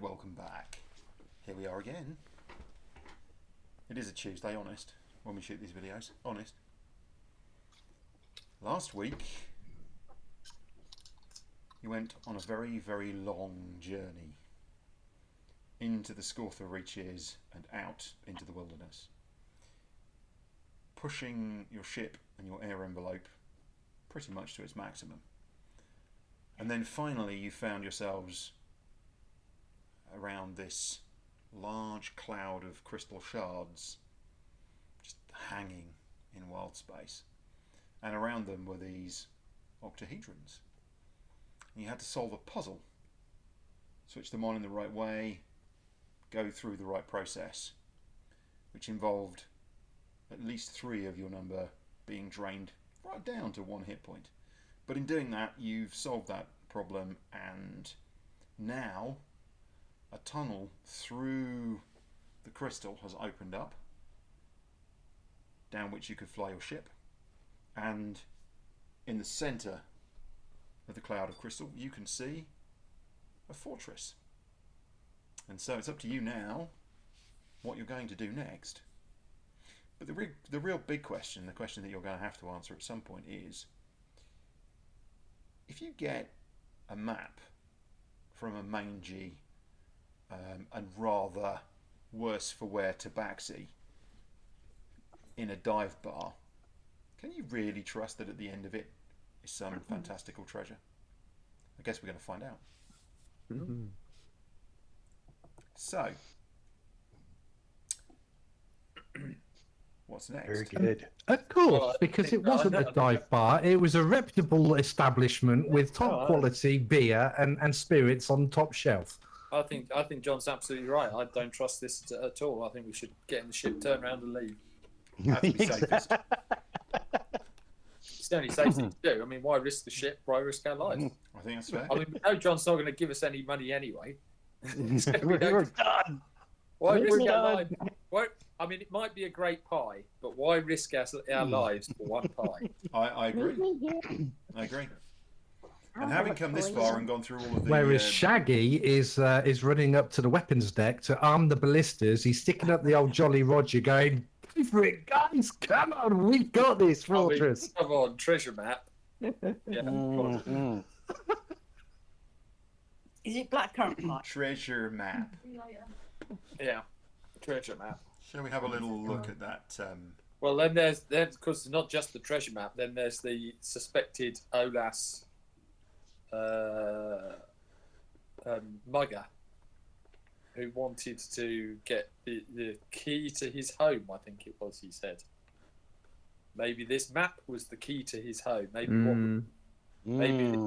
welcome back. Here we are again. It is a Tuesday, honest, when we shoot these videos. Honest. Last week, you went on a very, very long journey into the Scortha reaches and out into the wilderness, pushing your ship and your air envelope pretty much to its maximum. And then finally you found yourselves around this large cloud of crystal shards just hanging in Wildspace, and around them were these octahedrons. And you had to solve a puzzle, switch them on in the right way, go through the right process, which involved at least 3 of your number being drained right down to 1 hit point. But in doing that, you've solved that problem, and now a tunnel through the crystal has opened up, down which you could fly your ship. And in the centre of the cloud of crystal, you can see a fortress. And so it's up to you now what you're going to do next. But the real big question, the question that you're going to have to answer at some point is, if you get a map from a mangy and rather worse for wear tabaxi in a dive bar, can you really trust that at the end of it is some fantastical treasure? I guess we're going to find out. Mm-hmm. So, what's next? Very good. Of course, because it wasn't a dive bar. It was a reputable establishment with top quality beer and spirits on top shelf. I think John's absolutely right. I don't trust this at all. I think we should get in the ship, turn around, and leave. Have to be safest. It's the only safe thing to do. I mean, why risk the ship? Why risk our lives? I think that's fair. I mean, we know John's not going to give us any money anyway. So We're done. Why We're risk our done. lives? Why, I mean, it might be a great pie, but why risk our lives for one pie? I agree. I agree. And having come this far and gone through all of the... Whereas Shaggy is running up to the weapons deck to arm the ballistas. He's sticking up the old Jolly Roger going, "Go for it, guys! Come on, we've got this fortress!" Come on, treasure map. Yeah, Mm-hmm. Is it blackcurrant pie? treasure map. yeah, treasure map. Shall we have a little look at that? Well, then there's because not just the treasure map. Then there's the suspected Olas mugger who wanted to get the key to his home. I think it was. He said maybe this map was the key to his home. Maybe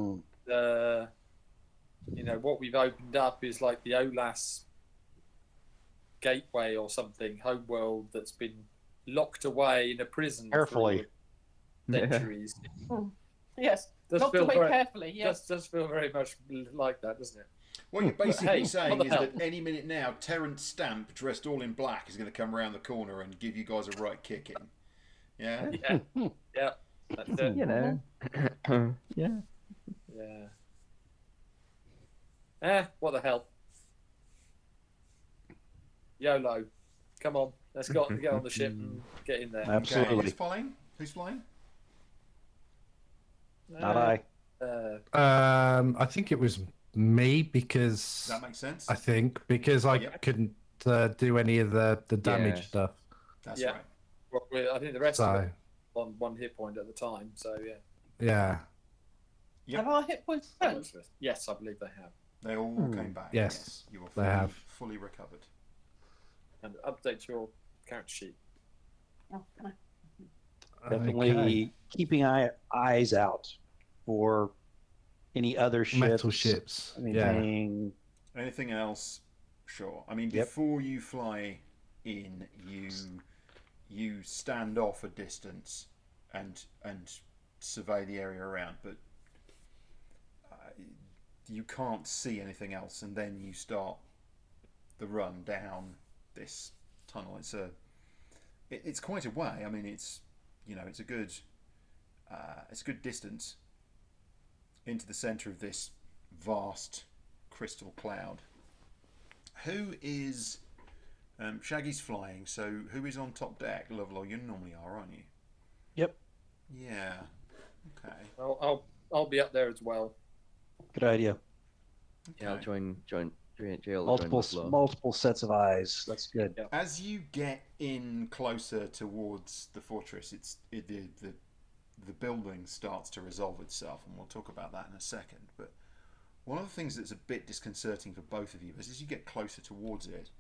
what we've opened up is like the Olas gateway or something, homeworld that's been locked away in a prison Carefully. for centuries. Yes. Does Locked feel away very- carefully, yes. Does feel very much like that, doesn't it? What you're basically Hey, saying what is the that any minute now, Terence Stamp, dressed all in black, is going to come around the corner and give you guys a right kicking. Yeah? Yeah, yeah, that's it. You know. Yeah. Yeah. What the hell? YOLO. Come on, let's get on the ship and get in there. Okay, Absolutely. who's flying? Who's flying? Not I. I think it was me because That makes sense. I Yep. couldn't do any of the damage Yeah. stuff. That's Yeah. right. Well, I think the rest So of it on 1 hit point at the time. So yeah. yeah, Yep. Have our hit points returned? Yes, I believe they have. They all came back. Yes, You were they have. fully recovered. And update your character sheet. Oh, can I? Definitely Okay. keeping eyes out for any other ships. Metal ships. Yeah. Anything. Anything else? Sure. I mean, Yep. before you fly in, you stand off a distance and survey the area around, but you can't see anything else, and then you start the run down this tunnel. It's quite a way. I mean, it's a good distance into the centre of this vast crystal cloud. Who is Shaggy's flying? So who is on top deck? Lovelaw, you normally are, aren't you? Yep. Yeah. Okay. I'll be up there as well. Good idea. Yeah, I'll Okay. join Jail. Multiple sets of eyes. That's good. Yeah. As you get in closer towards the fortress, the building starts to resolve itself, and we'll talk about that in a second. But one of the things that's a bit disconcerting for both of you is as you get closer towards it,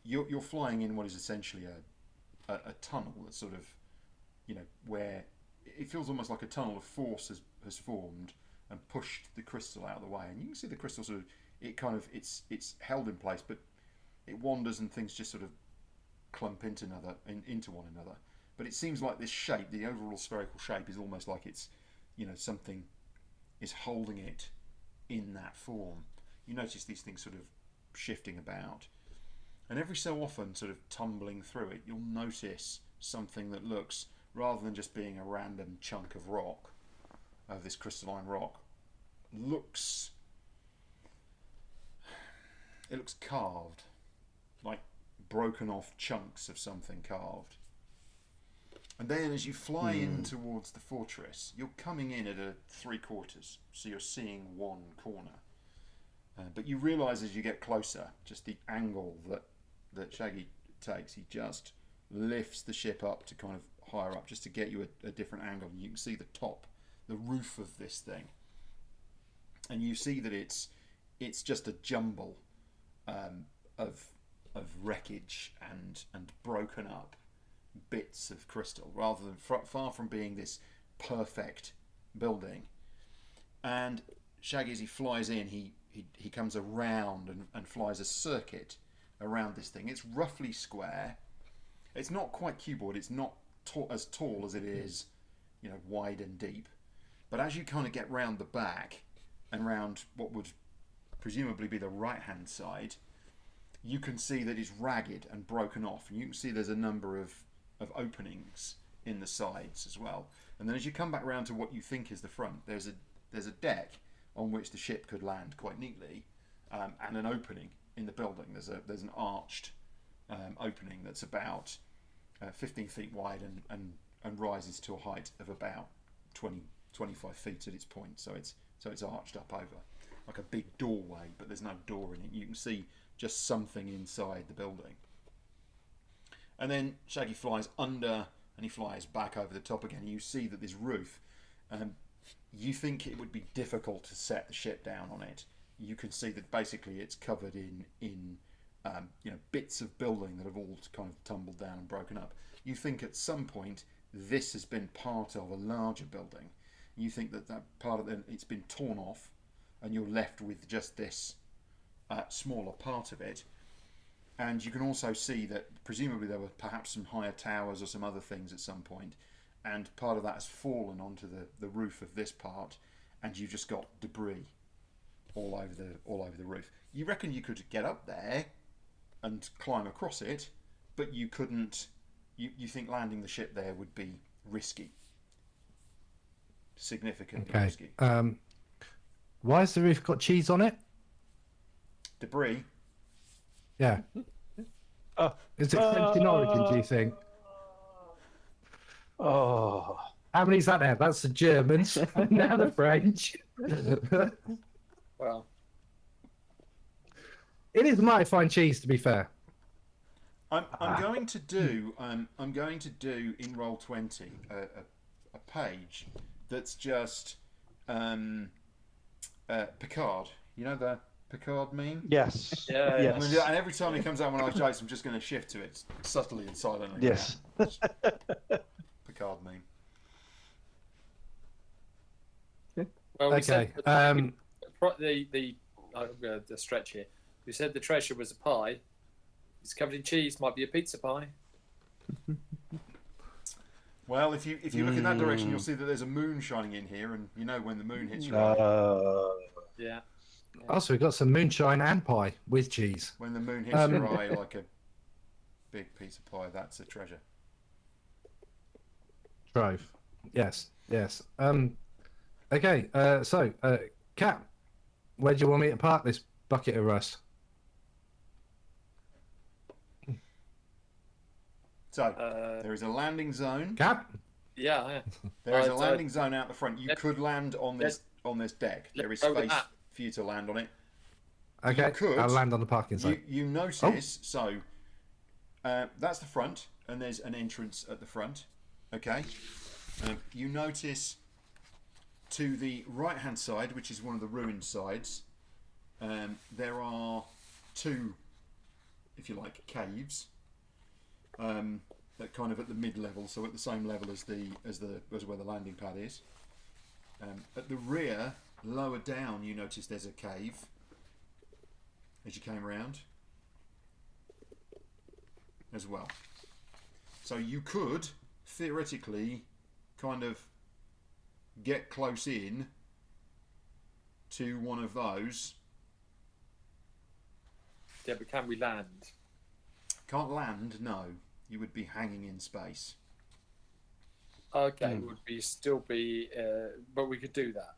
you're flying in what is essentially a tunnel that's sort of, where it feels almost like a tunnel of force has formed and pushed the crystal out of the way, and you can see the crystal sort of it's held in place, but it wanders and things just sort of clump into one another. But it seems like this shape, the overall spherical shape, is almost like it's, something is holding it in that form. You notice these things sort of shifting about, and every so often, sort of tumbling through it, you'll notice something that looks, rather than just being a random chunk of rock, of this crystalline rock, looks carved, like broken off chunks of something carved. And then as you fly in towards the fortress, you're coming in at a 3/4, so you're seeing one corner. But you realise as you get closer, just the angle that Shaggy takes, he just lifts the ship up to kind of higher up, just to get you a different angle. And you can see the top, the roof of this thing. And you see that it's just a jumble of wreckage and broken up bits of crystal, rather than far from being this perfect building. And Shaggy, as he flies in, he comes around and flies a circuit around this thing. It's roughly square. It's not quite cuboid. It's not as tall as it is, wide and deep. But as you kind of get round the back and round what would presumably be the right-hand side, you can see that it's ragged and broken off, and you can see there's a number of openings in the sides as well. And then as you come back round to what you think is the front, there's a deck on which the ship could land quite neatly, and an opening in the building. There's an arched opening that's about 15 feet wide and rises to a height of about 25 feet at its point. So it's arched up over like a big doorway, but there's no door in it. You can see just something inside the building. And then Shaggy flies under and he flies back over the top again. And you see that this roof, you think it would be difficult to set the ship down on it. You can see that basically it's covered in bits of building that have all kind of tumbled down and broken up. You think at some point this has been part of a larger building. You think that part of it's been torn off, and you're left with just this smaller part of it. And you can also see that presumably there were perhaps some higher towers or some other things at some point, and part of that has fallen onto the roof of this part, and you've just got debris all over the roof. You reckon you could get up there and climb across it, but you couldn't. You think landing the ship there would be risky, significantly risky. Why has the roof got cheese on it? Debris. Yeah. Is it French in origin, do you think? Oh, How many's that now? That's the Germans. Now the French. Well, It is mighty fine cheese, to be fair. I'm going to do in Roll20 a page that's just Picard. You know the Picard meme? yes. Yeah, Yes. And every time he comes out one of those jokes, I'm just going to shift to it subtly and silently. Yes. Picard meme. well, we Okay. said the stretch here. We said the treasure was a pie. It's covered in cheese. Might be a pizza pie. Well, if you look in that direction, you'll see that there's a moon shining in here, and when the moon hits your eye. Yeah. Also, we've got some moonshine and pie with cheese. When the moon hits your eye like a big pizza pie, that's a treasure. Trove. Yes. Okay. So, Cap, where do you want me to park this bucket of rust? So there is a landing zone. Cap. Yeah. There is a I'd- landing zone out the front. You let- could land on this deck. There is go with space that. for you to land on it. Okay. could- I'll land on the parking You site. you notice so that's the front, and there's an entrance at the front. Okay. You notice to the right hand side, which is one of the ruined sides, there are two, if you like, caves. That kind of at the mid level, so at the same level as where the landing pad is. At the rear, lower down, you notice there's a cave as you came around as well. So you could theoretically kind of get close in to one of those. Yeah, but can we land? Can't land, no. You would be hanging in space. Okay, would we still be? But we could do that.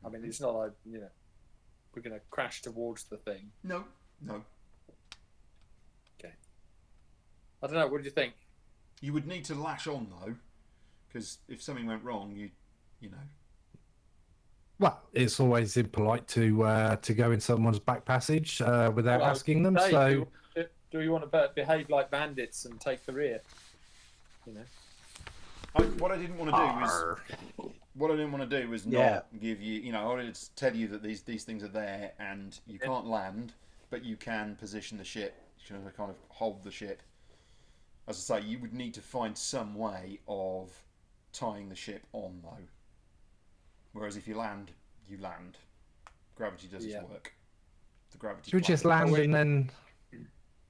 I mean, it's not like we're going to crash towards the thing. No. I don't know. What do you think? You would need to lash on though, because if something went wrong, you know. Well, it's always impolite to go in someone's back passage without Well, asking them. Dave, So do we want to behave like bandits and take the rear? What I didn't want to do was not give you. I wanted to tell you that these things are there, and you can't land, but you can position the ship. You can kind of hold the ship. As I say, you would need to find some way of tying the ship on, though. Whereas if you land, you land. Gravity does its work. The gravity. should we just land and then?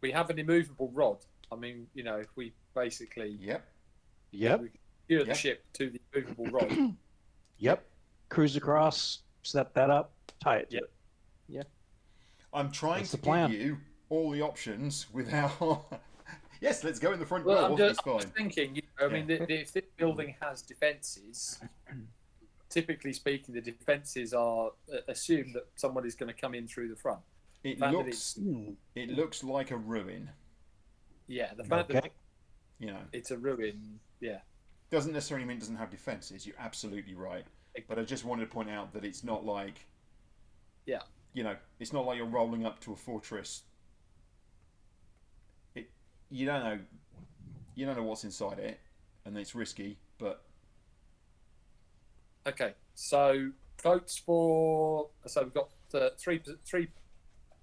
We have an immovable rod. I mean, if we basically Yep. we secure the ship to the immovable rod. Yep. Cruise across, set that up, tie it to it. I'm trying That's to the plan. give you all the options without. Yes, let's go in the front door. Well, I'm It's just fine. thinking. I mean, if this building has defences, typically speaking, the defences are assume that somebody's going to come in through the front. It fact that looks. It looks like a ruin. Yeah, the fact that Okay. it's a ruin. Yeah. Doesn't necessarily mean it doesn't have defences. You're absolutely right. But I just wanted to point out that it's not like. Yeah. It's not like you're rolling up to a fortress. You don't know. You don't know what's inside it, and it's risky. But Okay. So votes for. So we've got three.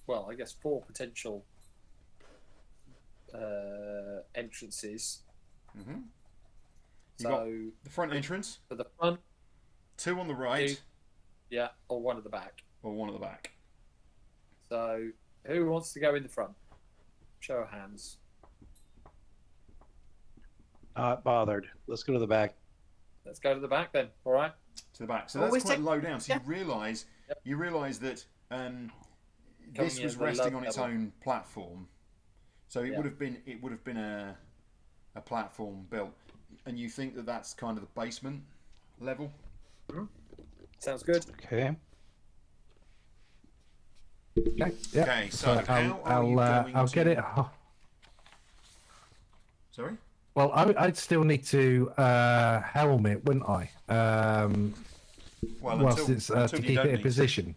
Well, I guess 4 potential entrances. mm-hmm. You So got the front entrance, for the front, 2 on the right, or 1 at the back. or 1 at the back. So who wants to go in the front? Show of hands. Not bothered. Let's go to the back. Let's go to the back then. All right. To the back. So Always that's quite take- low down. So yeah. you realise that this in was at the resting low on its level. own platform. So it Yeah. would have been a platform built, and you think that that's kind of the basement level. Sounds good. Okay. Okay. Yeah. Okay, so how are you going I'll to... get it. Sorry. Well, I'd still need to helm it, wouldn't I? Whilst it's to until you keep don't it in need position.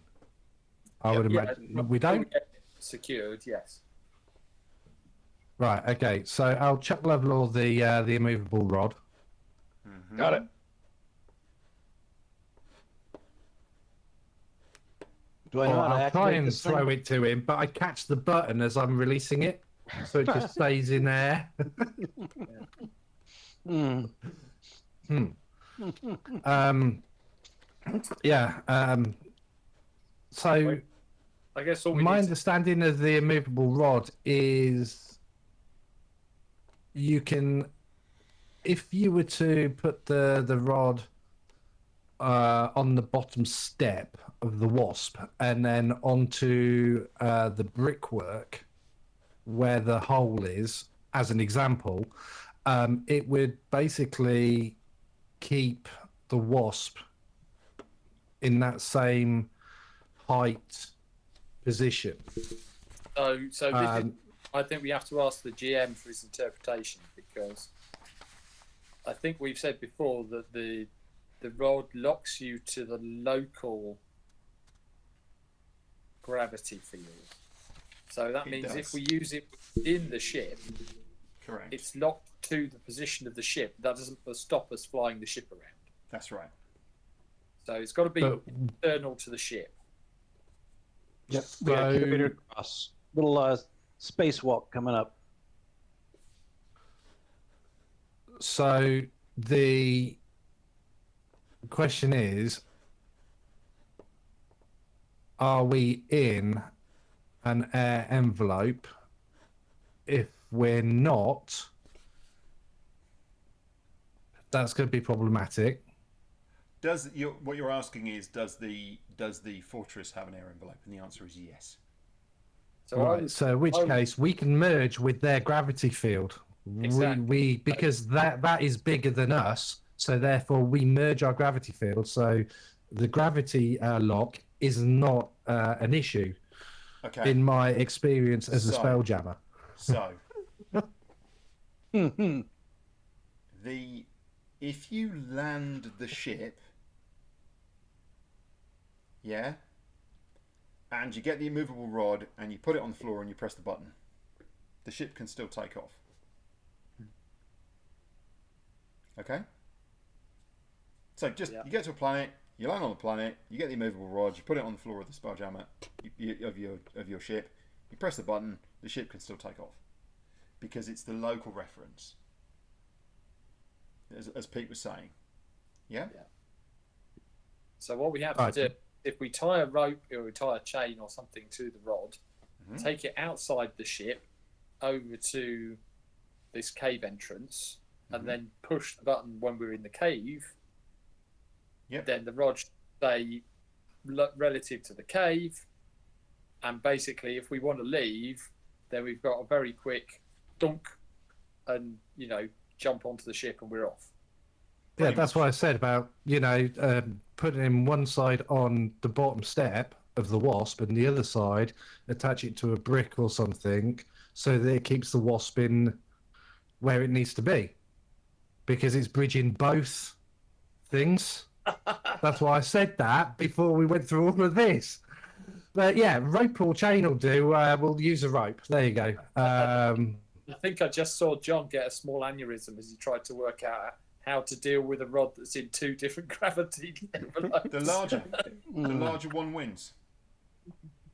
I Yep. would Yeah, imagine. We don't. Secured. Yes. Right. Okay. So I'll chuck level all the immovable rod. Mhm. Got it. Do I know how to I'll try activate and this thing? throw it to him, but I catch the button as I'm releasing it, so it just stays in there. Hmm. Yeah. So I guess all we my need to, understanding of the immovable rod is you can, if you were to put the rod on the bottom step of the wasp and then onto the brickwork where the hole is, as an example, it would basically keep the wasp in that same height position. so this is I think we have to ask the GM for his interpretation, because I think we've said before that the rod locks you to the local gravity field. So that It means does. if we use it in the ship, Correct. it's locked to the position of the ship. That doesn't stop us flying the ship around. That's right. So it's got to be But- internal to the ship. Yep. We got So- carried across. Little spacewalk coming up. So the question is, are we in an air envelope? If we're not, that's going to be problematic. What you're asking is, does the fortress have an air envelope? And the answer is yes. So I Right. was- So in which I was- case we can merge with their gravity field. Exactly. We because that is bigger than us. So therefore we merge our gravity field. So the gravity lock is not an issue Okay. in my experience as a So- spelljammer. So Mhm. if you land the ship, yeah, and you get the immovable rod and you put it on the floor and you press the button, the ship can still take off. Okay? So just Yeah. you get to a planet, you land on the planet, you get the immovable rod, you put it on the floor of the spelljammer of your ship, you press the button, the ship can still take off because it's the local reference, as Pete was saying. Yeah. So what we have Right. to do, if we tie a rope or we tie a chain or something to the rod, Mhm. take it outside the ship over to this cave entrance, and then push the button when we're in the cave. Yep. Then the rod should stay relative to the cave, and basically, if we want to leave, then we've got a very quick dunk, and jump onto the ship, and we're off. Yeah, Pretty that's much. what I said about putting one side on the bottom step of the wasp and the other side attach it to a brick or something so that it keeps the wasp in where it needs to be, because it's bridging both things. That's why I said that before we went through all of this. But yeah, rope or chain will do. We'll use a rope. There you go. I think I just saw John get a small aneurysm as he tried to work out how to deal with a rod that's in two different gravity envelopes. The larger one wins.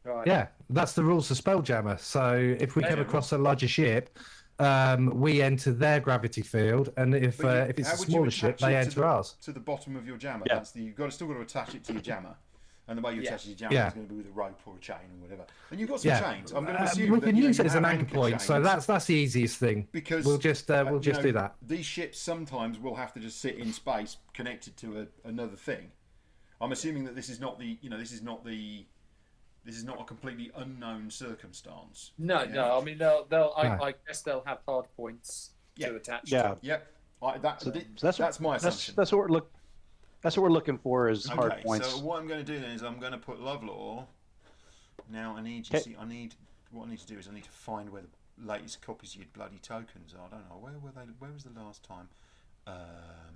Right. Yeah, that's the rules of Spelljammer. So if we come Yeah. across a larger ship, we enter their gravity field, and if But it's how a would you smaller ship, attach they it to enter ours. to the bottom of your jammer. Yeah. You've still got to attach it to your jammer, and the way you Yeah. attach it to your jammer Yeah. is going to be with a rope or a chain or whatever. And you've got some Yeah, chains. I'm going to assume we that, can use you it as an have anchor point. So chains, that's the easiest thing. because We'll just do that. These ships sometimes will have to just sit in space connected to another thing. I'm assuming that this is not a completely unknown circumstance. No, Yeah. no. I mean, I guess they'll have hard points Yeah. to attach Yeah. to. Yep. So That's my assumption. That's what we're looking for is hard Okay, points. so what I'm going to do then is I'm going to put Lovelore. Now I need Okay. what I need to do is I need to find where the latest copies of your bloody tokens are. I don't know where were they. Where was the last time?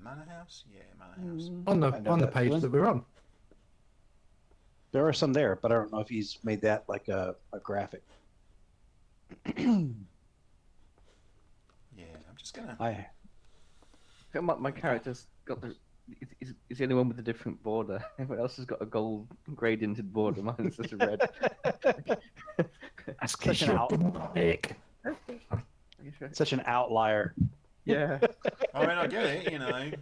Manor House. Yeah, Manor House. On I know the that page feeling. that we're on. There are some there, but I don't know if he's made that like a graphic. Yeah, I'm just gonna. My character's got the. Is the only one with a different border. Everyone else has got a gold gradiented border. Mine's just red. That's Such an out- demonic. Such an outlier. Yeah. I mean, I get it.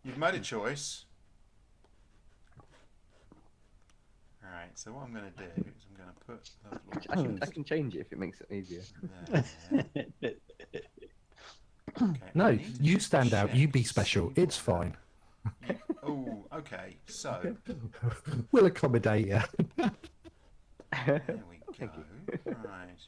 You've made a choice. All right. So what I'm going to do is I'm going to put Lovelore. I can change it if it makes it easier. there. Okay, I No, need to you just stand out. You check be to special. see It's what fine. Oh, okay. So We'll accommodate you. there we go. Thank you. Right.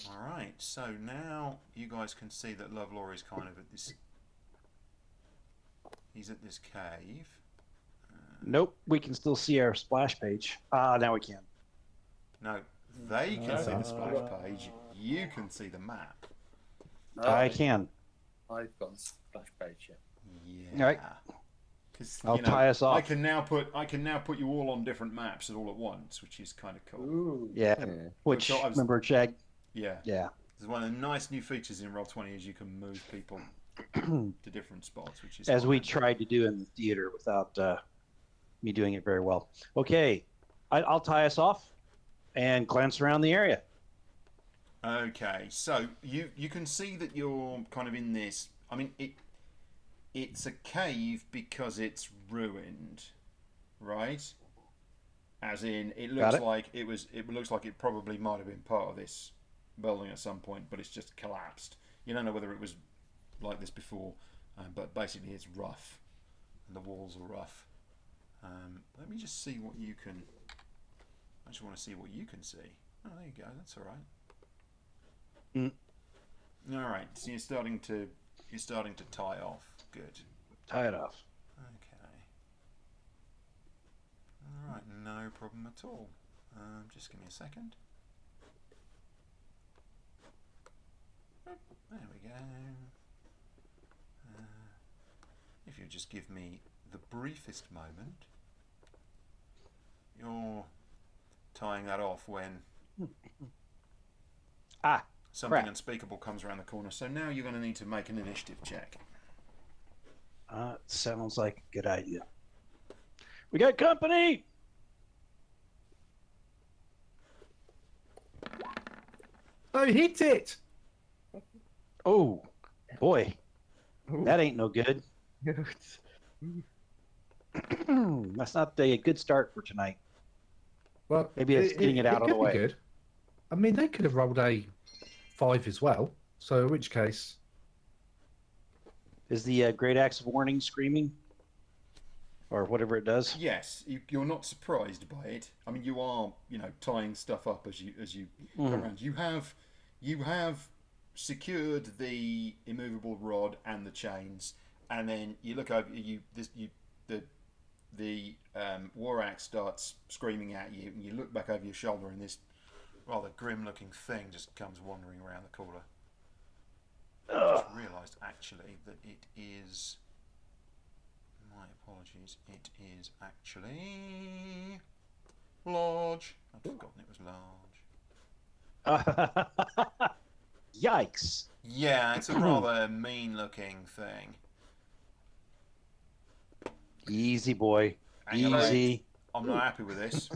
All right. So now you guys can see that Lovelore is kind of at this. He's at this cave. Nope, we can still see our splash page. Ah, now we can. No, they can see the No. splash page. You can see the map. I can. I've got the splash page. Yeah. Yeah. Right. Because I'll tie us off. I can now put you all on different maps all at once, which is kind of cool. Ooh. Yeah. Yeah. Which, I was- remember, Chad? Yeah. Yeah. There's one of the nice new features in Roll20 is you can move people to different spots, which is As we fine. tried to do in the theater without me doing it very well. Okay, I'll tie us off and glance around the area. Okay, so you can see that you're kind of in this. I mean, it's a cave because it's ruined, right? As in, it looks like it was. It looks like it probably might have been part of this building at some point, but it's just collapsed. You don't know whether it was like this before, but basically it's rough, and the walls are rough. Let me just see what you can. I just want to see what you can see. Oh, there you go. That's all right. All right. So you're starting to tie off. Good. Tie it off. Okay. All right. No problem at all. Just give me a second. There we go. If you just give me the briefest moment. You're tying that off when something crap. unspeakable comes around the corner. So now you're going to need to make an initiative check. Sounds like a good idea. We got company! Oh, hit it! Oh, boy. That ain't no good. That's not a good start for tonight. Well, Maybe it's getting it out of the could be way. Good. I mean, they could have rolled a 5 as well. So, in which case, Is the Great Axe of Warning screaming? Or whatever it does? Yes, you're not surprised by it. I mean, you are, tying stuff up as you go around. You have secured the immovable rod and the chains, and then you look over the war axe starts screaming at you, and you look back over your shoulder, and this rather grim-looking thing just comes wandering around the corner. I just realised actually that it is. My apologies. It is actually large. I'd forgotten it was large. Yikes. Yeah, it's a rather mean-looking thing. Easy, boy. Hang on, Easy. I'm not happy with this.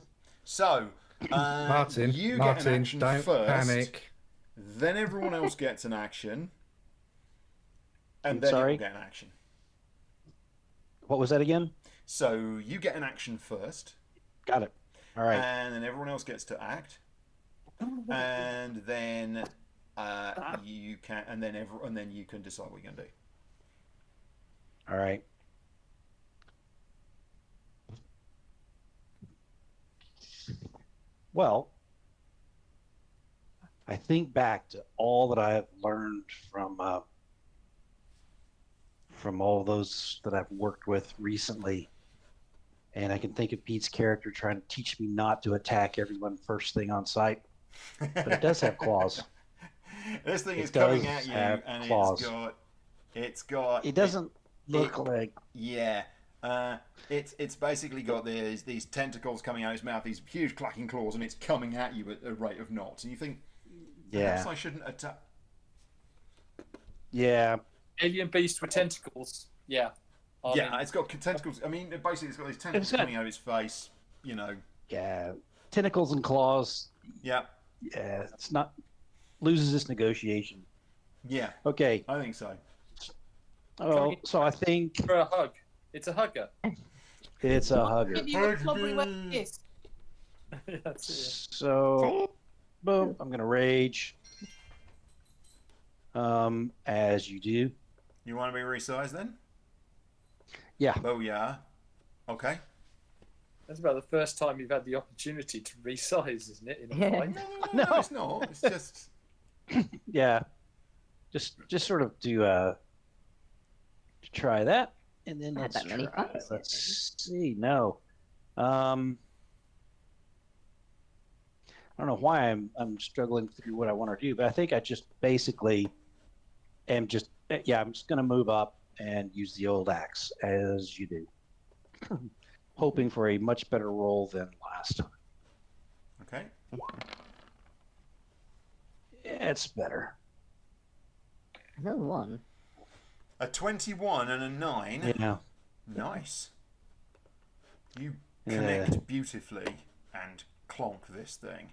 So, Martin, you get an action don't first. panic. Then everyone else gets an action, and I'm then sorry? you'll get an action. What was that again? So you get an action first, Got it. All right. and then everyone else gets to act, and then you can, and then you can decide what you're gonna do. All right. Well, I think back to all that I have learned from all those that I've worked with recently, and I can think of Pete's character trying to teach me not to attack everyone first thing on sight. But it does have claws. This thing It is coming does at you, have and claws. it's got. It doesn't look like. Yeah. It's basically got these tentacles coming out of its mouth, these huge clacking claws, and it's coming at you at a rate of knots. And you think, perhaps Yeah. I shouldn't attack. Yeah. Alien beast with tentacles. Yeah. I Yeah, mean, it's got tentacles. I mean, basically, it's got these tentacles got- coming out of its face. Yeah. Tentacles and claws. Yeah, Yeah. It's not. Loses its negotiation. yeah, Okay. I think so. Oh, so I think for a hug. It's a hugger. it's a hugger. Give you a slobbery wet kiss. That's it. So, boom, I'm gonna rage. As you do. You want to be resized then? Yeah. Oh yeah. Okay. That's about the first time you've had the opportunity to resize, isn't it? In a fight. No, No. it's not. It's just. Yeah. Just sort of to try that. And then Not let's that many try. things. Let's see. No. I don't know why I'm struggling through what I want to do, but I think I just basically am just I'm just going to move up and use the old axe as you do, hoping for a much better roll than last time. Okay. It's better. No one. A 21 and a 9. Yeah. Nice. You Yeah. connect beautifully and clonk this thing,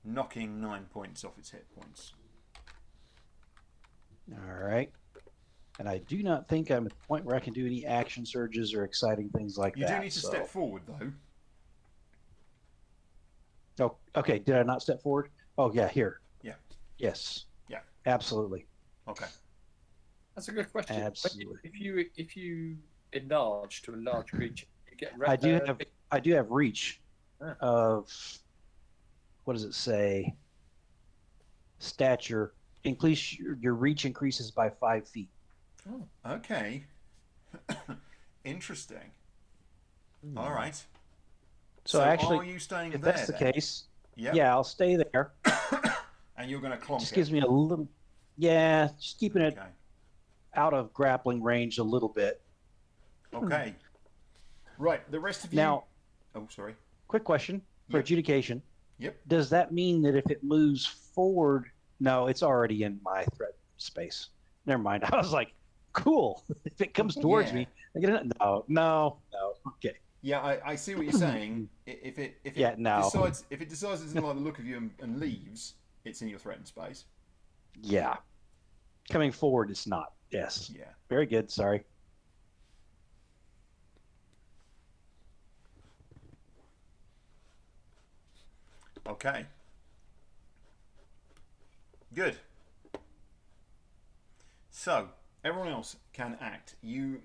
knocking 9 points off its hit points. All right. And I do not think I'm at the point where I can do any action surges or exciting things like You that. do need to step forward, though. Oh, okay. Did I not step forward? Oh, yeah, here. Yeah. Yes. Yeah. Absolutely. Okay. That's a good question. Absolutely. If you enlarge to a large creature, you get. I do have reach of, what does it say? Stature. Increase your reach increases by 5 feet. Oh. Okay. Interesting. All right. So actually, are you staying if there? that's the then? case, Yep. yeah, I'll stay there. And you're going to clonk Just it. gives me a little, just keeping it Okay. out of grappling range a little bit. Okay. Right. The rest of you. Now, Oh, sorry. quick question for Yep. adjudication. Yep. Does that mean that if it moves forward, no, it's already in my threat space. Never mind. I was like, cool. If it comes towards Yeah. me, I get it. No. Okay. Yeah, I see what you're saying. If it decides it doesn't like the look of you and leaves, it's in your threatened space. Yeah. Coming forward, it's not. Yes. Yeah. Very good. Sorry. Okay. Good. So, everyone else can act. You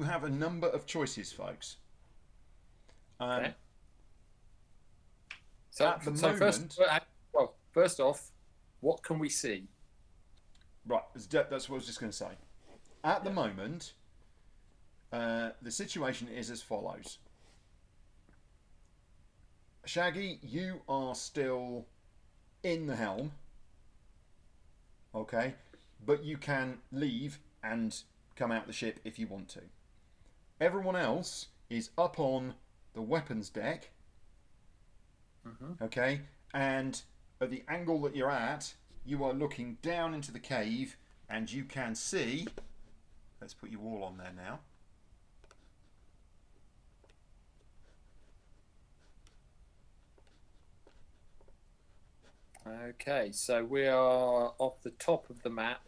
have a number of choices, folks. Okay. At the moment, first off, what can we see? right, that's what I was just going to say. At the moment, the situation is as follows. Shaggy, you are still in the helm. Okay, but you can leave and come out the ship if you want to. Everyone else is up on the weapons deck. Okay, and at the angle that you're at, you are looking down into the cave, and you can see. Let's put you all on there now. Okay, so we are off the top of the map,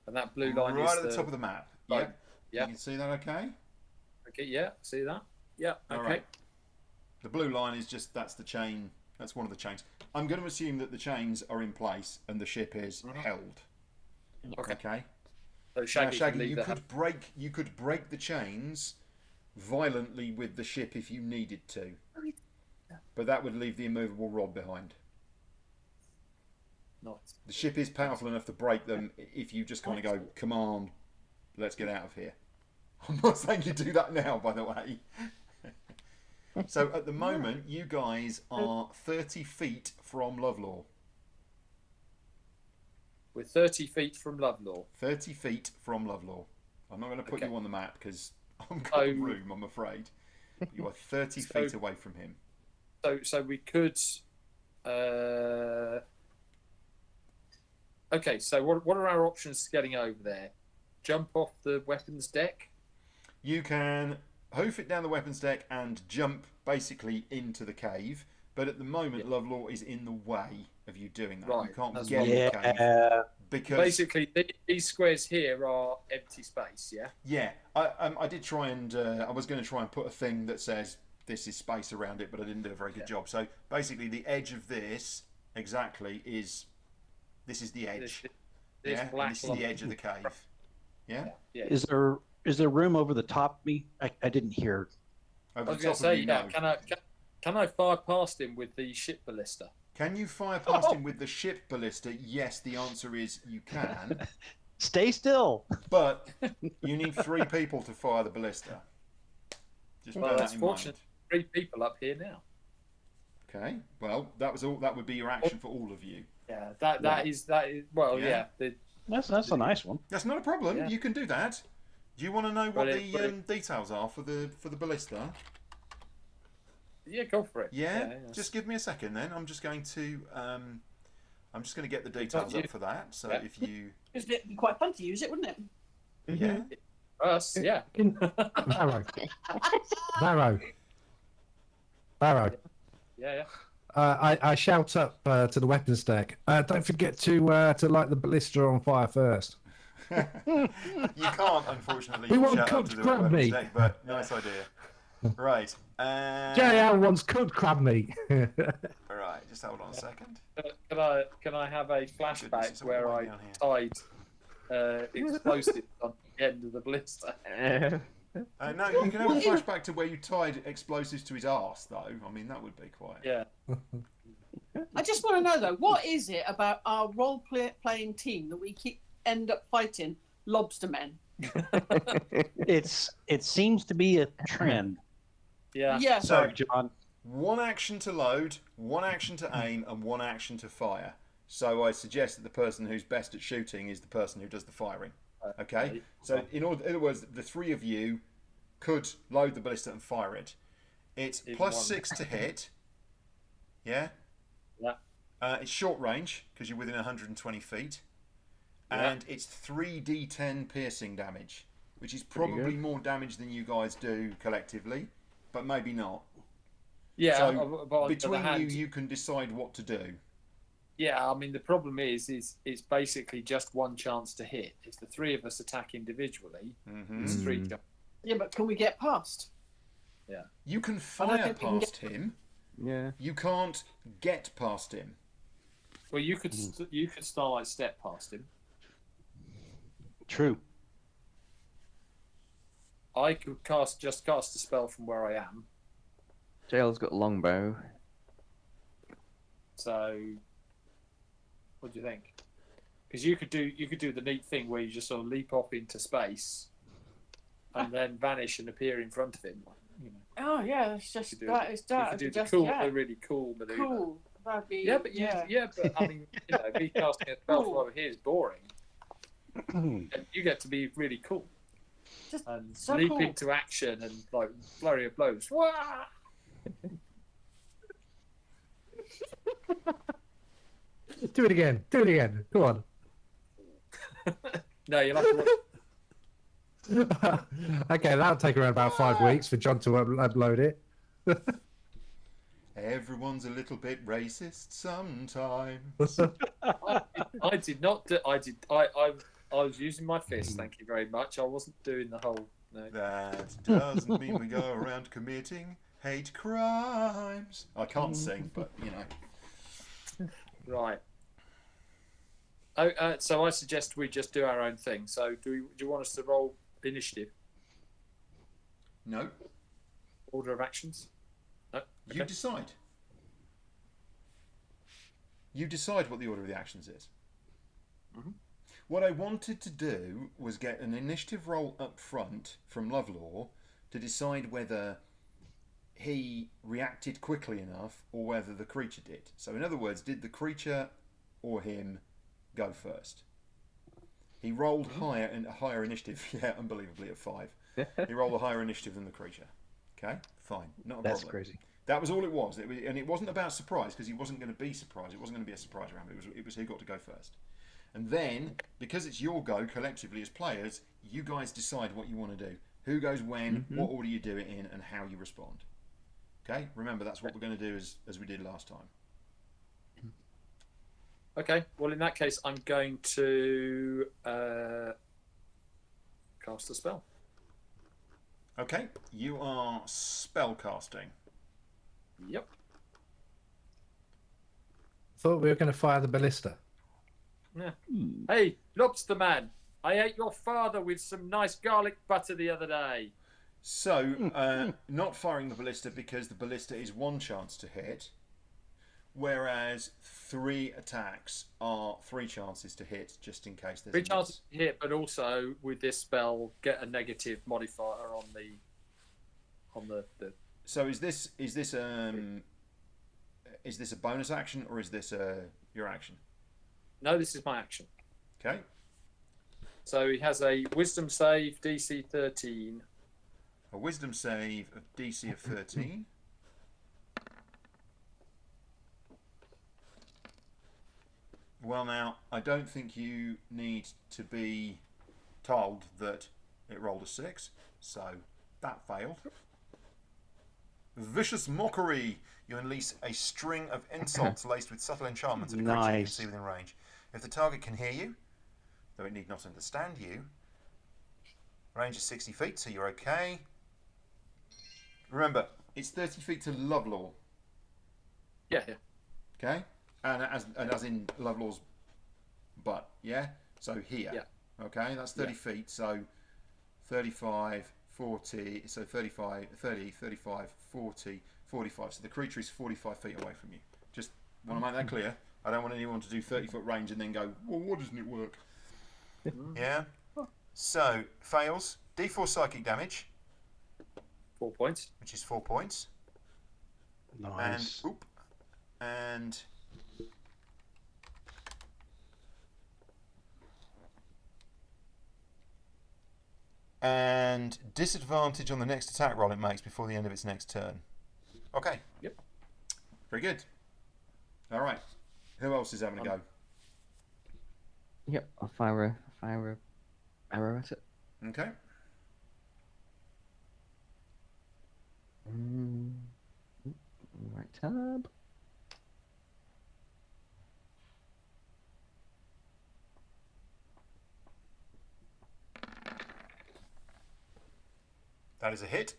and that blue line right is at the top of the map. Right. Yep. Yeah. You can see that, okay? Okay, yeah, see that? Yeah, okay. All right. The blue line is that's the chain. That's one of the chains. I'm going to assume that the chains are in place and the ship is held. Okay. So Now, Shaggy, can Shaggy, leave you could break the chains violently with the ship if you needed to, but that would leave the immovable rod behind. Nice. The ship is powerful enough to break them if you just kind of go, come on, let's get out of here. I'm not saying you do that now, by the way. So at the moment, you guys are 30 feet from Lovelaw. We're 30 feet from Lovelaw. 30 feet from Lovelaw. I'm not going to put Okay. you on the map because I'm got the room, I'm afraid. But you are 30 So- feet away from him. So we could. Okay, so what are our options to getting over there? Jump off the weapons deck? You can hoof it down the weapons deck and jump basically into the cave. But at the moment, Lovelaw is in the way of you doing that. Right, You can't that's get in the cave Yeah. because Basically, these squares here are empty space, yeah? yeah. I did try and I was going to try and put a thing that says this is space around it, but I didn't do a very good job. So basically, the edge of this exactly is this is the edge. This And black this is the line. edge of the cave. Yeah. Yeah. Is there room over the top of me? I didn't hear. Over I was the going top to of say, you, yeah, no. can I fire past him with the ship ballista? Can you fire past him with the ship ballista? Yes, the answer is you can. Stay still. But you need 3 people to fire the ballista. Just Well, bear that's that in fortunate. mind. 3 people up here now. Okay. Well, that was all. That would be your action for all of you. Yeah, that is well, Yeah. yeah. That's a nice one. That's not a problem. Yeah. You can do that. Do you want to know what Brilliant, the brilliant. details are for the ballista? Yeah, go for it. Yeah. Just give me a second, then. I'm just going to get the details up for that. So Yeah. if you, It'd be quite fun to use it, wouldn't it? yeah, Us, yeah. Barrow. Barrow. Barrow. Yeah, yeah. I shout up to the weapons deck. Don't forget to light the ballista on fire first. you can't unfortunately We want shout out cooked to the crab weapons meat. deck, but nice idea. Right. JL wants cooked crab meat. All right. Just hold on a second. Can I have a Goodness, flashback it's all where the I way down here. tied explosives on the end of the blister? No, you can have a flashback to where you tied explosives to his arse, though. I mean, that would be quite. Yeah. I just want to know though, what is it about our role-playing team that we end up fighting lobster men? It seems to be a trend. Yeah. Yeah. So, Sorry, John. 1 action to load, 1 action to aim, and 1 action to fire. So I suggest that the person who's best at shooting is the person who does the firing. Okay? So in other words, the 3 of you could load the ballista and fire it. It's In plus one. 6 to hit. Yeah? Yeah. It's short range, because you're within 120 feet. Yeah. And it's 3d10 piercing damage, which is Pretty probably good. more damage than you guys do collectively, but maybe not. Yeah. So but on the between other hand, you can decide what to do. yeah. I mean, the problem is it's basically just 1 chance to hit. If the 3 of us attack individually, Mm-hmm. it's 3 chances. Yeah, but can we get past? You can I don't fire think we can past him. Yeah. You can't get past him. Well, you could starlight step past him. True. I could cast a spell from where I am. JL's got a longbow. So, what do you think? Because you could do the neat thing where you just sort of leap off into space, and then vanish and appear in front of him. You know, Oh yeah, it's just you could do, that. It's you that. could do the Just cool, yeah, the really cool maneuver. cool. That'd be Yeah, but but I mean, me casting a spell from Cool. over here is boring. And you get to be really cool Just and so leap cool. into action and like flurry of blows. Wah! Do it again. Do it again. Go on. No, you'll have to watch. Okay, that'll take around about 5 weeks for John to upload it. Everyone's a little bit racist sometimes. I did not. I was using my fist. Thank you very much. I wasn't doing the whole. No. That doesn't mean we go around committing hate crimes. I can't sing, but you know. Right. So I suggest we just do our own thing. So do you want us to roll initiative, No, order of actions? No. you Okay. decide. You decide what the order of the actions is. Mhm. What I wanted to do was get an initiative roll up front from Lovelore to decide whether he reacted quickly enough or whether the creature did. So in other words, did the creature or him go first? He rolled higher in a higher initiative, yeah, unbelievably at 5. He rolled a higher initiative than the creature. Okay, fine, not a That's problem. crazy. That was all it was. And it wasn't about surprise because he wasn't going to be surprised. It wasn't going to be a surprise round. It was who got to go first. And then, because it's your go collectively as players, you guys decide what you want to do. Who goes when, what order you do it in, and how you respond. Okay? Remember, that's what we're going to do as we did last time. Okay. Well, in that case, I'm going to cast a spell. Okay? You are spell casting. Yep. Thought we were going to fire the ballista. Yeah. Hey, lobster man! I ate your father with some nice garlic butter the other day. So, not firing the ballista because the ballista is 1 chance to hit. Whereas 3 attacks are 3 chances to hit, just in case there's 3 a chances to hit, but also with this spell, get a negative modifier on the. So is this a bonus action, or is this your action? No, this is my action. Okay. So he has a Wisdom save, DC 13. A Wisdom save of DC of 13. Well, now, I don't think you need to be told that it rolled a 6, so that failed. Vicious Mockery. You unleash a string of insults laced with subtle enchantments at a creature you can Nice. see within range. If the target can hear you, though it need not understand you, range is 60 feet, so you're okay. Remember, it's 30 feet to Lovelore, Yeah. okay? And as in Lovelaw's butt, yeah? So here, Yeah. okay? That's 30 feet, so 35, 40, so 35, 30, 35, 40, 45. So the creature is 45 feet away from you. Just want to make that clear. I don't want anyone to do 30-foot range and then go, well, why doesn't it work? Yeah? So, fails. D4 psychic damage, 4 points. which is 4 points. Nice. And disadvantage on the next attack roll it makes before the end of its next turn. Okay. Yep. Very good. All right. Who else is having a go? Yep, I'll fire a arrow at it. Okay. Right tab. That is a hit.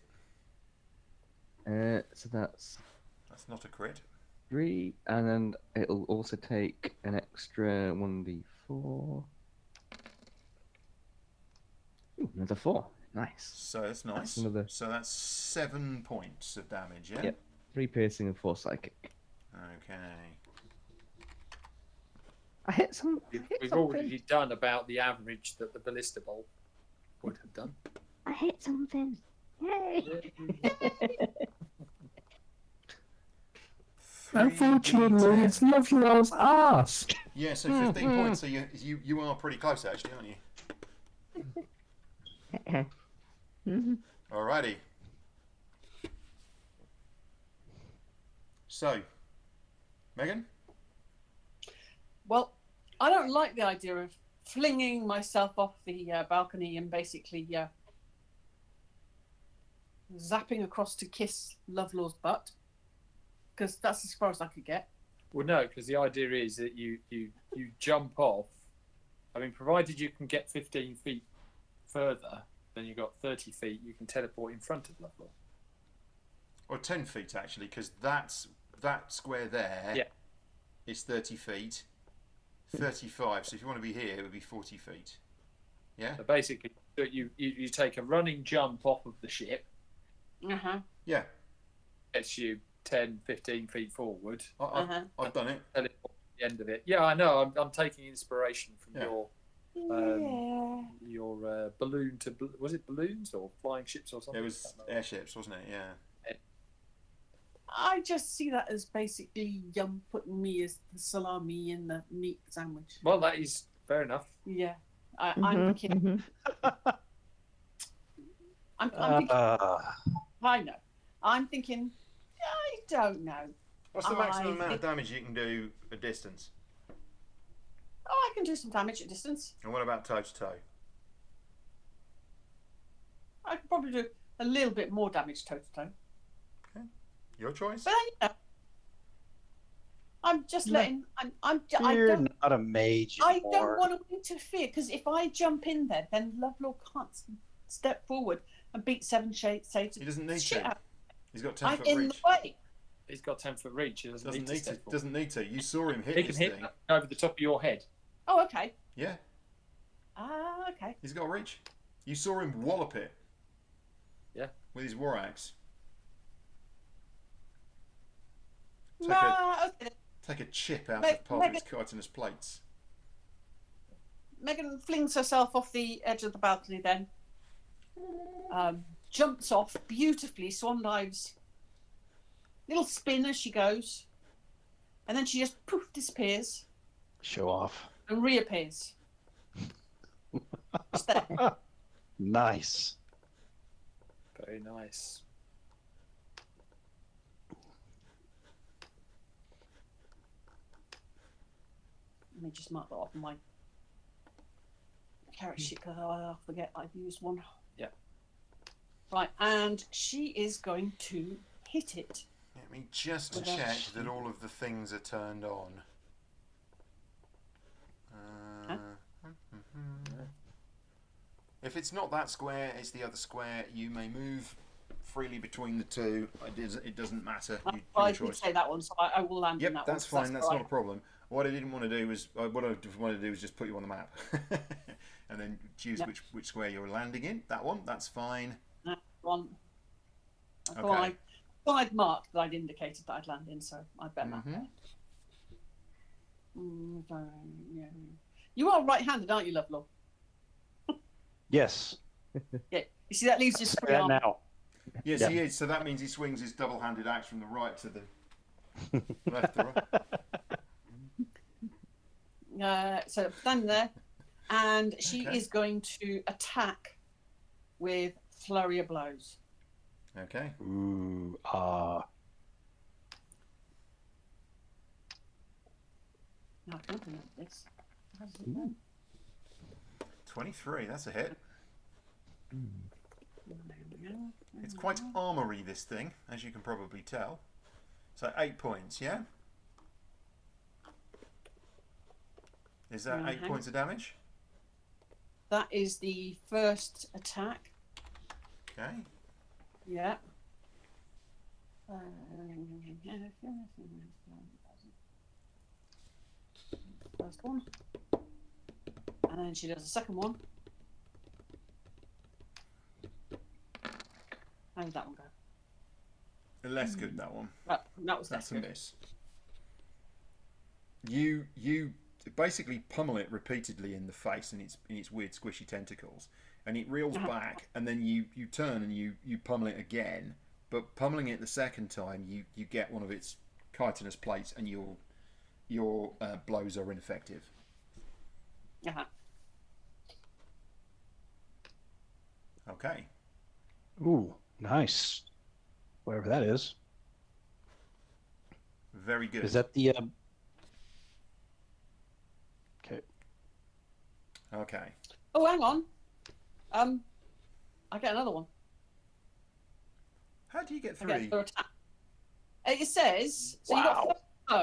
So that's That's not a crit. 3, and then it'll also take an extra 1d4. Ooh, another 4. Nice. So that's nice. That's another- So that's 7 points of damage, yeah? Yep. 3 piercing and 4 psychic. Okay. I hit some. I hit We've something. already done about the average that the ballista bolt would have done. I hit something. Yay! Unfortunately, it's Lovelore's ass. Yeah, so 15 points. So you are pretty close, actually, aren't you? Alrighty. So, Megan? Well, I don't like the idea of flinging myself off the balcony and basically zapping across to kiss Lovelaw's butt, because that's as far as I could get. Well, no, because the idea is that you jump off. I mean, provided you can get 15 feet further, then you've got 30 feet. You can teleport in front of Lovelore. Or 10 feet, actually, because that square there is 30 feet. 35. So if you want to be here, it would be 40 feet. Yeah? So basically, you take a running jump off of the ship, Yeah. gets you 10, 15 feet forward, I've done it. teleport at the end of it. Yeah, I know. I'm taking inspiration from Yeah. your balloon to was it balloons or flying ships or something? It was airships, wasn't it? Yeah. I just see that as basically putting me as the salami in the meat sandwich. Well, that is fair enough. Yeah, I'm thinking. I'm thinking. I know. I'm thinking. I don't know. What's the maximum amount of damage you can do at distance? Oh, I can do some damage at distance. And what about toe to toe? I could probably do a little bit more damage toe to toe. Your choice. But I'm just letting. I You're don't. not a mage I anymore. don't want to interfere, because if I jump in there, then Lovelore can't step forward and beat 7 saves. He doesn't need Shit to. out. He's got 10 I'm foot in reach. the way. He's got 10 foot reach. He doesn't need to step forward. Doesn't need to. You saw him hit He can this hit thing. over the top of your head. Oh, okay. Yeah. Okay. He's got reach. You saw him wallop it. Yeah. With his war axe. Okay. Take a chip out Meg- of part of its chitinous plates. Megan flings herself off the edge of the balcony then. Jumps off beautifully, swan dives. Little spin as she goes. And then she just poof disappears Show off. and reappears. Just there. Nice. Very nice. Let me just mark that off my character sheet because I'll forget I've used one. Yep. Right, and she is going to hit it. Let me just Without- check that all of the things are turned on. If it's not that square, it's the other square. You may move freely between the two. It doesn't matter. I Your did choice. say that one, so I will land Yep, in that that's one. fine. That's not a problem. What I didn't want to do was just put you on the map, and then choose Yep. which square you're landing in. That one, that's fine. That one. That's Okay. one I'd marked that I'd indicated that I'd land in, so I'd bet that. Mhm. Yeah. You are right-handed, aren't you, Lovelock? Yes. Yeah. You see, that leaves just Say three that arms. now. Yes, Yeah. he is. So that means he swings his double-handed axe from the right to the left to right. So standing there, and she Okay. is going to attack with flurry of blows. Okay. Ooh, Now, I can open this. 23. That's a hit. There we go. It's quite armory, this thing, as you can probably tell. So 8 points, yeah? Is that 8 Mhm. points of damage? That is the first attack. Okay. Yeah. First one. And then she does the second one. How did that one go? Less good, that one. That was That's less a good. miss. You basically pummel it repeatedly in the face in its weird squishy tentacles, and it reels back, and then you turn and you pummel it again. But pummeling it the second time, you get one of its chitinous plates, and your blows are ineffective. Uh-huh. Okay. ooh, nice. Whatever that is. Very good. Is that the? Okay. Okay. Oh, hang on. I get another one. How do you get I get 3? another attack. It says so. You Wow. got 4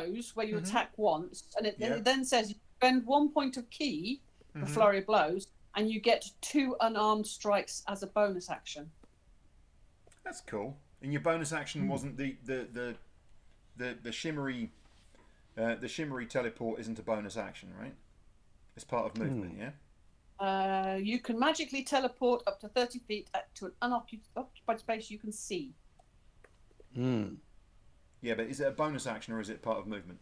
blows where you Mhm. attack once, and it Yeah. then says you spend 1 point of key for Mhm. flurry of blows, and you get 2 unarmed strikes as a bonus action. That's cool. And your bonus action wasn't the shimmery teleport isn't a bonus action, right? It's part of movement, yeah. You can magically teleport up to 30 feet to an unoccupied space you can see. Hmm. Yeah, but is it a bonus action or is it part of movement?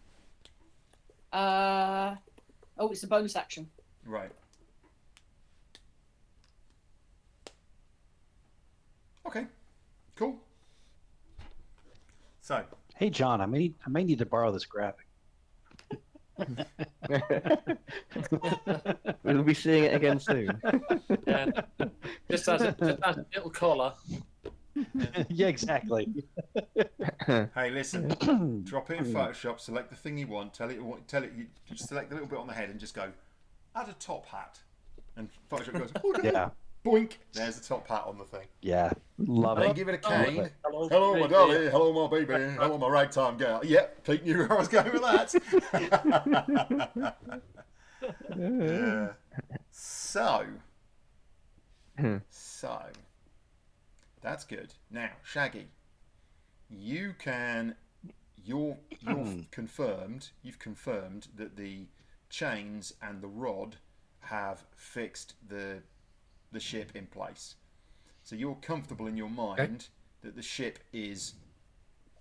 It's a bonus action. Right. Okay. Cool. So, Hey, John, I may need to borrow this graphic. We'll be seeing it again soon. Yeah. Just as a little collar. Yeah, exactly. hey, listen. Drop it in Photoshop. Select the thing you want. Tell it. You just select a little bit on the head and just go, add a top hat. And Photoshop goes, okay. Yeah, Boink. There's a top hat on the thing. yeah, love And then it. give it a Love cane. it. Hello, my dolly. Hello, my baby. Hello, my ragtime girl. Yep, Pete knew where I was going with that. Yeah. So, that's good. Now, Shaggy, you're confirmed. You've confirmed that the chains and the rod have fixed the ship in place. So you're comfortable in your mind that the ship is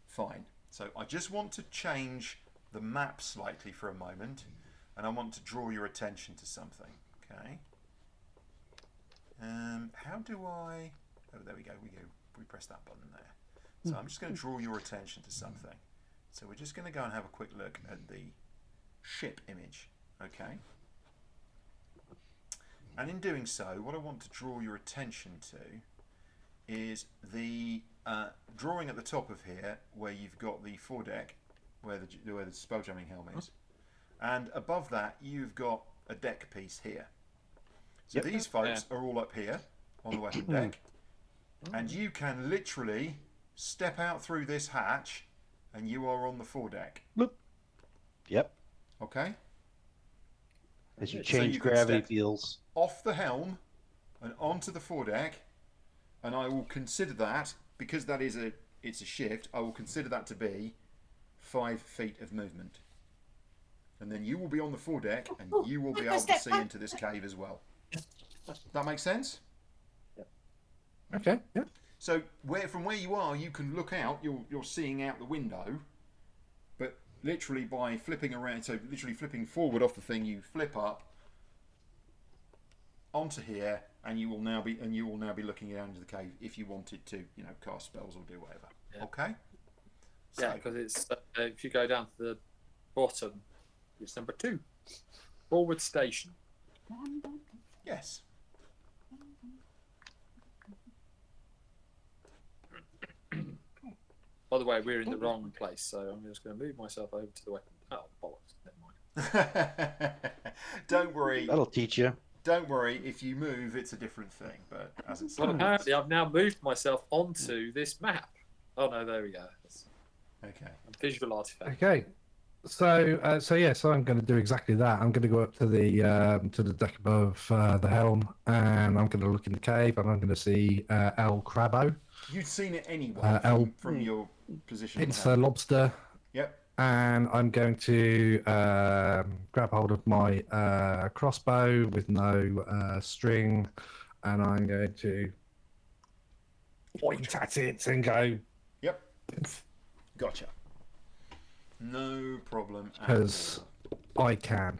fine. So I just want to change the map slightly for a moment, and I want to draw your attention to something. Okay. How do I? Oh, there we go. We press that button there. So I'm just going to draw your attention to something. So we're just going to go and have a quick look at the ship image. Okay. And in doing so, what I want to draw your attention to is the drawing at the top of here, where you've got the foredeck, where the spelljamming helm is, and above that you've got a deck piece here. So these folks are all up here on the weapon deck, and you can literally step out through this hatch, and you are on the foredeck. Yep. Okay. As you So change you can gravity step fields. off the helm and onto the foredeck, and I will consider that, because that is it's a shift, I will consider that to be 5 feet of movement. And then you will be on the foredeck, and you will be able to see into this cave as well. That makes sense? Okay. Yeah. So from where you are, you can look out. You're seeing out the window, but literally by flipping around, so literally flipping forward off the thing, you flip up onto here, and you will now be looking down into the cave if you wanted to, cast spells or do whatever. Yeah. Okay. Yeah, because it's if you go down to the bottom, it's number 2, forward station. Yes. By the way, we're in the wrong place, so I'm just going to move myself over to the weapon. Oh, bollocks. Never mind. Don't worry. That'll teach you. Don't worry. If you move, it's a different thing. But as it Well, stands, apparently I've now moved myself onto this map. Oh, no, there we go. okay. A visual artifact. Okay. So I'm going to do exactly that. I'm going to go up to the deck above the helm, and I'm going to look in the cave, and I'm going to see El Crabbo. You'd seen it anyway from your position. It's a lobster. Yep. And I'm going to grab hold of my crossbow with no string, and I'm going to point at it and go. Yep. Gotcha. No problem. Because I can.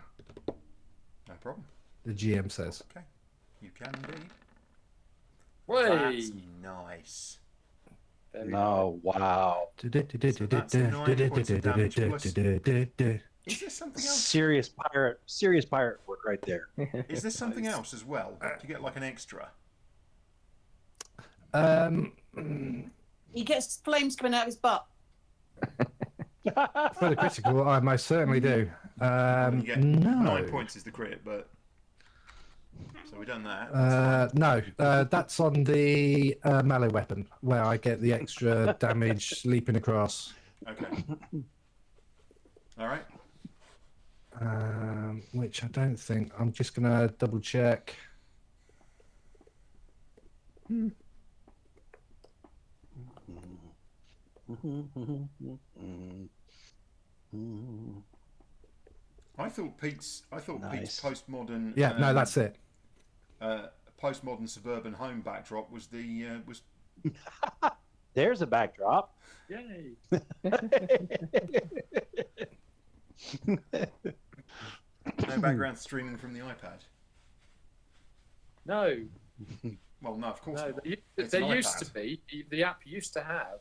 No problem. The GM says. Okay. You can indeed. Way. That's nice. Oh, wow. So that's 9 points of damage plus... Is there something else? Serious pirate work right there. Is there something else as well to get like an extra? He gets flames coming out of his butt. For the critical, I most certainly do. You get No. 9 points is the crit, but so we've done that. No, that's on the melee weapon where I get the extra damage leaping across. Okay. All right. Which I don't think. I'm just gonna double check. I thought Pete's Nice. postmodern. Yeah, no, that's it. Postmodern suburban home backdrop was the was. There's a backdrop. Yay. No background streaming from the iPad. No, Well, no, of course no. not. There It's an used iPad. to be. The app used to have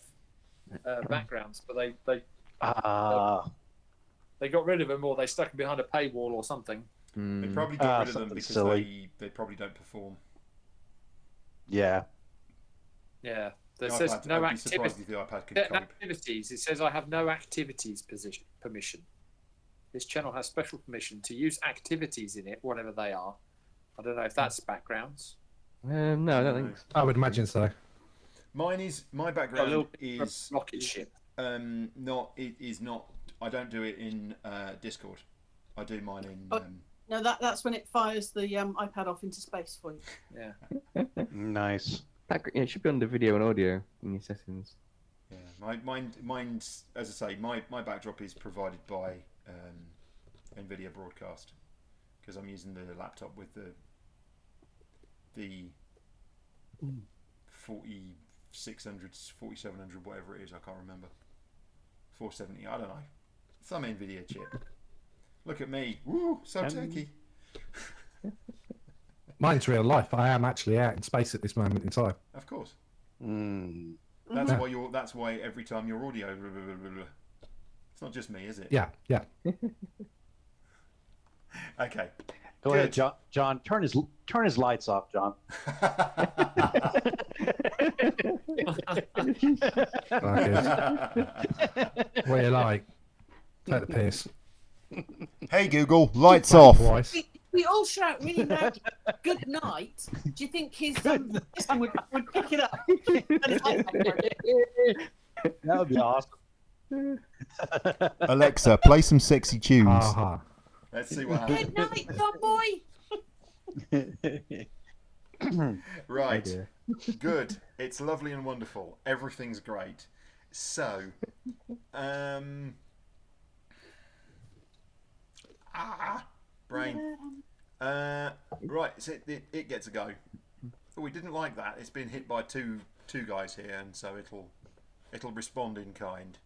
backgrounds, but they got rid of them, or they stuck them behind a paywall or something. They probably got rid of them something because silly. they probably don't perform. Yeah. Yeah. There The says iPad, no I'd be surprised if the iPad could cope. activities. It says I have no activities permission. This channel has special permission to use activities in it, whatever they are. I don't know if that's backgrounds. No, I don't think so. I would imagine so. My A background little is rocket ship. not. It is not. I don't do it in Discord. I do mine in. Oh. No, that's when it fires the iPad off into space for you. Yeah. Nice. It should be under video and audio in your settings. Yeah, mine's as I say, my backdrop is provided by NVIDIA Broadcast because I'm using the laptop with the 4600, 4700, whatever it is, I can't remember. 470, I don't know. Some Nvidia chip. Look at me. Woo, so techie. Mine's real life. I am actually out in space at this moment in time. Of course. Mm. That's why you're. That's why every time your audio. It's not just me, is it? Yeah, yeah. Okay. Go Good. ahead, John. John, turn his lights off, John. What you like? Take the piss. Hey Google, lights off. Twice. We all shout really loud, "Good night." Do you think his son would pick it up? That would be awesome. Alexa, play some sexy tunes. Aha. Let's see what happens. Good night, John boy. Right. Good. It's lovely and wonderful. Everything's great. So, brain. Right. So it gets a go. Oh, we didn't like that. It's been hit by two guys here, and so it'll respond in kind.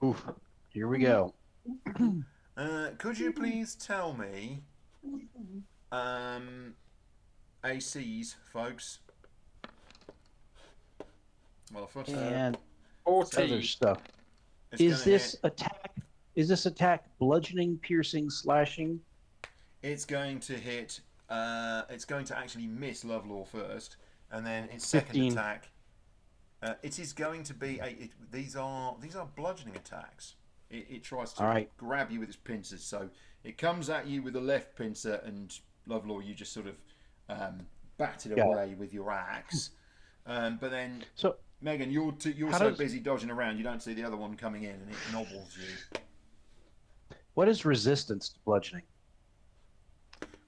Oof. Here we go. Could you please tell me ACs, folks? Well, first And 14. other stuff. it's Is gonna this hit- attack? Is this attack bludgeoning, piercing, slashing? It's going to hit. It's going to actually miss Lovelaw first, and then its second 15. attack. It is going to be these are bludgeoning attacks. It tries to All right. grab you with its pincers, so it comes at you with the left pincer, and Lovelaw, you just sort of bat it Yeah. away with your axe. But then, So Megan, you're How so does- busy dodging around, you don't see the other one coming in, and it nobbles you. what is resistance to bludgeoning?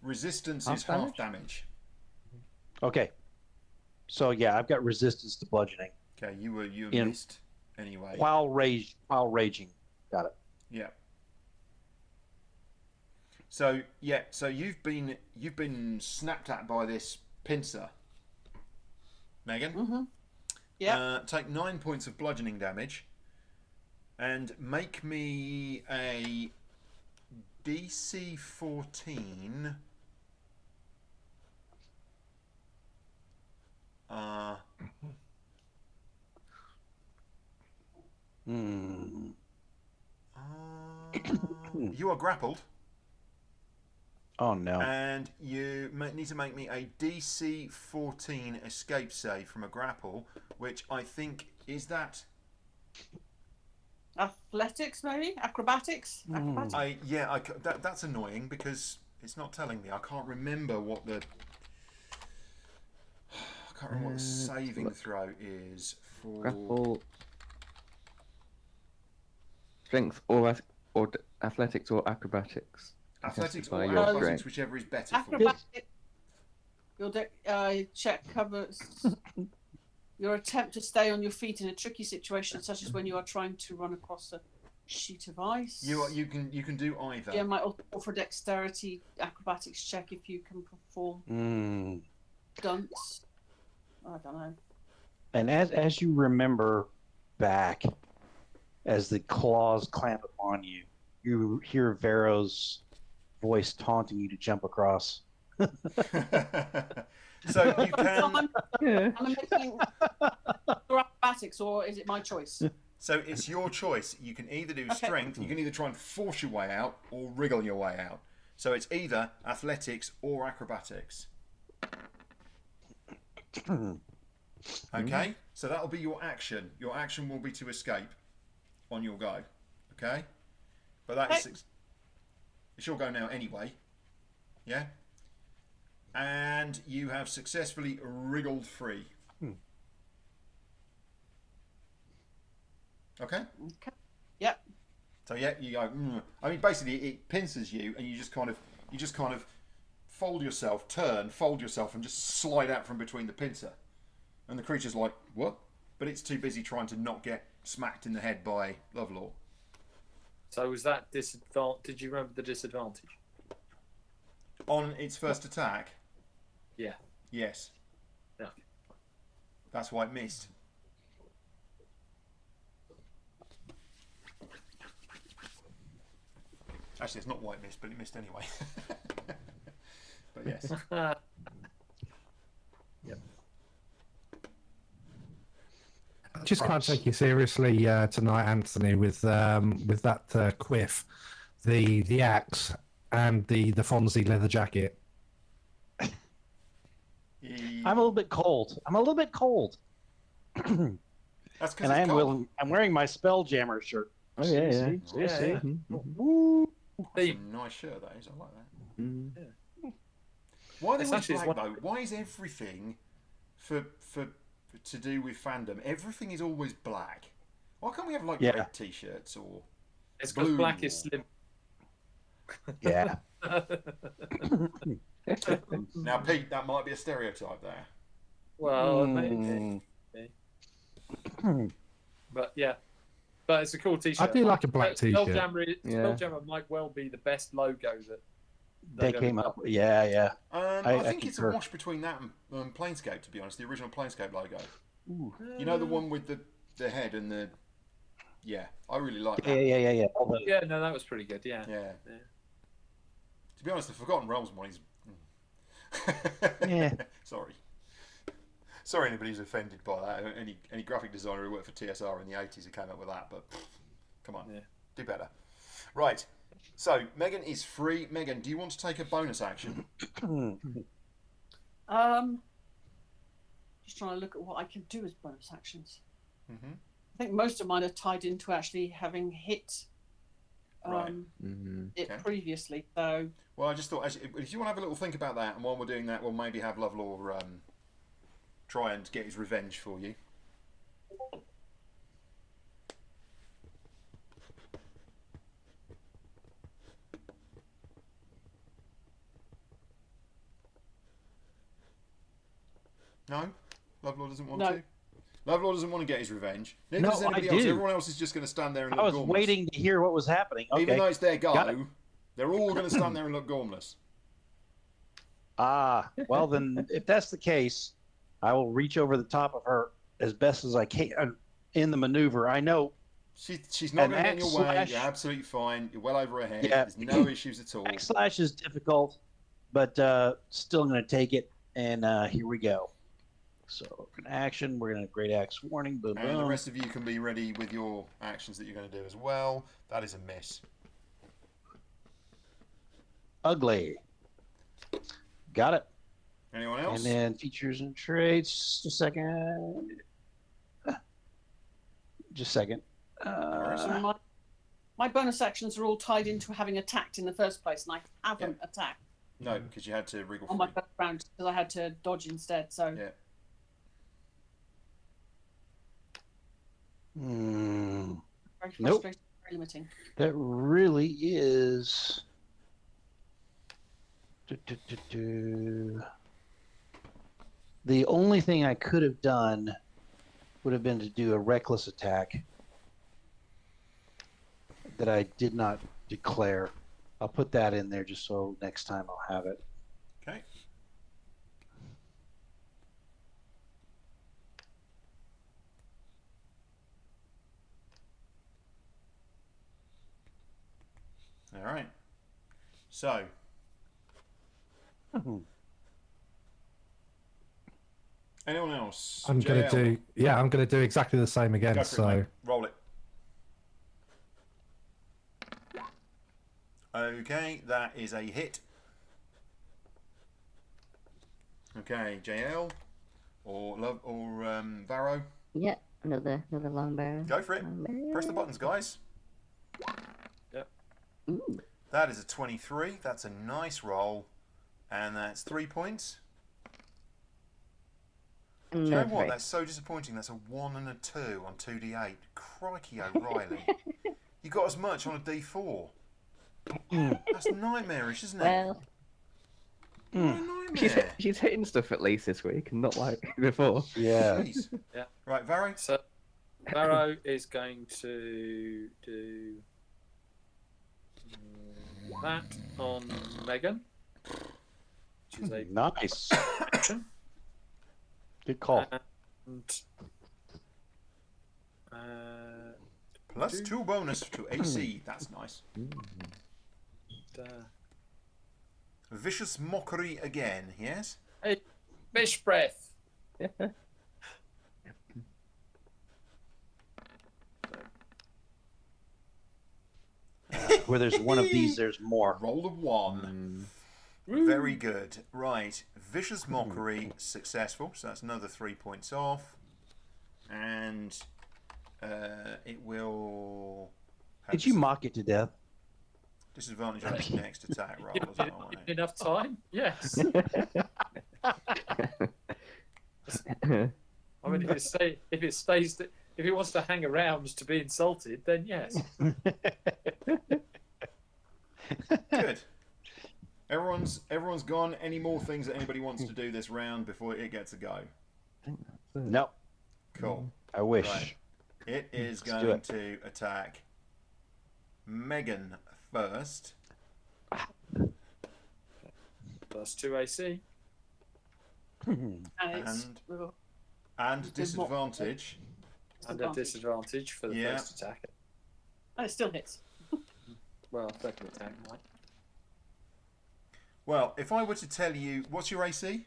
Resistance Half is half damage. Okay. So yeah, I've got resistance to bludgeoning Okay, you In- missed anyway. while raging. Got it. Yeah. So you've been snapped at by this pincer, Megan. Mm-hmm. Yeah. Take 9 points of bludgeoning damage, and make me a DC 14. Hmm. You are grappled, Oh no. and you need to make me a DC 14 escape save from a grapple, which I think is that. Athletics, maybe acrobatics. Acrobatics. That's annoying because it's not telling me. I can't remember what the. I can't remember what the saving throw is for. Grapple. Strength or athletics or acrobatics. Athletics By or your acrobatics, strength. whichever is better for you. Acrobatics. Your check covers your attempt to stay on your feet in a tricky situation, such as when you are trying to run across a sheet of ice. You can do either. Yeah, might also offer dexterity acrobatics check if you can perform Hmm. stunts. I don't know. And as you remember back, as the claws clamp upon you, you hear Vero's voice taunting you to jump across. So you can. Yeah. I'm making acrobatics, or is it my choice? So it's your choice. You can either do Okay. strength. You can either try and force your way out or wriggle your way out. So it's either athletics or acrobatics. Okay. So that'll be your action. Your action will be to escape on your go. Okay. But that is. Okay. It's your go now anyway. Yeah. And you have successfully wriggled free. Okay. Okay. Yep. So yeah, you go. I mean, basically, it pincers you, and you just kind of fold yourself, fold yourself, and just slide out from between the pincer. And the creature's like, what? But it's too busy trying to not get smacked in the head by Lovelaw. So was that disadvantage? Did you remember the disadvantage? On its first attack, Yeah. yes. Yeah. That's why it missed. Actually, it's not why it missed, but it missed anyway. But yes. I just can't take you seriously tonight, Anthony, with that quiff, the axe, and the Fonzie leather jacket. I'm a little bit cold. That's because And I it's am cold. I'm wearing my Spelljammer shirt. Oh yeah, yeah. See? Yeah. Woo. That's a nice shirt, that is. I like that. Mm. Why are they It's always actually black, one- though? Why is everything for to do with fandom? Everything is always black. Why can't we have like Yeah. red t-shirts or? It's because Blue. black is slim. Yeah. Now, Pete, that might be a stereotype there. Well, maybe. Mm. But yeah. But it's a cool t-shirt. I do like a black t-shirt. Spelljammer might well be the best logo that They came up. Yeah. I I think it's a concur. wash between that and Planescape, to be honest. The original Planescape logo. Ooh. You know, the one with the head and the. Yeah, I really like Yeah. that. All the- Yeah, no, that was pretty good. Yeah. Yeah. To be honest, the Forgotten Realms one is. Yeah. Sorry, anybody who's offended by that. Any graphic designer who worked for TSR in the 80s who came up with that, but come on, do better. Right. So Megan is free. Megan, do you want to take a bonus action? Just trying to look at what I can do as bonus actions. Mm-hmm. I think most of mine are tied into actually having hit Right. it Okay. previously. So Well, I just thought, if you want to have a little think about that, and while we're doing that, we'll maybe have Lovelore try and get his revenge for you. No? Lovelore doesn't want No. to? Lovelore doesn't want to get his revenge. Neither No, does I anybody else. do. Everyone else is just going to stand there and I look was gormless. waiting to hear what was happening. Okay. Even though it's their Got it. go, they're all going to stand there and look gormless. Well then, if that's the case, I will reach over the top of her as best as I can in the maneuver. I know. She's not An going to get in your axe way. slash- You're absolutely fine. You're well over her head. Yeah. There's no issues at all. Backslash is difficult, but still going to take it. And here we go. So an action. We're going to great axe warning. Boom, And the boom. rest of you can be ready with your actions that you're going to do as well. That is a miss. Ugly. Got it. Anyone else? And then features and traits. Just a second. Just a second. so my bonus actions are all tied into having attacked in the first place, and I haven't attacked No, because you had to wriggle on free. my first round because I had to dodge instead. So Yeah. Hmm. very Nope. frustrating, very limiting. That really is. The only thing I could have done would have been to do a reckless attack that I did not declare. I'll put that in there just so next time I'll have it. Okay. All right. So, anyone else? I'm JL? going to do exactly the same again. Go for So it, mate. Roll it. Okay, that is a hit. Okay, JL or Varro. Yeah, another long barrel. Go for it. Long barrel. Press the buttons, guys. Ooh. That is a 23. That's a nice roll, and that's 3 points. Do you know Another what? three. That's so disappointing. That's a 1 and a 2 on 2d8. Crikey O'Reilly. You got as much on a d4. That's nightmarish, isn't it? Well, What a nightmare. She's hitting stuff at least this week, and not like before. Yeah. Jeez. Yeah. Right, Varro. So, Barrow is going to do that on Megan, which is a Nice. action. Good call. And Plus 2 bonus to AC. That's nice. Vicious mockery again, yes? Hey, fish breath. Where there's one of these, there's more. Roll of 1. Very good. Right. Vicious mockery successful, so that's another 3 points off. And it will have Did you mock it to death? disadvantage on its next attack roll as well, won't it? Enough time? Yes. I mean, if it wants to hang around to be insulted, then yes. Good. Everyone's gone. Any more things that anybody wants to do this round before it gets a go? No, Cool. I wish. Right. It is Let's do going it. to attack Megan first. +2 AC. And it's And disadvantage. And a disadvantage for the Yeah. first attack. and it still hits. Well, second attack might. Well, if I were to tell you, what's your AC?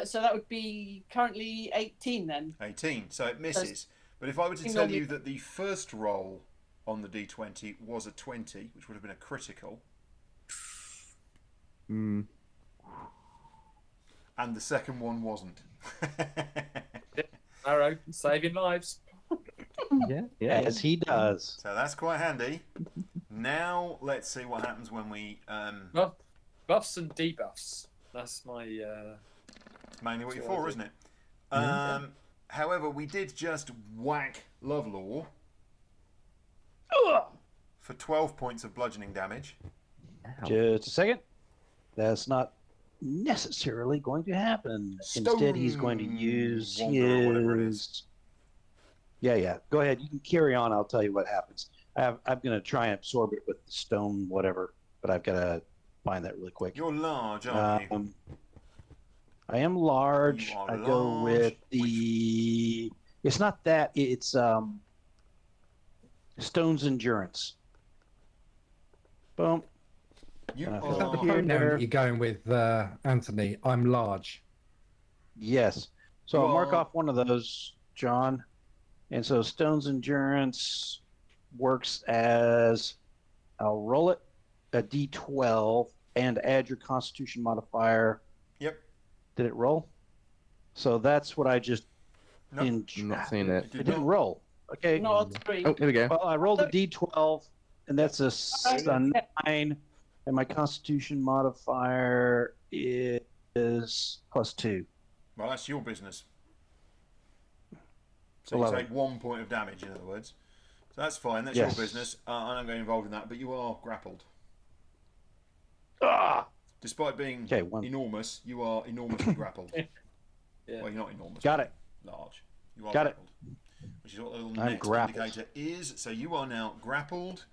So that would be currently 18 then. 18. So it misses. But if I were to tell you that the first roll on the D20 was a 20, which would have been a critical, Mm. and the second one wasn't. Arrow, saving lives. Yeah. As he does. So that's quite handy. Now let's see what happens when we Buffs and debuffs. That's my. mainly what you're That's what I for, do. isn't it? However, we did just whack Lovelore for 12 points of bludgeoning damage. Just a second. That's not necessarily going to happen. Instead, he's going to use Wanderer, whatever it his. Yeah. Go ahead. You can carry on. I'll tell you what happens. I'm going to try and absorb it with the stone, whatever, but I've got to find that really quick. You're large, aren't you? I am large. You are I go large, with the. It's not that. It's Stone's Endurance. Boom. You Is that Is that the Here, are. pronoun there. that you're going with, Anthony? I'm large. Yes. So You I'll mark are- off one of those, John. And so Stone's Endurance works as I'll roll it a d12 and add your Constitution modifier. Yep. Did it roll? So that's what I just. Nope. I'm not seeing it. It It did didn't not. roll. Okay. Not on screen. Oh, here we go. Well, I rolled a d12, and that's a 9, and my Constitution modifier is +2. Well, that's your business. So 11. you take 1 point of damage, in other words. So that's fine. That's Yes. your business. I don't get involved in that, but you are grappled. Ah! Despite being Okay, one. enormous, you are enormously grappled. Yeah. Well, you're not enormous. Got but it. Large. You are Got it. grappled. Which is what the little I'm next grappled. indicator is. So you are now grappled.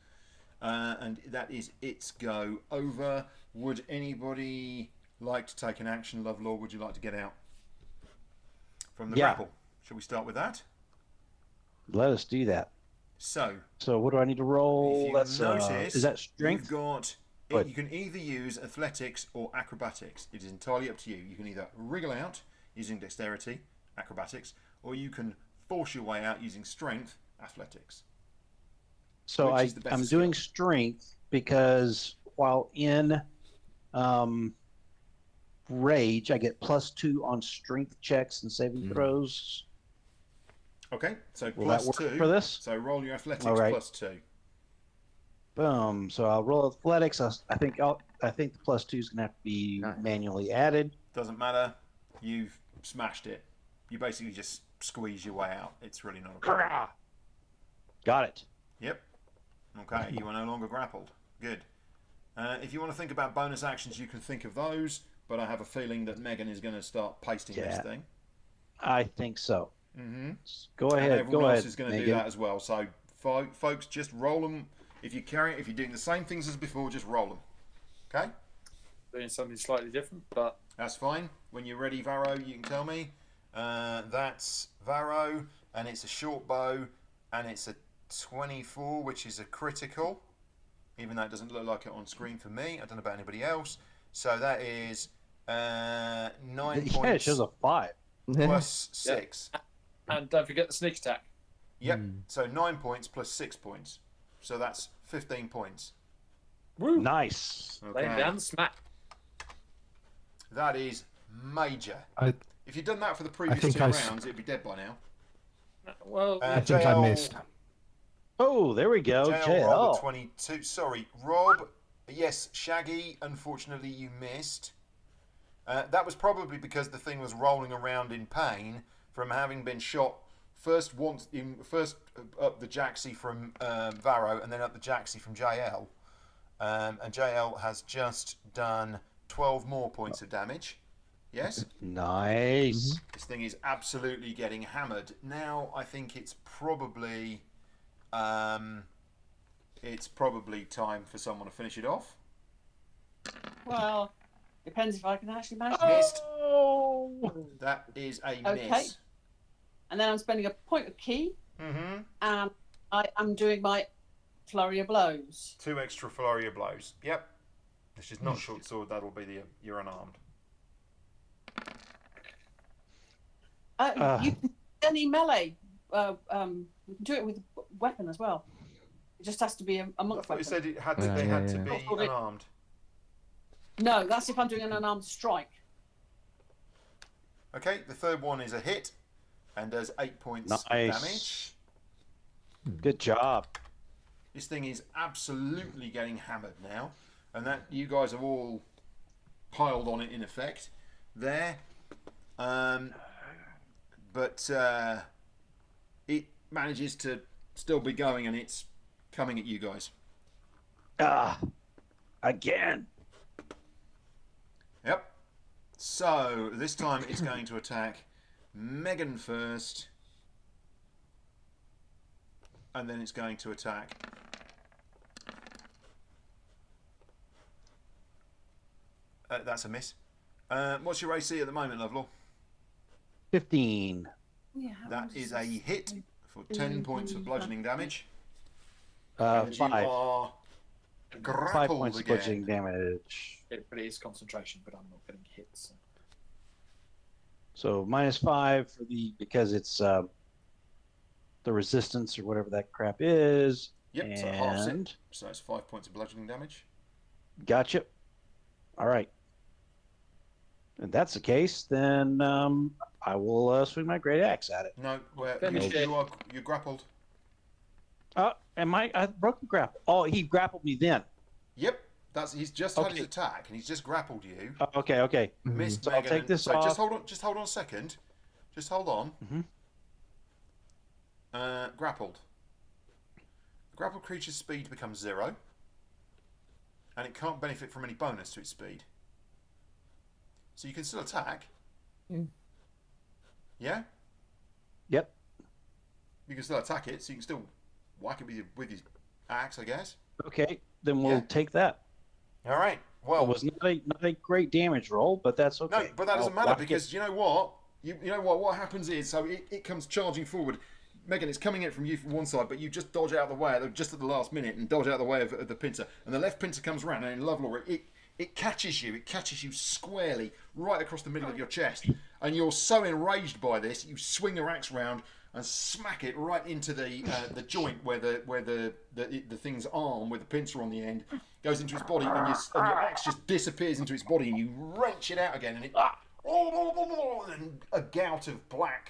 And that is its go over. Would anybody like to take an action, Lovelore? Would you like to get out from the Yeah. grapple? Shall we start with that? Let us do that. So, So what do I need to roll? if you That's notice, is that you've strength? got. Good. You can either use athletics or acrobatics. It is entirely up to you. You can either wriggle out using dexterity, acrobatics, or you can force your way out using strength, athletics. So which is the better I'm doing strength because while in rage, I get +2 on strength checks and saving throws. Okay, so Will that plus work 2. for this? So roll your athletics All right. +2. Boom. So I'll roll athletics. I think the +2 is gonna have to be Nice. manually added. Doesn't matter. You've smashed it. You basically just squeeze your way out. It's really not a problem. Got it. Yep. Okay, you are no longer grappled. Good. If you want to think about bonus actions, you can think of those, but I have a feeling that Megan is going to start pasting this Yeah. thing. I think so. Mm-hmm. Go And ahead. everyone Go else ahead. is going to do Megan. that as well. So, folks, just roll them. If you're doing the same things as before, just roll them. Okay? Doing something slightly different, but That's fine. When you're ready, Varro, you can tell me. That's Varro, and it's a short bow, and it's a 24, which is a critical. even though it doesn't look like it on screen for me. I don't know about anybody else. So that is 9 Yeah, it points shows a 5. plus 6. And don't forget the sneak attack. Yep. So 9 points plus 6 points. So that's 15 points. Woo! Nice. Laying Okay. down smack. That is major. If you'd done that for the previous think 2 I rounds, it'd be dead by now. Well, I think I missed. Oh, there we go. JL rolled a JL. 22. Sorry, Rob. Yes, Shaggy, unfortunately you missed. That was probably because the thing was rolling around in pain from having been shot first up the Jaxie from Varro and then up the Jaxie from JL. And JL has just done 12 more points of damage. Yes? Nice. This thing is absolutely getting hammered. Now I think it's probably time for someone to finish it off. Well, depends if I can actually manage it. Missed. Oh. That is a Okay. miss. And then I'm spending a point of key, Mm-hmm. and I am doing my flurry of blows. 2 extra flurry of blows. Yep. This is not short sword. That'll be you're unarmed. You can any melee. You can do it with a weapon as well. It just has to be a I monk thought you weapon. said Yeah, they had yeah, to yeah. be unarmed. No, that's if I'm doing an unarmed strike. Okay, the third one is a hit and does 8 points of Nice. damage. Good job. This thing is absolutely getting hammered now, and that you guys have all piled on it in effect there. But it manages to still be going, and it's coming at you guys. Again. Yep. So this time it's going to attack Megan first, and then it's going to attack that's a miss. What's your AC at the moment, Lovelaw? 15. Yeah, That is a hit for 10 points of bludgeoning damage. Uh, And you 5. are 5 grappled points of again. bludgeoning damage. but it is concentration, but I'm not getting hit. So. So -5 for because it's the resistance or whatever that crap is. Yep, so it halves it. And So it's 5 points of bludgeoning damage. gotcha. All right. If that's the case, then I will swing my great axe at it. No, Finish it. you're grappled. I broke the grapple. Oh, he grappled me then. Yep, he's just had his Okay. attack and he's just grappled you. Okay. Missed So I'll Megan. take this so off. just hold on a second. Just hold on. Grappled. The grappled creature's speed becomes 0, and it can't benefit from any bonus to its speed. So you can still attack. Yeah. Yep. You can still attack it, so you can still whack it with your axe, I guess. Okay, then we'll Yeah. take that. All right. It Well, was not a great damage roll, but that's okay. no, but that doesn't I'll matter whack it. because you know what? You know what? What happens is, so it comes charging forward. Megan, it's coming in from you from one side, but you just dodge out of the way just at the last minute and dodge out of the way of the pincer. And the left pincer comes around, and in Lovelore, it catches you. It catches you squarely right across the middle of your chest. And you're so enraged by this, you swing your axe round and smack it right into the joint where the thing's arm with the pincer on the end goes into its body, and your axe just disappears into its body, and you wrench it out again, and and a gout of black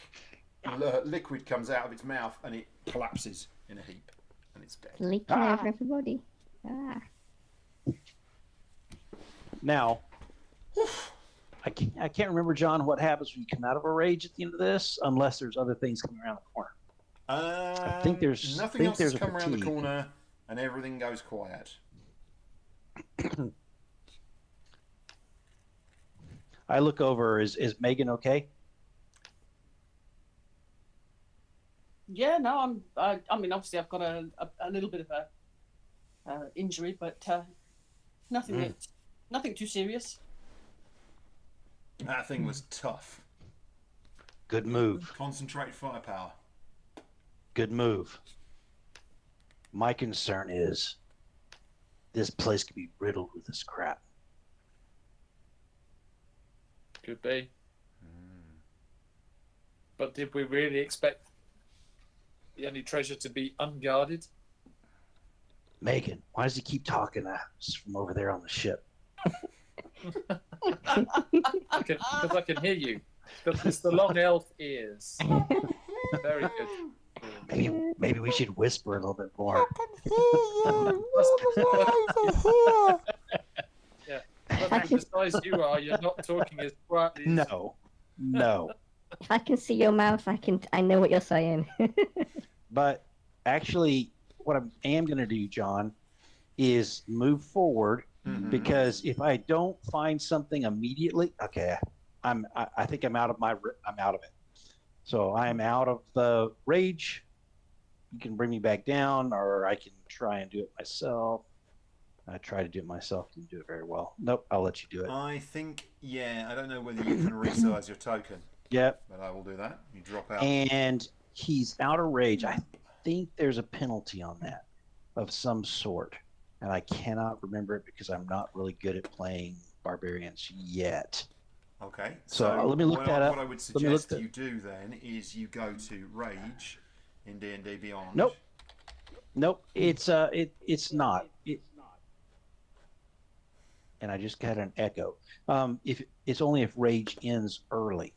liquid comes out of its mouth, and it collapses in a heap, and it's dead. Leaking over everybody. Now, I can't remember, John, what happens when you come out of a rage at the end of this, unless there's other things coming around the corner. I think there's nothing else there's has a come around the fatigue. corner, and everything goes quiet. I look over. Is Megan okay? Yeah, no, I mean, obviously, I've got a little bit of a injury, but nothing too serious. That thing was tough. Good move. Concentrated firepower. Good move. My concern is this place could be riddled with this crap. Could be. But did we really expect the only treasure to be unguarded? Megan, why does he keep talking to us from over there on the ship? Because I can hear you. It's the long elf ears. Very good. Maybe we should whisper a little bit more. Yeah. But besides you are, you're not talking as quietly as... No. If I can see your mouth, I know what you're saying. But actually, what I am going to do, John, is move forward because if I don't find something immediately, okay, I think I'm out of it. So I am out of the rage. You can bring me back down, or I can try and do it myself. I try to do it myself. Didn't do it very well. Nope, I'll let you do it. I think, I don't know whether you can resize your token. Yep. But I will do that. You drop out. And he's out of rage. I think there's a penalty on that of some sort. And I cannot remember it because I'm not really good at playing barbarians yet. Okay. So let me look that up. What I would suggest you do then is you go to rage in D&D Beyond. Nope. It's not. And I just got an echo. If it's only if rage ends early.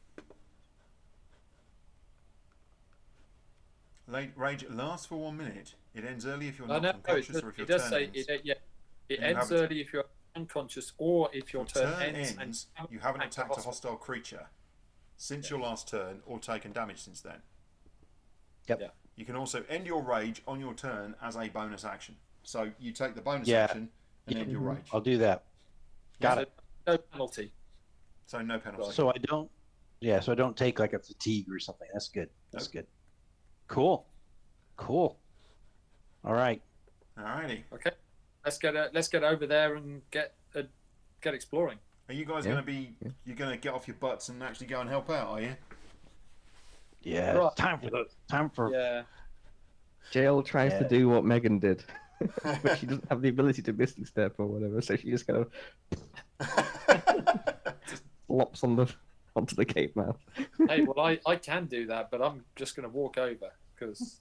Rage lasts for 1 minute. It ends early if you're not No, unconscious or if your it does turn say ends. it ends early if you're unconscious or if your turn ends. And you haven't attacked a hostile creature since your last turn or taken damage since then. Yep. Yeah. You can also end your rage on your turn as a bonus action. So you take the bonus action and end your rage. I'll do that. Got it. No penalty. So no penalty. So I don't take like a fatigue or something. That's good. That's good. Cool. All right. Alrighty. Okay. Let's get over there and get exploring. Are you guys going to be? You're going to get off your butts and actually go and help out? Are you? Yeah. Right. Time for. Yeah. Jail tries to do what Megan did, but she doesn't have the ability to Mystic Step or whatever, so she just kind of flops onto the cave mouth. Hey, well, I can do that, but I'm just going to walk over because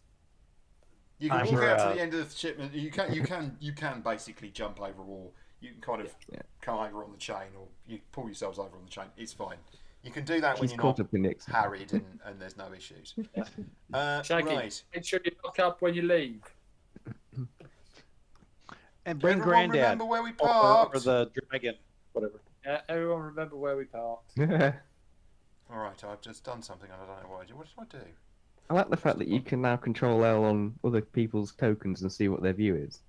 you can walk out to the end of the shipment. You can basically jump over, or you can kind of come over on the chain, or you pull yourselves over on the chain. It's fine. You can do that when you're not harried and there's no issues. Shaggy, right. make sure you lock up when you leave. And bring Everyone Granddad. remember where we parked? Or the dragon, whatever. Yeah, everyone remember where we parked. All right, I've just done something and I don't know what I did. What did I do? I like the fact that you can now control L on other people's tokens and see what their view is,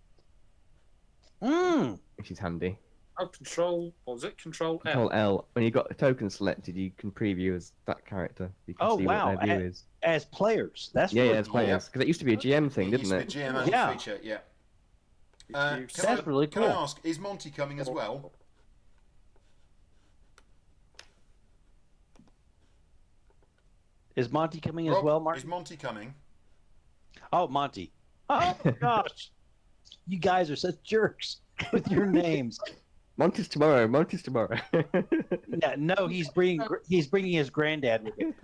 which is handy. Oh, control. What was it? Control L. Control L. When you got a token selected, you can preview as that character. You can see what their view is. As players, that's as players. Because it used to be a GM thing, didn't it? It used to be a GM only feature, yeah. That's really cool. Can I ask, is Monty coming as well? Is Monty coming Rob, as well, Mark? Is Monty coming? Oh, Monty. Oh gosh, you guys are such jerks with your names. Monty's tomorrow. No, he's bringing his granddad with him.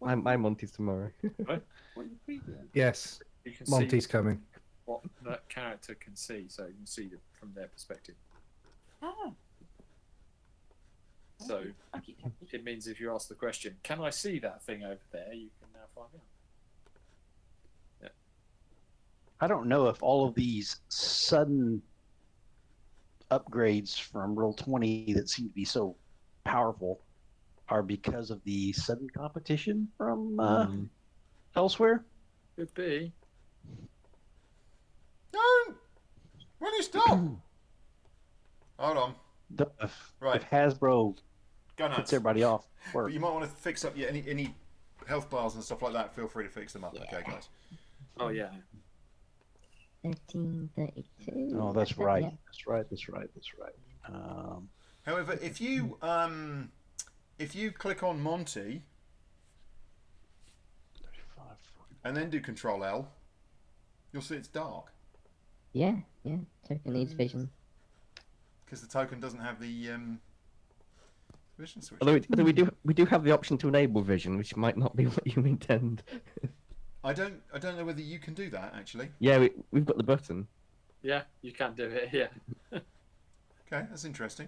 My Monty's tomorrow. Yes, You can Monty's see coming. what that character can see, so you can see it from their perspective. Oh. So it means if you ask the question, "Can I see that thing over there?" you can now find out. I don't know if all of these sudden upgrades from Roll20 that seem to be so powerful are because of the sudden competition from elsewhere. Could be. No! Will you stop? Hold on. If Hasbro Go nuts. puts everybody off work. But you might want to fix up any health bars and stuff like that. Feel free to fix them up. Okay, guys. Oh yeah. 1332. Oh, that's right. Yeah. That's right. However, if you click on Monty and then do Control L, you'll see it's dark. Yeah. Yeah, token needs vision. Because the token doesn't have the vision switch. Although we do have the option to enable vision, which might not be what you intend. I don't know whether you can do that actually. Yeah, we've got the button. Yeah, you can do it. Yeah. Okay, that's interesting.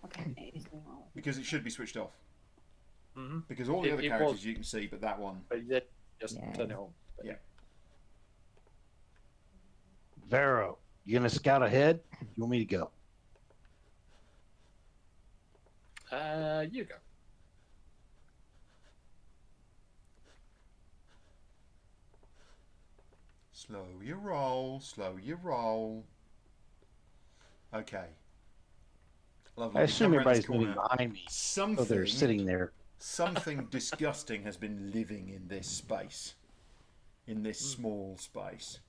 Okay, it is doing well. Because it should be switched off. Mm-hmm. Because all the It other was. characters you can see, but that one. But yeah, just Yeah. turn it on. Yeah. Vero, you gonna scout ahead? You want me to go? You go. Slow your roll, slow your roll. Okay. Lovely. I We assume come around this everybody's moving corner. behind me, so Something, they're sitting there. something disgusting has been living in this space, in this small space.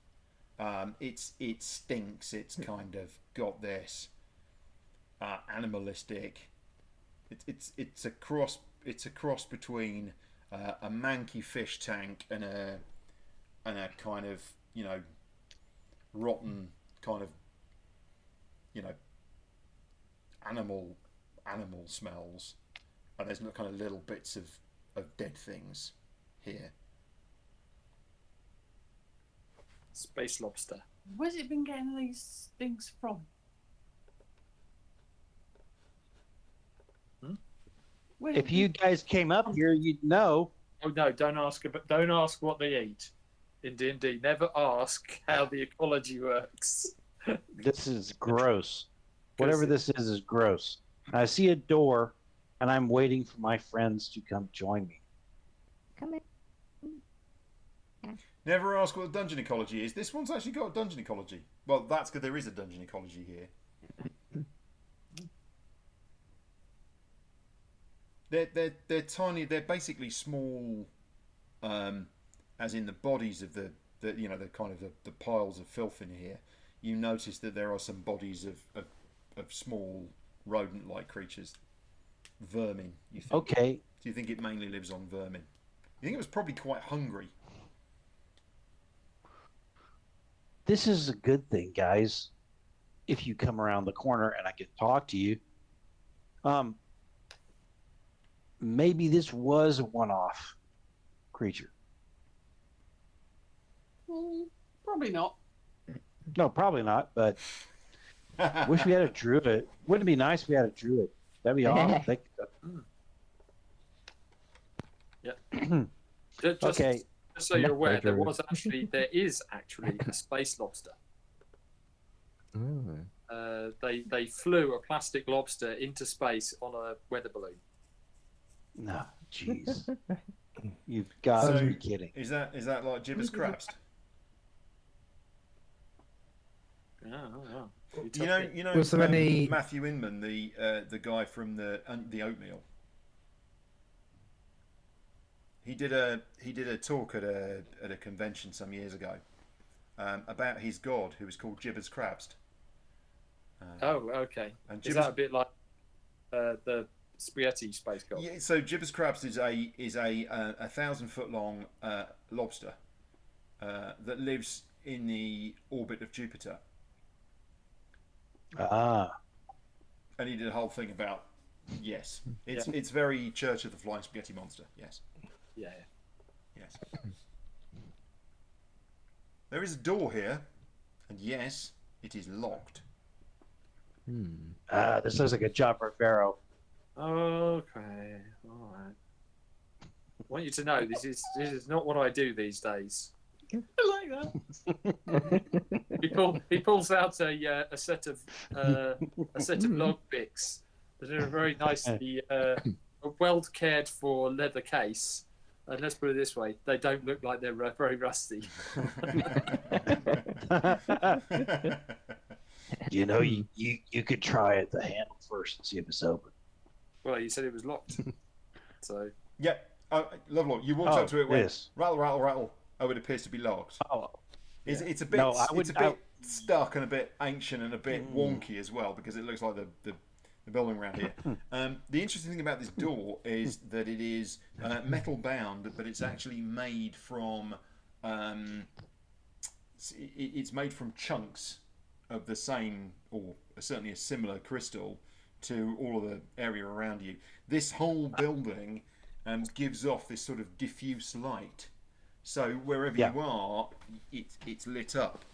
It stinks. It's kind of got this animalistic. It's a cross. It's a cross between a manky fish tank and a kind of, you know, rotten kind of, you know, animal smells, and there's kind of little bits of dead things here. Space lobster. Where's it been getting these things from? Where If you guys came up here, you'd know. Oh no! Don't ask. Don't ask what they eat. In D&D, never ask how the ecology works. This is gross. Whatever this is gross. I see a door, and I'm waiting for my friends to come join me. Come in. Never ask what a dungeon ecology is. This one's actually got a dungeon ecology. Well, that's because there is a dungeon ecology here. They're tiny. They're basically small, as in the bodies of the you know, the kind of the piles of filth in here. You notice that there are some bodies of small rodent-like creatures, vermin. You think? Okay, Do you think it mainly lives on vermin? You think it was probably quite hungry? this is a good thing, guys. If you come around the corner and I can talk to you, maybe this was a one-off creature. Probably not. No, probably not. But wish we had a druid. Wouldn't it be nice if we had a druid? That'd be awesome. Just, Okay. just so you're aware, there Druid. is actually a space lobster. Oh. They flew a plastic lobster into space on a weather balloon. No, jeez. You've got to be kidding. Is that like Gibbous Crabs? You know. Was there any- Matthew Inman, the guy from the Oatmeal? He did a talk at a convention some years ago about his god, who was called Gibbous Crabs. Oh, okay. And Is that a bit like the spaghetti space god? Yeah, so Gibbous Crabs is a 1,000-foot long lobster that lives in the orbit of Jupiter. Ah, And he did a whole thing about, yes, it's very Church of the Flying Spaghetti Monster. Yes, Yeah. yes. There is a door here, and yes, it is locked. this looks like a job for Pharaoh. Okay. All right. I want you to know this is not what I do these days. I like that. He pulls out a set of log picks that are very nicely well cared for leather case. And let's put it this way, they don't look like they're very rusty. You know, you could try at the handle first and see if it's open. Well, you said it was locked. So Yeah, Lovelock, you walked up to it, went yes. rattle, rattle, rattle. Oh, it appears to be locked. Oh, It's a bit, No, I it's a would- bit stuck and a bit ancient and a bit wonky as well, because it looks like the building around here. The interesting thing about this door is that it is metal bound, but it's actually made from it's made from chunks of the same, or certainly a similar crystal to all of the area around you. This whole building gives off this sort of diffuse light. So wherever you are, it's lit up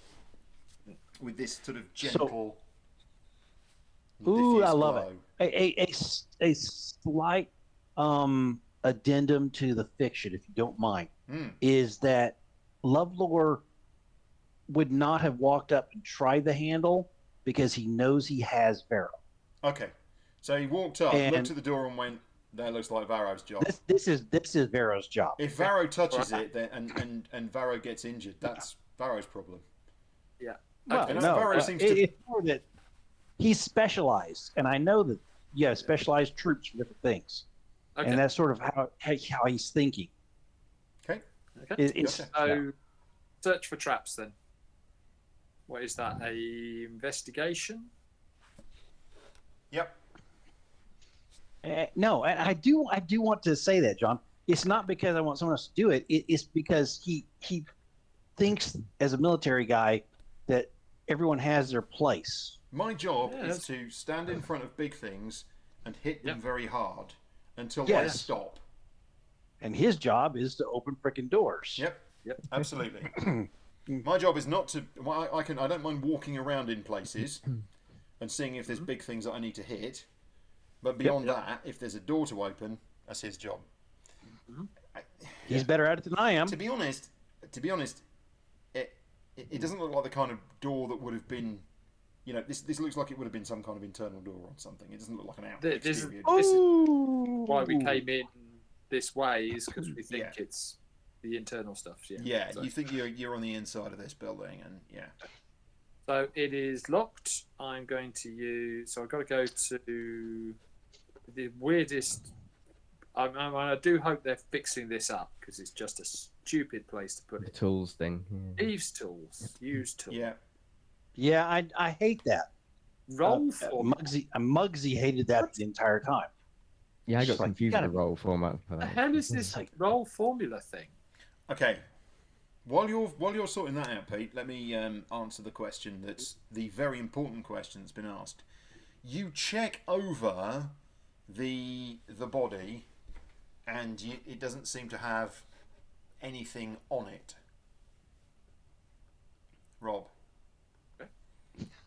with this sort of gentle. Ooh, I love glow. it. A slight addendum to the fiction, if you don't mind, is that Lovelore would not have walked up and tried the handle because he knows he has Vero. Okay, so he walked up, looked at the door, and went, "That looks like Varro's job." This is Vero's job. If Varro touches it, then and Varro gets injured, that's Varro's problem. Yeah. Well, Okay. no, Varro seems to... it's more that he's specialized, and I know that specialized troops for different things, and that's sort of how he's thinking. Okay. So, search for traps then. What is that? A investigation? Yep. No, and I do want to say that, John. It's not because I want someone else to do it. It's because he thinks as a military guy that everyone has their place. My job is to stand in front of big things and hit them very hard until they stop. And his job is to open frickin' doors. Yep. Absolutely. My job is not to. I don't mind walking around in places and seeing if there's big things that I need to hit. But beyond that, if there's a door to open, that's his job. He's better at it than I am. To be honest, it doesn't look like the kind of door that would have been. This looks like it would have been some kind of internal door or something. It doesn't look like an exterior. This is why we came in this way, is because we think it's the internal stuff. Yeah, so. You think you're on the inside of this building, and So it is locked. I'm going to use. So I've got to go to the weirdest. I do hope they're fixing this up because it's just a stupid place to put The it. tools thing. Yeah. Thieves' tools. Use tools. Yeah, I hate that. Roll for Muggsy hated that the entire time. Yeah, I got Just like, confused with the roll format for the that. hell is this roll formula thing? Okay. While you're sorting that out, Pete, let me answer the question that's the very important question that's been asked. You check over the body, and it doesn't seem to have anything on it. Rob.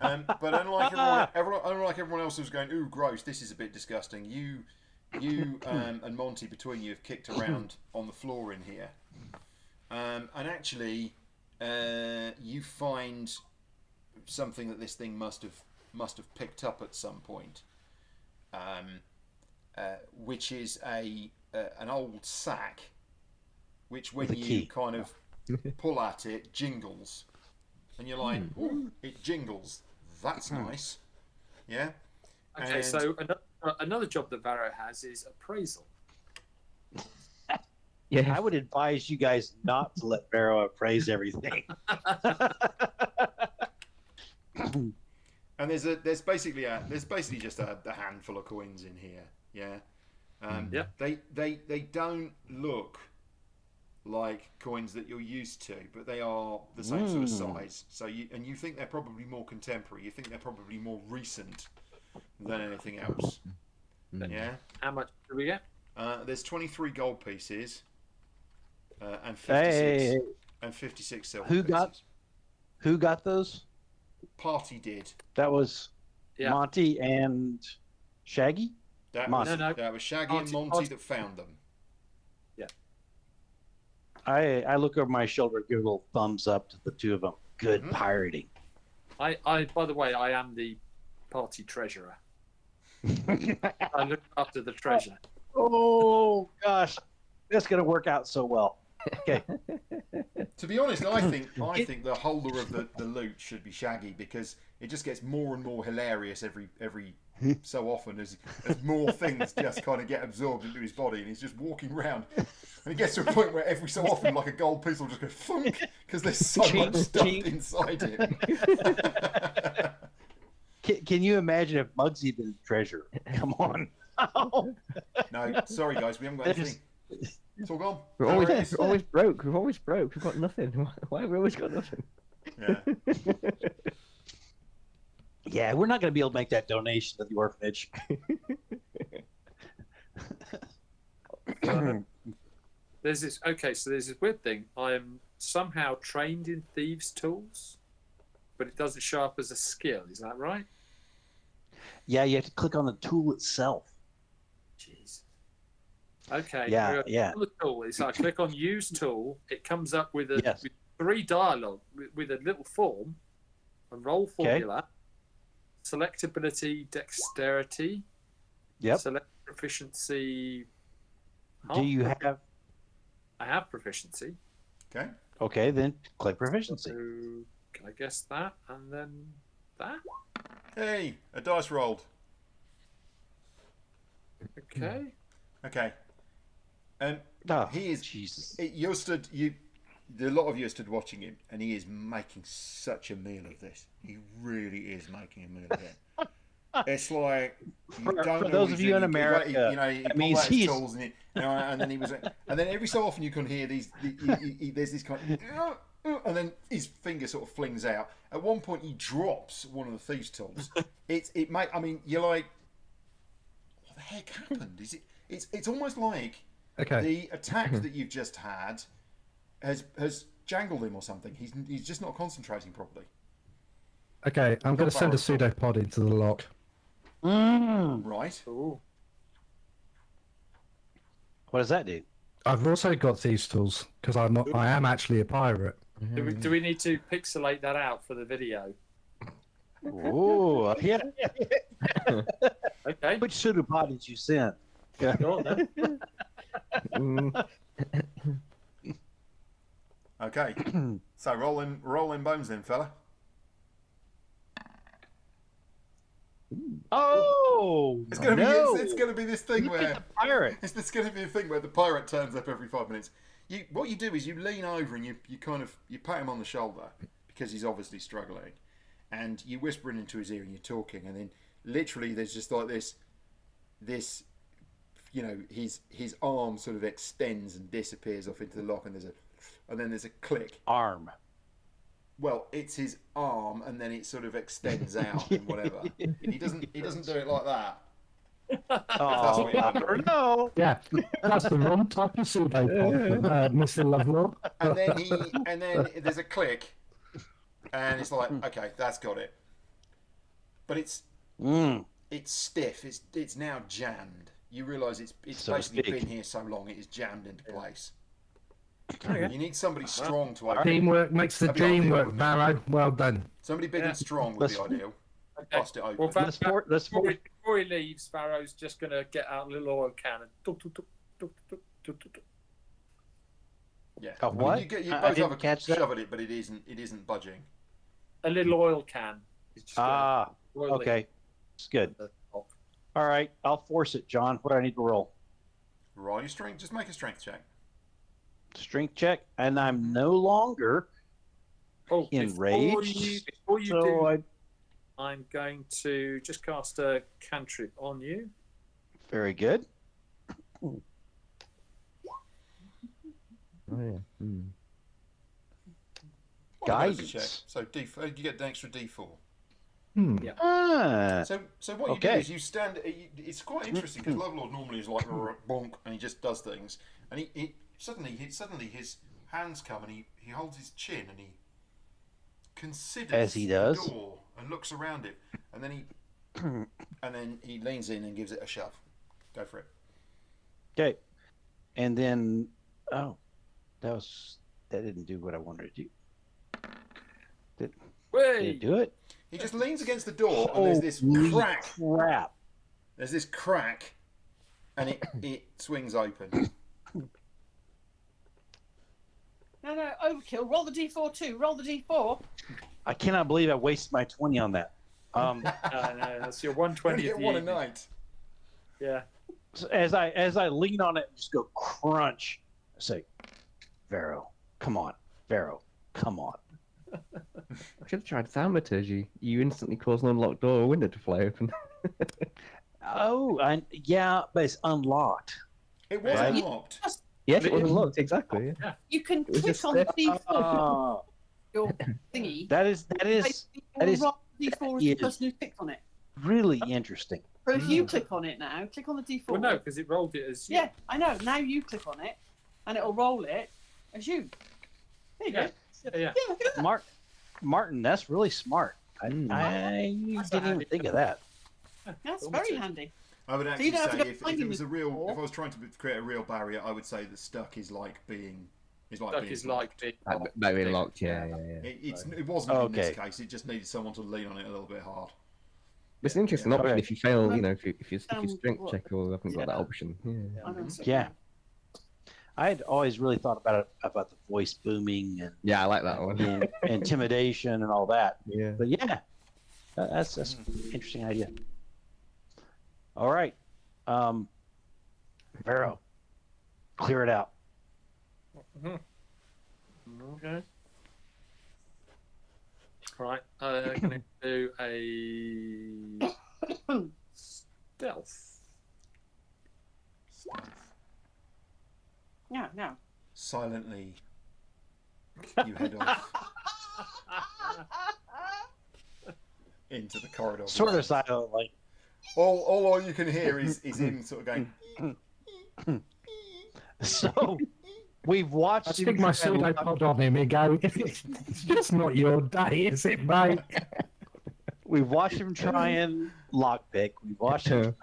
But unlike everyone else who's going, "Ooh, gross! This is a bit disgusting." You and Monty between you have kicked around on the floor in here. And actually, you find something that this thing must have picked up at some point, which is an old sack, which when you kind of pull at it, jingles, and you're like, "Ooh, it jingles. That's nice." Yeah. Okay, And- so another job that Varro has is appraisal. Yeah, I would advise you guys not to let Vero appraise everything. And there's basically just a handful of coins in here. Yeah. They don't look like coins that you're used to, but they are the same sort of size. So you think they're probably more contemporary. You think they're probably more recent than anything else. Yeah. How much do we get? There's 23 gold pieces and 56 Hey, and 56 silver who pieces. got those? Party did. That was Monty and Shaggy. That Monty. was Shaggy and Monty that found them. Yeah. I look over my shoulder, give a little thumbs up to the two of them. Good pirating. I by the way, I am the party treasurer. I look after the treasure. Oh gosh, that's gonna work out so well. Okay. To be honest, I think the holder of the loot should be Shaggy, because it just gets more and more hilarious every so often as more things just kind of get absorbed into his body, and he's just walking around, and it gets to a point where every so often like a gold piece will just go thunk because there's so much stuff inside it. Can you imagine if Muggsy had been the treasurer? Come on. No, sorry guys, we haven't got anything. It's all gone. We're There always, it is. we're always broke. We've always broke. We've got nothing. Why have we always got nothing? Yeah. Yeah, we're not going to be able to make that donation to the orphanage. There's this. Okay, so there's this weird thing. I'm somehow trained in thieves' tools, but it doesn't show up as a skill. Is that right? Yeah, you have to click on the tool itself. Jeez. Okay. Yeah, we're yeah. on the tool. So I click on Use Tool. It comes up with Yes. with 3 dialogue with a little form, a roll formula, selectability, dexterity. Yep. Select proficiency. Do you have? I have proficiency. Okay. Okay, then click proficiency. So can I guess that and then that? Hey, a dice rolled. Okay. Okay. And Oh, he is. Jesus. You're stood. A lot of you are stood watching him, and he is making such a meal of this. He really is making a meal of it. It's like you For don't know those what of he's you in doing. America, he that pulled means out his he's- tools and and then he was, and then every so often you can hear these. There's this kind of, and then his finger sort of flings out. At one point, he drops one of the thieves' tools. I mean, you're like, what the heck happened? Is it? It's almost like Okay. the attack that you've just had has jangled him or something. He's just not concentrating properly. Okay, I'm going to send a pseudopod into the lock. Right. Ooh. What does that do? I've also got thieves' tools because I am actually a pirate. Do we need to pixelate that out for the video? Oh, yeah. Okay. Which pseudopod did you send? Go on then. Mm, Okay. So rolling bones then, fella. Oh, It's gonna no. be it's gonna be this thing where pirate. it's gonna be a thing where the pirate turns up every 5 minutes. What you do is you lean over and you kind of pat him on the shoulder because he's obviously struggling, and you whispering into his ear and you're talking, and then literally there's just like this his arm sort of extends and disappears off into the lock, and then there's a click. Arm. Well, it's his arm, and then it sort of extends out and whatever. He doesn't do it like that. Oh, what you I want. don't know. Yeah, that's the wrong type of pseudopod, Mr. Lovelock. And then there's a click, and it's like, okay, that's got it. But it's stiff. It's now jammed. You realise it's So to basically speak. been here so long it is jammed into place. You need somebody strong to open it. Teamwork makes the That'd be dream ideal, work, wouldn't it? Barrow. Well done. Somebody big Yeah. and strong would Let's- be ideal. Okay. Bust it open. Well, Before he leaves, Sparrow's just going to get out a little oil can and Yeah. A what? You I both didn't have a catch that. shove at it, but it isn't budging. a little oil can. He's just gonna oil it okay. It's good. at the top. All right, I'll force it, John. What do I need to roll? Roll your strength. Just make a strength check. Strength check, and I'm no longer Oh, enraged. Before you so do, I I'm going to just cast a cantrip on you. very good. oh yeah. Mm. Guidance. Guidance. So you get an extra D4. Yeah. Ah, So what you do Okay. is you stand. It's quite interesting because Lovelord normally is like bonk and he just does things, and he suddenly his hands come and he holds his chin and he considers As he does. the door and looks around it, and then he leans in and gives it a shove. Go for it. okay. And then, that didn't do what I wanted to do. Did Whey! it do it? He just leans against the door and there's this crack. Crap. There's this crack, and it swings open. No, overkill. Roll the d4 too. Roll the d4. I cannot believe I wasted my 20 on that. No, that's your You only 120 get of the one a evening. night. Yeah. So as I lean on it and just go crunch, I say, Vero, come on. Vero, come on. I should have tried thaumaturgy. You instantly cause an unlocked door or window to fly open. Oh, yeah, but it's unlocked. It was Right. unlocked. Yes, it wasn't locked, exactly. Yeah. You can It was click just on there. D4, Oh, your thingy. that is that is that D4 is the is- person who clicked on it. really interesting. So if you click on it now, click on the D4. Well, no, because it rolled it as you. Yeah, I know. Now you click on it, and it'll roll it as you. There you Yeah. go. Yeah. Yeah, look at that. Martin, that's really smart. I That's didn't even think of that. That's very handy. I would So actually you don't have say to go if finding it was the a real, door. if I was trying to create a real barrier, I would say that stuck is like being Duck is like being That being locked, yeah. It wasn't in this Okay. case. It just needed someone to lean on it a little bit hard. It's an interesting Yeah. option Okay. if you fail, Well, you know, if you strength what- check or haven't got that Yeah. option. Yeah. I don't see Yeah. that. I had always really thought about the voice booming and Yeah, I like that one. and intimidation and all that. Yeah. But yeah, that's an interesting idea. All right, Vero, clear it out. Okay. Right. I'm going to do a stealth. Yeah, no. Silently, you head off into the corridor. Sort of silently. All you can hear is him sort of going. So we've watched. I him stick my try and lock- pseudopod on him and go, it's just not your day, is it, mate? We've watched him try and lockpick. We've watched him.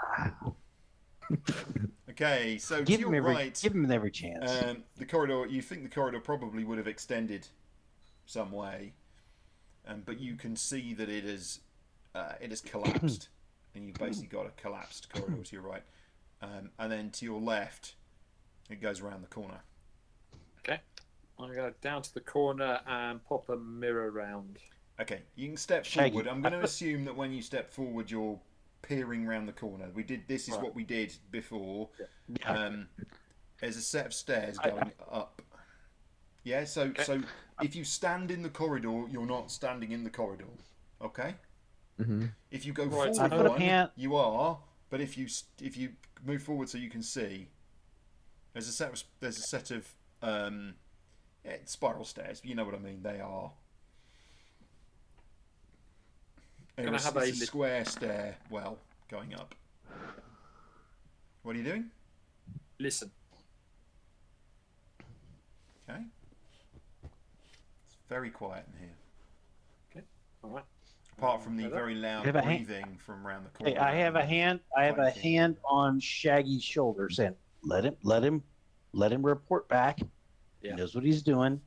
Okay, so Give to him your every. right, Give him every chance. the corridor. You think the corridor probably would have extended some way, but you can see that it has collapsed, and you've basically got a collapsed corridor to your right, and then to your left, it goes around the corner. Okay. I'm going to go down to the corner and pop a mirror round. Okay, you can step Shaggy. forward. I'm going to assume that when you step forward, you're peering round the corner. This is Right. what we did before. Yeah. There's a set of stairs going up. Yeah, so if you stand in the corridor, you're not standing in the corridor. Okay. Mm-hmm. If you go Right, forward I put a one, hand- you are. But if you move forward so you can see, there's a set of spiral stairs. You know what I mean? They are. Gonna It's have a a square stair, going up. What are you doing? Listen. Okay. It's very quiet in here. All right. Apart from the very loud Have a hand- breathing from around the corner. Hey, I have a hand. I have a hand on Shaggy's shoulder, saying, "Let him report back. Yeah. He knows what he's doing.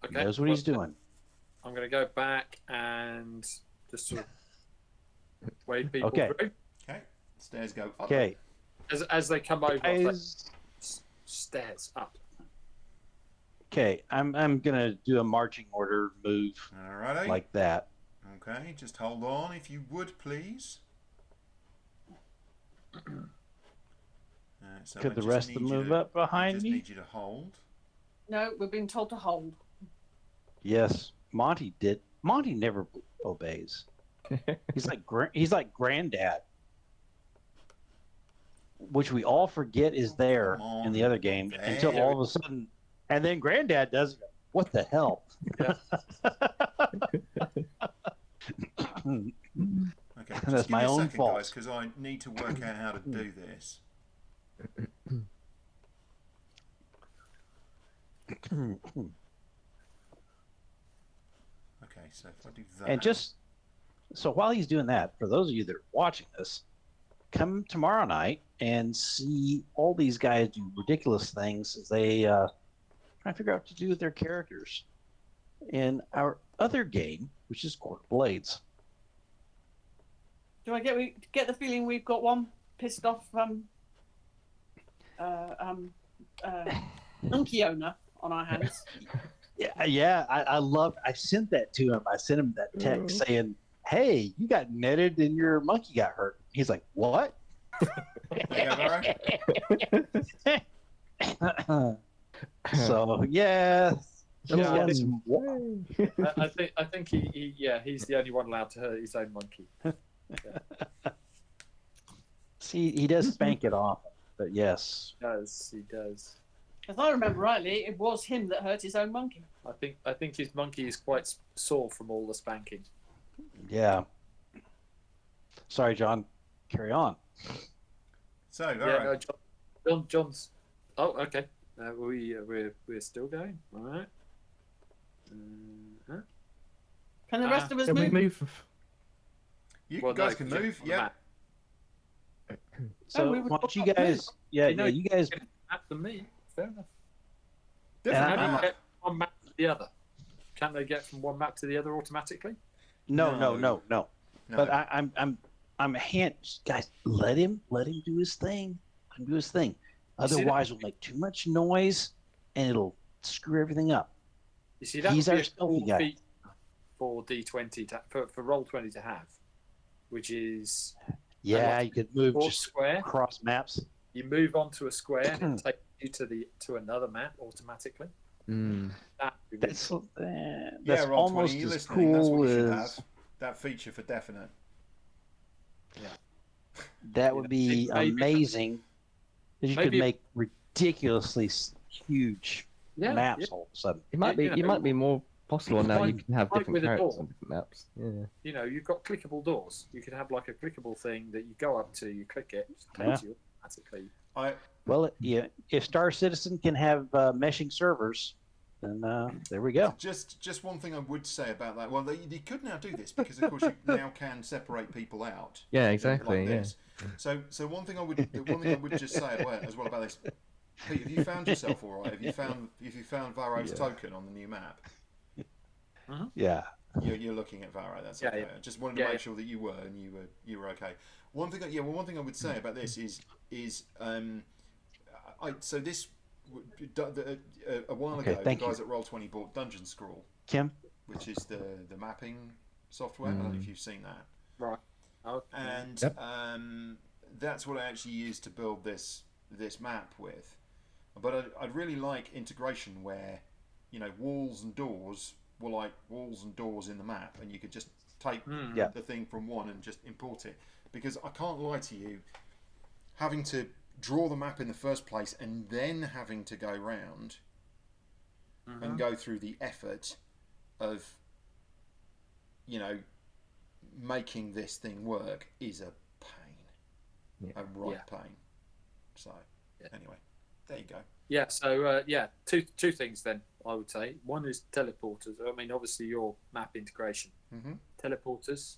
Okay. He knows what he's doing." I'm going to go back and just sort of wave people Okay. through. Okay. Stairs go up. Okay, As they come over, I'll say, guys. stairs up. Okay, I'm gonna do a marching order move Alrighty. like that. Okay, just hold on if you would, please. So I Could the just rest of them need you move to- up behind I just me? need you to hold. No, we've been told to hold. Yes, Monty did. Monty never obeys. He's like granddad, which we all forget is there Come on, in the other game until Dad. all of a sudden, and then granddad does. What the hell? Yeah. Okay, just That's give my me a own second, fault. guys, because I need to work out how to do this. Okay, so if I do that, And just so while he's doing that, for those of you that are watching this, come tomorrow night and see all these guys do ridiculous things as they try to figure out what to do with their characters in our other game, which is Court of Blades. Do I get the feeling we've got one pissed off monkey owner on our hands? Yeah, I sent that to him. I sent him that text saying, "Hey, you got netted and your monkey got hurt." He's like, "What?" there you go, Barry. So yeah, Yeah, yeah, I think he's the only one allowed to hurt his own monkey. see, he does spank it off, but yes. He does. If I remember rightly, it was him that hurt his own monkey. I think his monkey is quite sore from all the spanking. Yeah. Sorry, John. Carry on. So, all Yeah, right. no, John's. Oh, okay. We're still going. All right. Huh? Can the rest of us Can we move? move? You Well, guys no, can 'cause you're move. on the Yeah. map. So we would why don't you not guys? Yeah, you guys. Map than me. Fair enough. Different And How do you map. get from one map to the other? Can they get from one map to the other automatically? No. No. But No. I'm guys. Let him do his thing. Let him do his thing. You see that? Otherwise, we'll make too much noise and it'll screw everything up. You see, that He's would be our a stealthy cool guy. feat for D20 for Roll20 to have, which is Yeah, what? you could move Or just square. cross maps. You move onto a square and it takes you to another map automatically. Mm. That would be really That's cool. that's Roll20, almost you as listening? That's what cool you should as have. That feature for definite. that would be maybe- amazing. Because you could maybe- make ridiculously huge Yeah, maps yeah. all of a sudden. It might be. You know, It might be more possible now. You like- can have like different with a characters door. on different maps. Yeah. You know, you've got clickable doors. You could have like a clickable thing that you go up to, you click it, it takes you automatically. Well, yeah, if Star Citizen can have meshing servers, then there we go. Just one thing I would say about that. Well, they could now do this because, of course, you now can separate people out. Yeah, exactly. Like Yeah. this. So one thing I would just say as well about this, Pete, have you found yourself all right? Have you found Varro's token on the new map? Yeah. You're looking at Varro. That's Yeah, okay. yeah. I just wanted to make sure that you were and you were okay. One thing I would say about this is so this a while Okay, ago the thank guys you. at Roll20 bought Dungeon Scroll, Kim? which is the mapping software. I don't know if you've seen that. Right. Okay. And Yep. that's what I actually used to build this map with. But I'd really like integration where, walls and doors were like walls and doors in the map, and you could just take Yeah. the thing from one and just import it. Because I can't lie to you, having to draw the map in the first place and then having to go round and go through the effort of, making this thing work is a pain, a pain. So anyway, there you go. Yeah, so two things then I would say. One is teleporters. I mean, obviously your map integration, teleporters,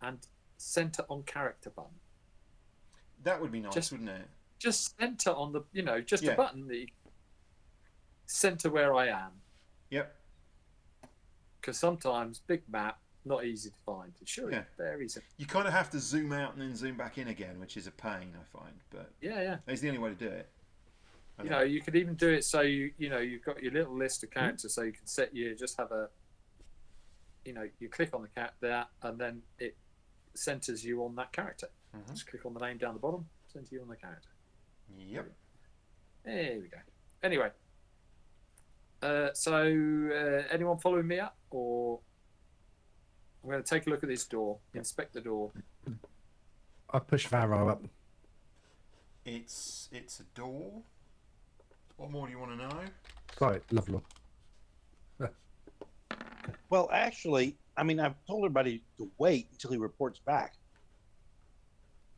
and center on character button. That would be nice, wouldn't it? Just center on the, just Yeah. a button that you center where I am. Yep. Because sometimes big map not easy to find. Sure, Yeah. very easy. You kind of have to zoom out and then zoom back in again, which is a pain, I find. But Yeah. it's the only way to do it. You could even do it so you've got your little list of characters, so you can just have a, you click on the cat there, and then it centers you on that character. Just click on the name down the bottom, center you on the character. Yep. There we go. Anyway, anyone following me up, or I'm going to take a look at this door, inspect the door. I push Varro up. It's a door. What more do you want to know? Sorry, lovely. Well, actually, I mean, I've told everybody to wait until he reports back.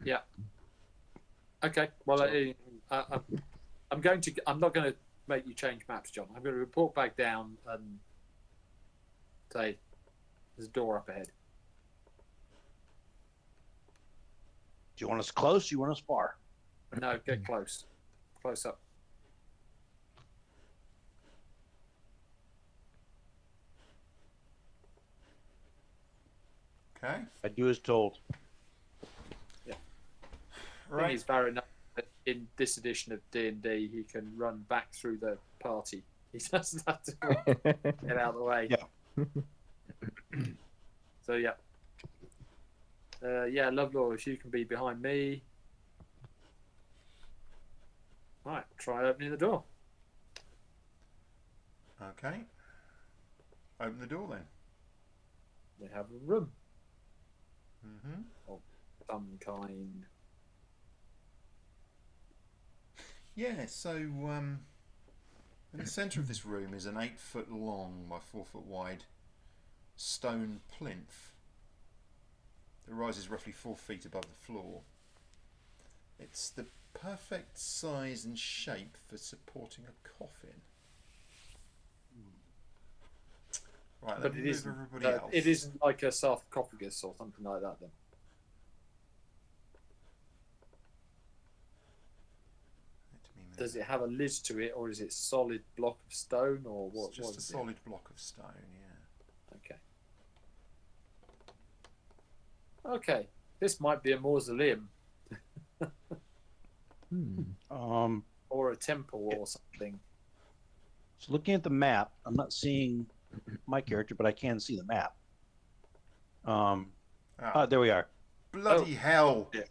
Yeah. Okay. Well, I'm not going to make you change maps, John. I'm going to report back down and say there's a door up ahead. Do you want us close? Do you want us far? No, get close. Close up. Okay. I do as told. Thing is, Varro knows that in this edition of D&D, he can run back through the party. He doesn't have to get out of the way. Yeah. So yeah. Lovelord, if you can be behind me. Right, try opening the door. Okay. Open the door then. We have a room Mm-hmm. of some kind. Yeah. So In the centre of this room is an 8-foot long by 4-foot wide stone plinth that rises roughly 4 feet above the floor. It's the perfect size and shape for supporting a coffin. Right, But let me it move isn't. everybody else. It isn't like a sarcophagus or something like that. Then. Let me move Does it have a lid to it, or is it solid block of stone, or what? It's just what a is it? solid block of stone, yeah. Okay. Okay. This might be a mausoleum or a temple or something. So looking at the map, I'm not seeing my character, but I can see the map. There we are. Bloody hell! Yeah.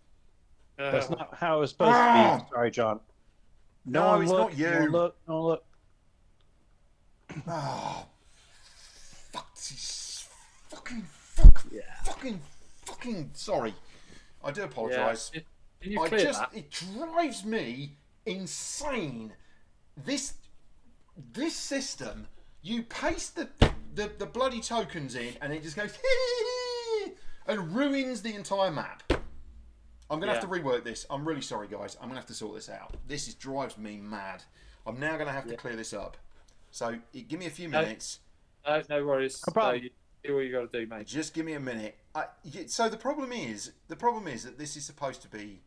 That's not how it was supposed to be. Sorry, John. No, one it's look, not you. No one look. No one look. Oh, fucking, fucking sorry. I do apologise. Yeah. Can you clear that? It drives me insane. This system, you paste the bloody tokens in and it just goes and ruins the entire map. I'm going to have to rework this. I'm really sorry, guys. I'm going to have to sort this out. This drives me mad. I'm now going to have to clear this up. So give me a few minutes. No worries. No problem. You do what you got to do, mate. Just give me a minute. So the problem is that this is supposed to be,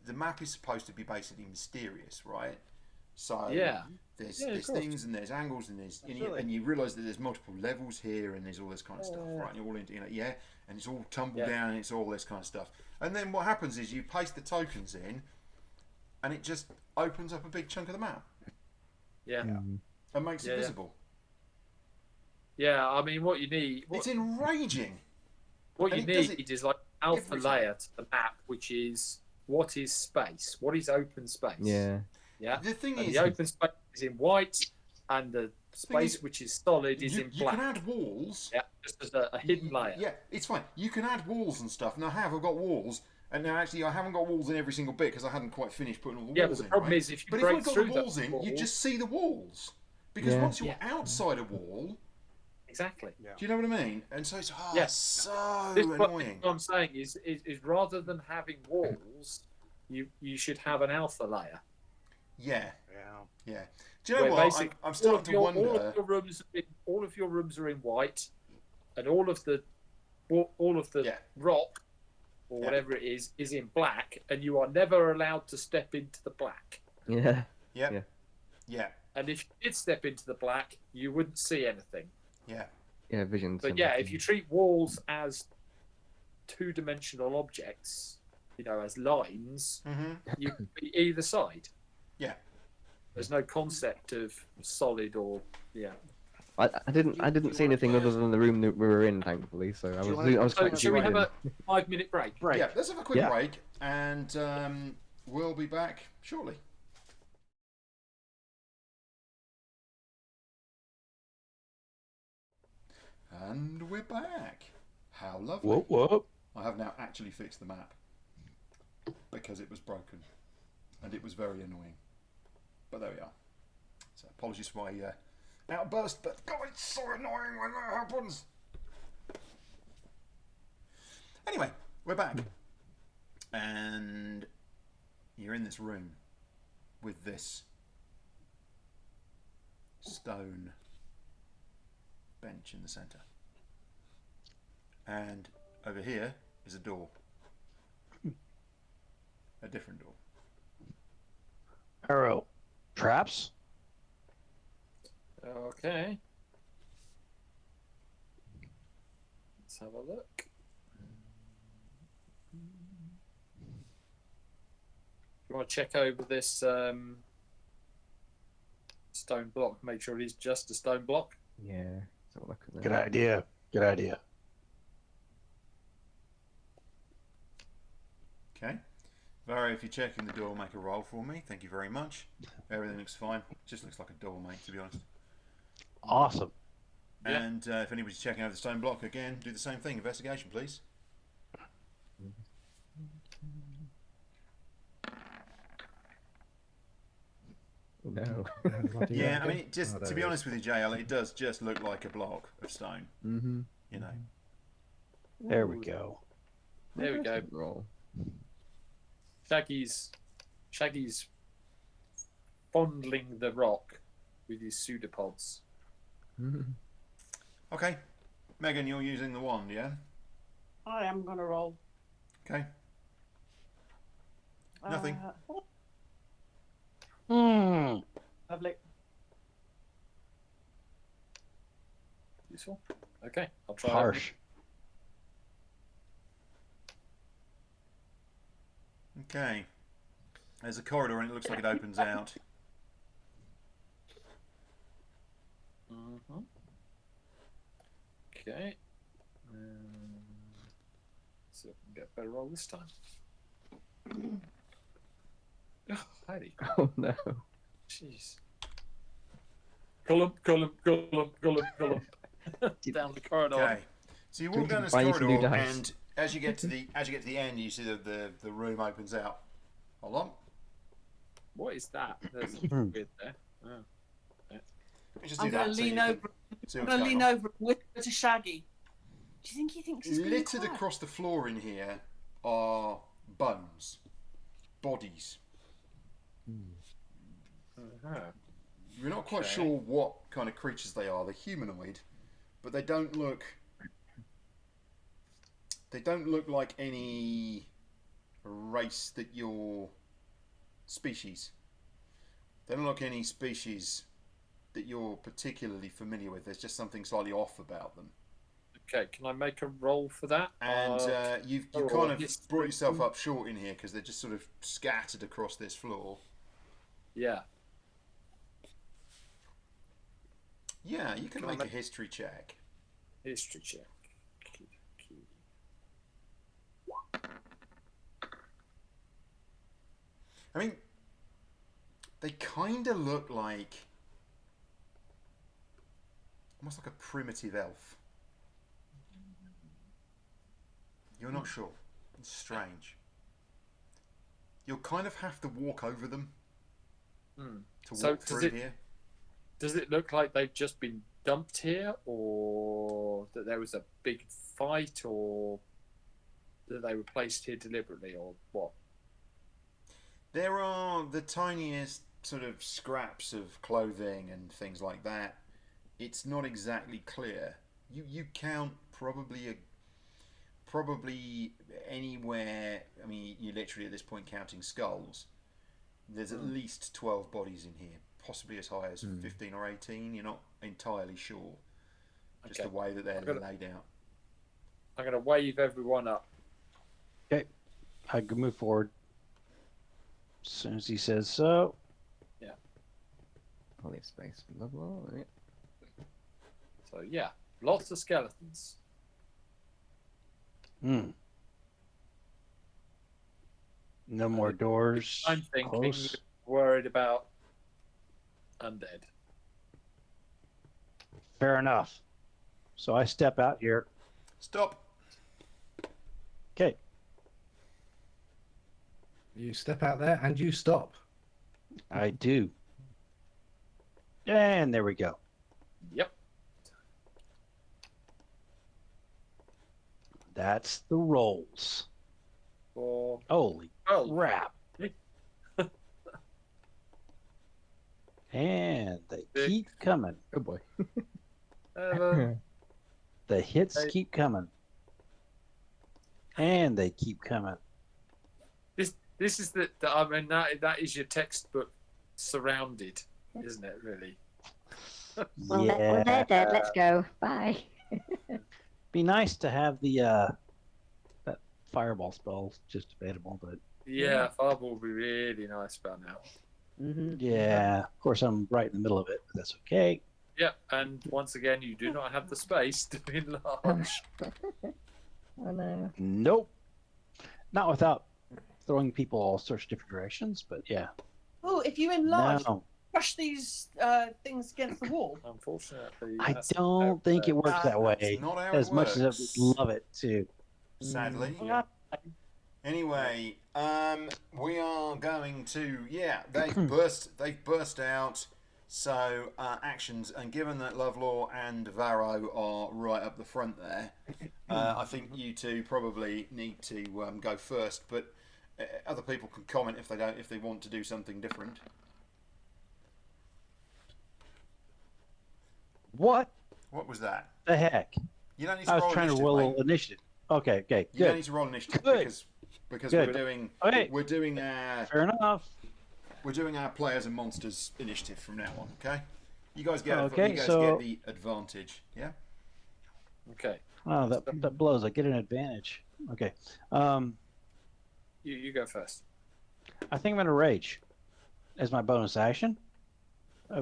the map is supposed to be basically mysterious, right? So there's things and there's angles and and you realise that there's multiple levels here and there's all this kind of stuff, right? And you're all into, and it's all tumbled down and it's all this kind of stuff. And then what happens is you paste the tokens in, and it just opens up a big chunk of the map. Yeah. And makes it visible. Yeah, I mean, what you need... It's enraging. What you need is like alpha layer to the map, which is what is space? What is open space? Yeah. Yeah. The thing and is... the open space is in white, and the space which is solid is in black. You can add walls. Yeah, just as a hidden layer. Yeah, it's fine. You can add walls and stuff. And I've got walls. And now actually I haven't got walls in every single bit because I hadn't quite finished putting all the walls in. Yeah, but the problem is if you break if I through got the walls in, you just see the walls. Because once you're outside a wall... Exactly. Do you know what I mean? And so it's so annoying. What I'm saying is rather than having walls, you should have an alpha layer. Yeah. Do you know what? I'm starting to wonder. All of your rooms are in white, and all of the rock or whatever it is in black, and you are never allowed to step into the black. Yeah. And if you did step into the black, you wouldn't see anything. Yeah, visions. But if you treat walls as two-dimensional objects, as lines, you can be either side. Yeah. There's no concept of solid or I didn't see anything other than the room that we were in, thankfully. So I was quite shall we have in. a 5-minute break? Yeah, let's have a quick break, and we'll be back shortly. And we're back. How lovely. Whoop. I have now actually fixed the map because it was broken and it was very annoying. But there we are. So apologies for my outburst, but God, it's so annoying when that happens. Anyway, we're back. And you're in this room with this stone bench in the centre. And over here is a door. A different door. Arrow. Traps? Okay. Let's have a look. You want to check over this stone block, make sure it is just a stone block? Yeah. Let's have a look at that. Good idea. Okay. Varo, if you're checking the door, make a roll for me. Thank you very much. Everything looks fine. Just looks like a door, mate, to be honest. Awesome. And if anybody's checking over the stone block, again, do the same thing. Investigation, please. no. Yeah, I mean, to be honest with you, JL, it does just look like a block of stone. Mm-hmm. You know. There we go. There we go. Roll. Shaggy's fondling the rock with his pseudopods. Mhm. Okay, Megan, you're using the wand, yeah? I am gonna roll. Okay. Nothing. Lovely. Useful. Okay, I'll try. Harsh. Okay. There's a corridor and it looks like it opens out. Mm-hmm. Okay. See if I can get a better roll this time. Oh, Heidi. Oh no. Jeez. Cullum. Down the corridor. Okay. So you walk down this Buy you some new corridor, dice. and as you get to the end, you see the room opens out. Hold on. What is that? There's something weird there. Oh. Let me just I'm do gonna that. so lean you can over. see I'm what's gonna going lean on. over and whisper to Shaggy. Do you think he thinks he's being Littered quiet? across the floor in here are bones, bodies. Uh-huh. We're not quite Okay. sure what kind of creatures they are. They're humanoid, but they don't look. They don't look like any race that you're species. They don't look any species that you're particularly familiar with. There's just something slightly off about them. Okay, can I make a roll for that? And you've or kind of history. brought yourself up short in here because they're just sort of scattered across this floor. Yeah. Yeah, you can Can I make a make- history check. History check. I mean, they kind of look like almost like a primitive elf. You're not sure. It's strange. You'll kind of have to walk over them Hmm. to So walk does through it- here. Does it look like they've just been dumped here, or that there was a big fight, or that they were placed here deliberately, or what? There are the tiniest sort of scraps of clothing and things like that. It's not exactly clear. You count probably anywhere. I mean, you're literally at this point counting skulls. There's at least 12 bodies in here, possibly as high as 15 or 18. You're not entirely sure. Just Okay. the way that they're I'm gonna- laid out. I'm going to wave everyone up. I can move forward as soon as he says so. I'll leave space. Blah blah. Yeah. So yeah, lots of skeletons. No more doors. I'm thinking Close. you're worried about undead. Fair enough. So I step out here. Stop. Okay. You step out there and you stop. I do. And there we go. Yep. That's the rolls. For Holy well, crap. And they keep coming. Oh boy. The hits Hey. keep coming. And they keep coming. this is the I mean that is your textbook surrounded, isn't it? Really. Well, well, they're dead. Let's go. Bye. Be nice to have the that fireball spell just available, but Yeah, fireball would be really nice about now. Mm-hmm. yeah, of course I'm right in the middle of it, but that's okay. Yep, and once again, you do not have the space to enlarge. Oh no. Nope. Not without throwing people all sorts of different directions, but yeah. Oh, if you enlarge, No. crush these things against the wall. Unfortunately, I that's don't think it works that way. That's not how As it much as I works. would love it to. Sadly. Yeah. Anyway, we are going to they've burst out. So actions, and given that Lovelore and Varro are right up the front there, I think you two probably need to go first. But other people can comment if they want to do something different. What What was that? the heck? You don't need to I was roll trying to initiative, roll mate. initiative. Okay, You don't good. need to roll initiative Good. because Good. we're doing Okay. we're doing our Fair enough. players and monsters initiative from now on. Okay, you guys get Okay, get so- the advantage. Yeah. Okay. Oh, that blows. I get an advantage. Okay. You go first. I think I'm going to rage as my bonus action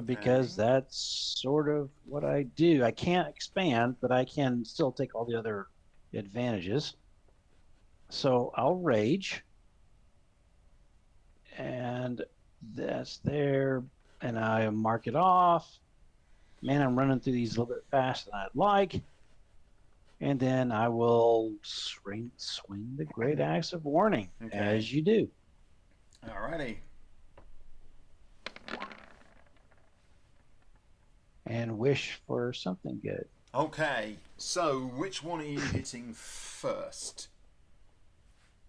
because Okay. that's sort of what I do. I can't expand, but I can still take all the other advantages. So I'll rage. And that's there. And I mark it off. Man, I'm running through these a little bit faster than I'd like. And then I will swing the great axe of warning, Okay. as you do. Alrighty. And wish for something good. Okay. So which one are you hitting first?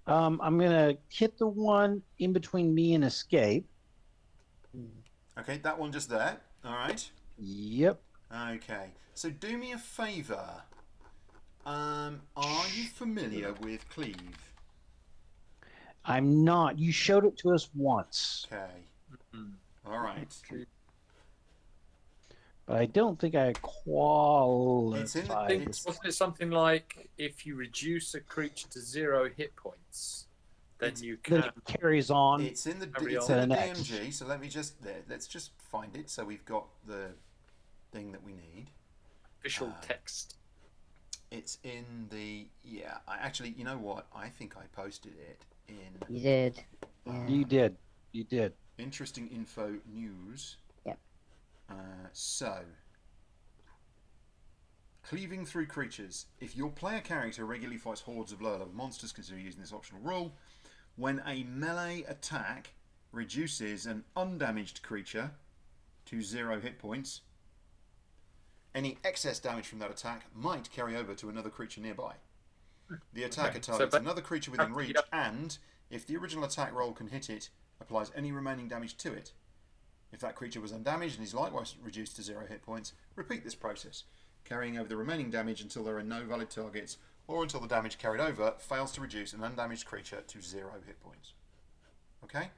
I'm gonna hit the one in between me and escape. Okay, that one just there. All right. Yep. Okay. So do me a favour. Are you familiar with Cleave? I'm not. You showed it to us once, Okay. All right. but I don't think I qualify. Wasn't it something like if you reduce a creature to 0 hit points, then you Then can. it carries on. It's in the Carry it's on. in the To the next. DMG. So let's just find it. So we've got the thing that we need. Official text. It's in the I actually, you know what? I think I posted it in You did. Yeah. You did. interesting info news. Yep. So, cleaving through creatures. If your player character regularly fights hordes of lower level monsters, consider using this optional rule. When a melee attack reduces an undamaged creature to 0 hit points, any excess damage from that attack might carry over to another creature nearby. The attacker Okay, so targets but- another creature within reach, Yep. and if the original attack roll can hit it, applies any remaining damage to it. If that creature was undamaged and is likewise reduced to 0 hit points, repeat this process, carrying over the remaining damage until there are no valid targets, or until the damage carried over fails to reduce an undamaged creature to 0 hit points. Okay?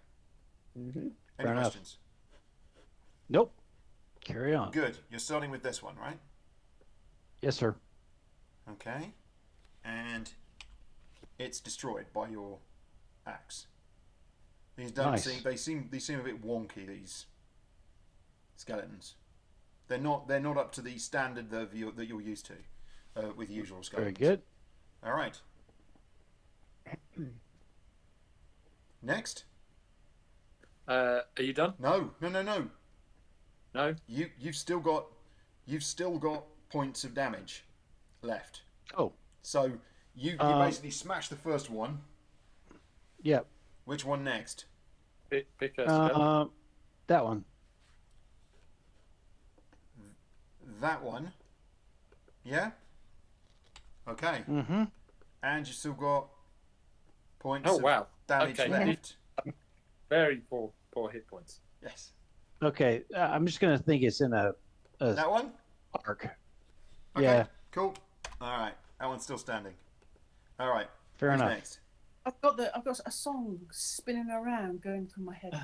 Any Fair enough. questions? Nope. Carry on. Good. You're starting with this one, right? Yes, sir. Okay. And it's destroyed by your axe. These don't Nice. seem they seem a bit wonky, these skeletons. They're not up to the standard that you're used to with usual Very skeletons. good. All right. Next. Are you done? No. No. You've still got points of damage left. Oh, So you basically smash the first one. yep. Which one next? Pick a skeleton. That one. That one. Yeah? Okay. Mm-hmm. And you still got points Oh of wow. damage Okay. left. Very poor hit points. Yes. Okay. I'm just gonna think it's in a That one? arc. Okay. Yeah. Cool. Alright. That one's still standing. Alright. Fair Who's enough. next? I've got a song spinning around going through my head.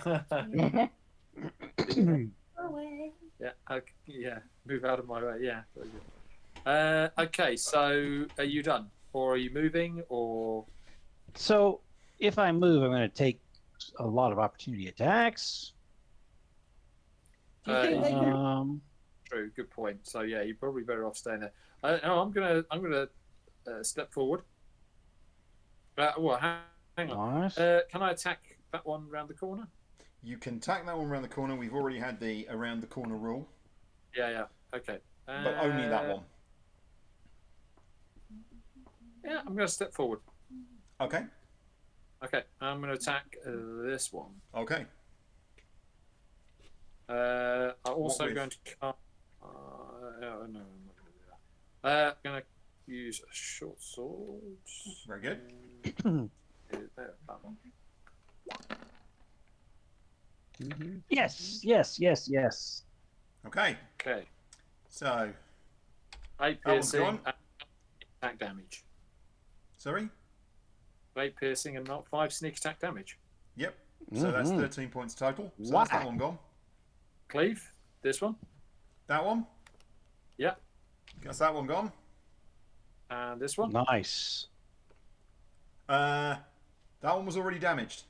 Away. Yeah. Okay, yeah. Move out of my way. Yeah. Very good. Okay. So are you done, or are you moving, or? So if I move, I'm gonna take a lot of opportunity attacks. Do you think they can? True. Good point. So yeah, you're probably better off staying there. No, I'm gonna step forward. Well, hang on. Nice. Can I attack that one round the corner? You can tack that one around the corner. We've already had the around the corner rule. Yeah. Okay. But only that one. Yeah, I'm gonna step forward. Okay. Okay, I'm going to attack this one. Okay. I'm also with? going to cast. No, I'm not going to do that. I'm going to use a short sword. Very good. That one. Yes, yes, yes, yes. Okay. Okay, So, 8 That one's piercing gone. and attack damage. sorry. 8 piercing and not 5 sneak attack damage. Yep. So that's Mhm. 13 points total. So that's that Whack. one gone. Cleave, this one. That one. Yeah, That's that one gone. and this one. Nice. That one was already damaged.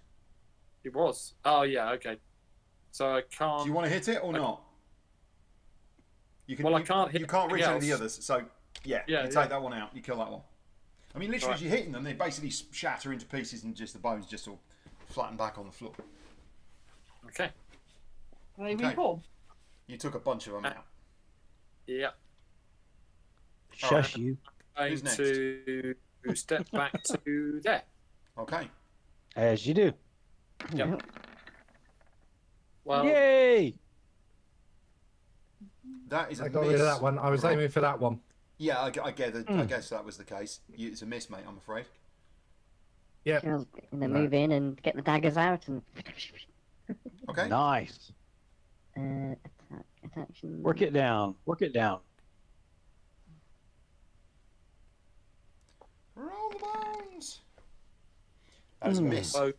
It was. Oh yeah, okay. So I can't. Do you want to hit it or not? You can. Well, I you, can't hit You can't reach anything any of the else. others. So yeah, Yeah, you take yeah. that one out. You kill that one. I mean, literally, Right. as you're hitting them, they basically shatter into pieces, and just the bones just all flatten back on the floor. Okay. They Okay. reform. You took a bunch of them out. Yeah. Shush you. I'm Who's next? to step back to there. Okay. As you do. Yep. Well, Yay! That is a I got miss. rid of that one. I was aiming for that one. Yeah, I guess that was the case. It's a miss, mate. I'm afraid. Yeah. I'll move in and get the daggers out and Okay. Nice. attack action. Work it down. Work it down. Roll the bones. That was a miss. so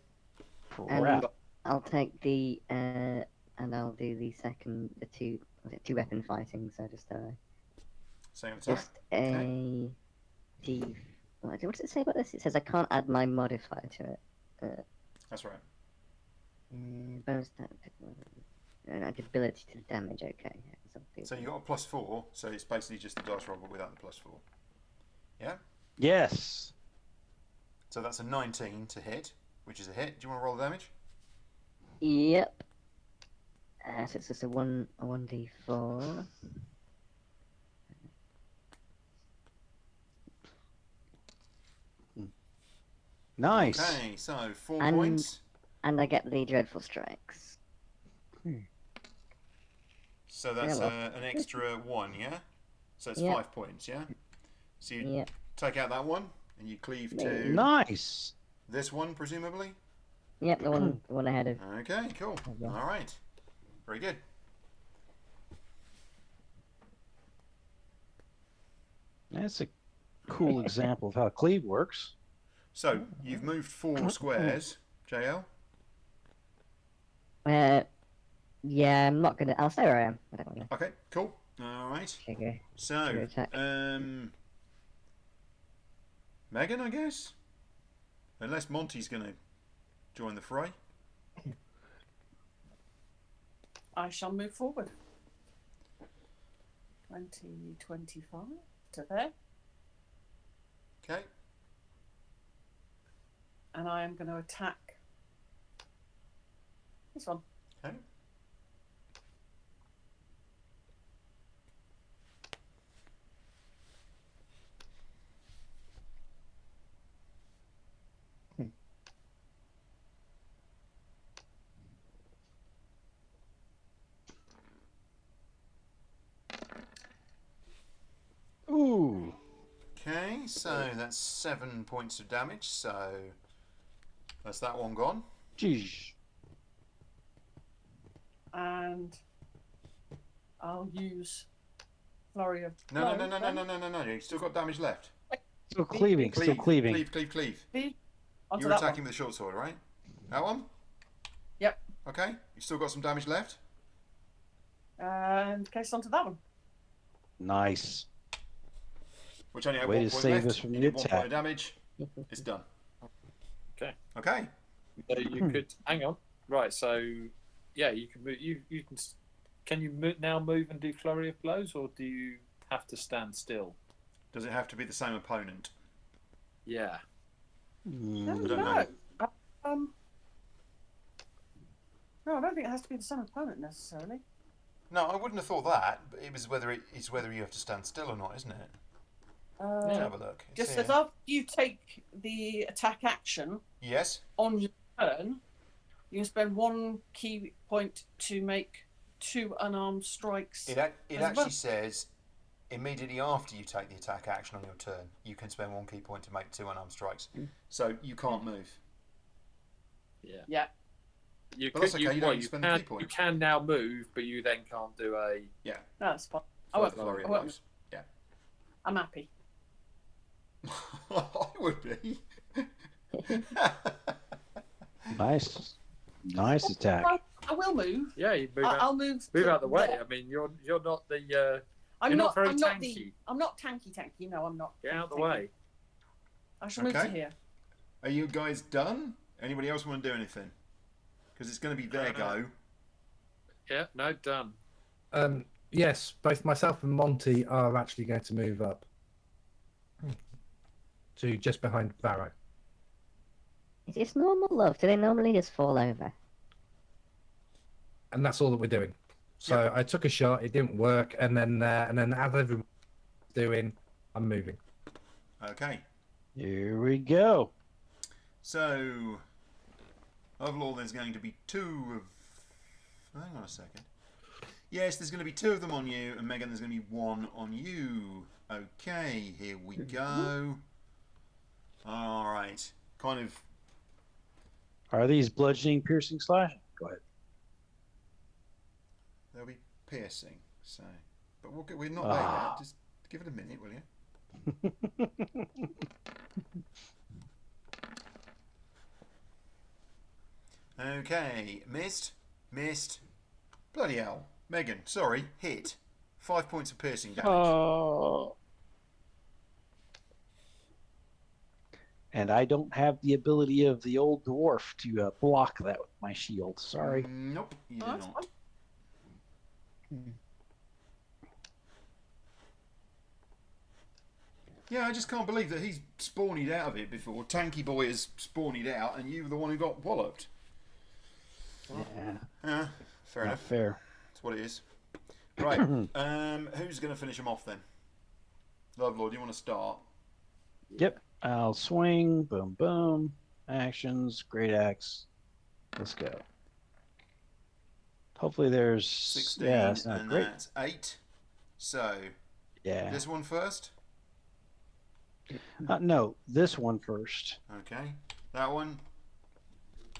Crap. I'll take the and I'll do the second, the two, was it 2 weapon fighting? So Same attack. just a D. What does it say about this? It says I can't add my modifier to it. That's right. Bonus ability to damage. Okay. Yeah, so I'll do So you got a +4. So it's basically just the dice roll, but without the +4. Yeah. Yes. So that's a 19 to hit, which is a hit. Do you want to roll the damage? Yep. So it's just a 1d4. Nice. Okay. So 4 And- points. And I get the dreadful strikes. So that's Yeah, an extra 1. Yeah. So it's Yeah. 5 points. Yeah. So you Yep. take out that one and you cleave to Nice. this one, presumably. Yep, the one ahead of. Okay. Cool. Yeah. All right. Very good. That's a cool example of how cleave works. So you've moved 4 squares, JL. Yeah, I'm not gonna. I'll stay where I am. I don't want to Okay. Cool. All right. trigger. So, attack. Megan, I guess? Unless Monty's going to join the fray. I shall move forward. 20, 25 to there. Okay. And I am going to attack this one. Okay. Ooh. Okay, so that's 7 points of damage, so that's that one gone. Jeez. And I'll use flurry of No, blows then. no. You've still got damage left. Still cleaving. Still cleaving. Cleave. Onto You're that attacking one. with the short sword, right? That one? Yep. Okay, you've still got some damage left. And case onto that one. Nice. Which only had Way 1 to point save left. us from You the did 1 point attack. of damage. It's done. Okay. Okay. So you could hang on. Right. So yeah, you can move. You can. Can you now move and do flurry of blows, or do you have to stand still? Does it have to be the same opponent? Yeah. No, I don't know. No, I don't think it has to be the same opponent necessarily. No, I wouldn't have thought that. But it was whether it's whether you have to stand still or not, isn't it? Let's have a look. It's Just here. as after you take the attack action Yes. on your turn, you can spend 1 key point to make 2 unarmed strikes. It as actually well. says immediately after you take the attack action on your turn, you can spend 1 key point to make 2 unarmed strikes. So you can't move. Yeah. Yeah. You But that's could, okay, you don't you spend the can, key point. you can now move, but you then can't do a. No, that's fine. I Further won't, flurry of I won't. blows. Yeah. I'm happy. I would be. Nice. Nice attack. I will move. Yeah, you move I'll out, move. move to out the way. there. I mean, you're not the. I'm you're not. not very I'm not tanky. I'm not tanky. No, I'm not. Get out of the tanky. way. I shall move to Okay. here. Are you guys done? Anybody else want to do anything? Because it's going to be their go. Yeah, no, done. Yes, both myself and Monty are actually going to move up to just behind Varro. It's normal, love. Do they normally just fall over? And that's all that we're doing. So I took a shot, it didn't work, and then as everyone's doing, I'm moving. Okay. Here we go. So, overall, there's going to be 2 of. Hang on a second. Yes, there's going to be 2 of them on you, and Megan, there's going to be 1 on you. Okay, here we go. All right. Kind of. Are these bludgeoning, piercing, slashing? Go ahead. They'll be piercing. So, but we're not there yet. Just give it a minute, will you? Okay, missed. Bloody hell, Megan. Sorry, hit. 5 points of piercing damage. Oh. And I don't have the ability of the old dwarf to block that with my shield. Sorry. Nope, you do Oh, that's not. fine. Yeah, I just can't believe that he's spawned out of it before. Tanky Boy has spawned out, and you were the one who got walloped. Yeah, Fair not enough. fair. That's what it is. Right. Who's going to finish him off then? Lovelord, you want to start? Yep. I'll swing. Boom, boom. Actions. Great axe. Let's go. Hopefully there's 16, Yeah, that's not and great. that's 8. So, Yeah. this one first. No, this one first, Okay. That one.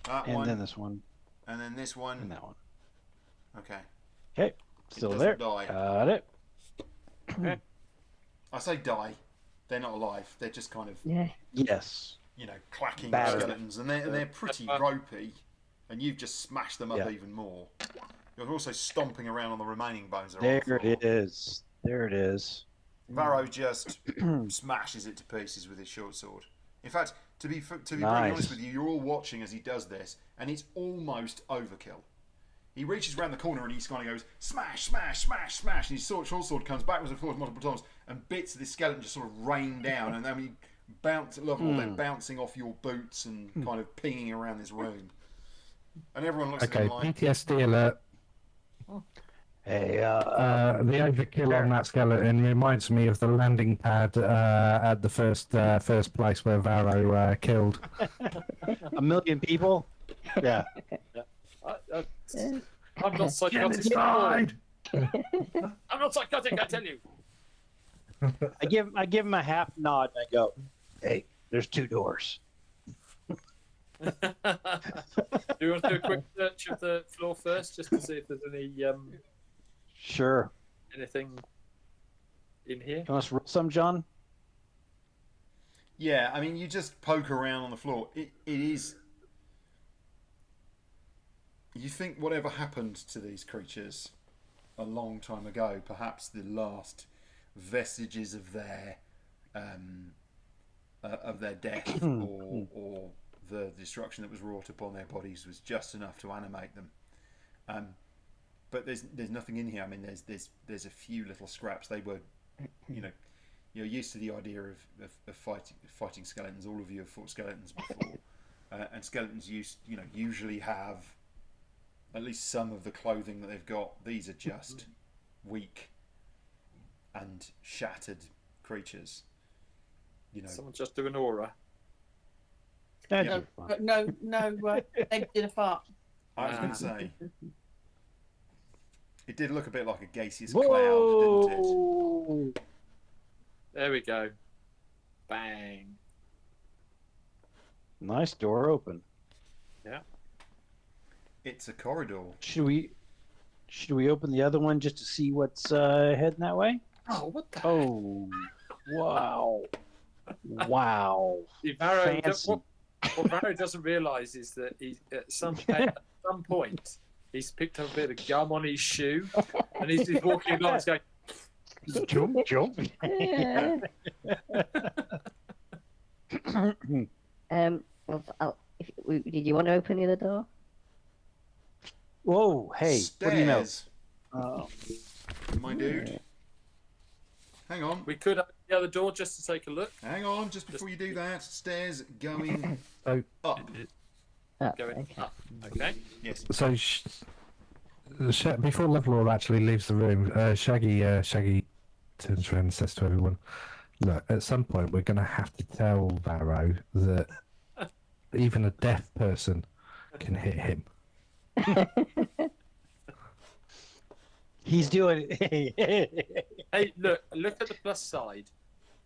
That and one. then this one, And then this one. and that one. Okay. Okay, still doesn't there. die. Got it. I say die. They're not alive. They're just kind of, Yeah. Yes. clacking Battered. skeletons, and they're pretty ropey, and you've just smashed them up Yeah. even more. You're also stomping around on the remaining bones. That are There on the floor. it is. There it is. Varro just smashes it to pieces with his short sword. In fact, to be brutally Nice. honest with you, you're all watching as he does this, and it's almost overkill. He reaches around the corner and he kind of goes smash, smash, smash, smash, and his short sword comes backwards and forwards multiple times, and bits of this skeleton just sort of rain down, and then they're bouncing off your boots and kind of pinging around this room. And everyone looks Okay, at them like, PTSD alert. Hey, The overkill on that skeleton reminds me of the landing pad at the first place where Varro killed. a million people. Yeah. I'm not psychotic. Inside! I'm not psychotic, I tell you. I give him a half nod and I go, "Hey, there's 2 doors." Do you want to do a quick search of the floor first, just to see if there's any Sure. anything in here? You want us to roll some, John? yeah, I mean, you just poke around on the floor. It is. You think whatever happened to these creatures a long time ago, perhaps the last vestiges of their death or the destruction that was wrought upon their bodies was just enough to animate them. But there's nothing in here. I mean, there's a few little scraps. They were, you're used to the idea of fighting skeletons. All of you have fought skeletons before, and skeletons usually have at least some of the clothing that they've got. These are just weak and shattered creatures. you know. Someone just do an aura. That'd No, be fun. but no, they did a fart. I was going to Ah. say, it did look a bit like a gaseous cloud, didn't it? Whoa! There we go. Bang. Nice door open. It's a corridor. Should we open the other one just to see what's heading that way? Oh, what the? Oh, wow. Wow. Varro, Fancy. what Varro doesn't realise is that at some point he's picked up a bit of gum on his shoe and he's just walking along and going, Jump, jump. Did you want to open the other door? Whoa, hey, what do you know? Stairs, Oh, my dude. Hang on, we could open the other door just to take a look. hang on, just before you do that. Stairs going So, up. Oh, Going okay. up. Okay. Yes. so before Levelor actually leaves the room, Shaggy turns around and says to everyone, "Look, at some point we're going to have to tell Varro that even a deaf person can hit him." he's doing it. Hey, look at the plus side.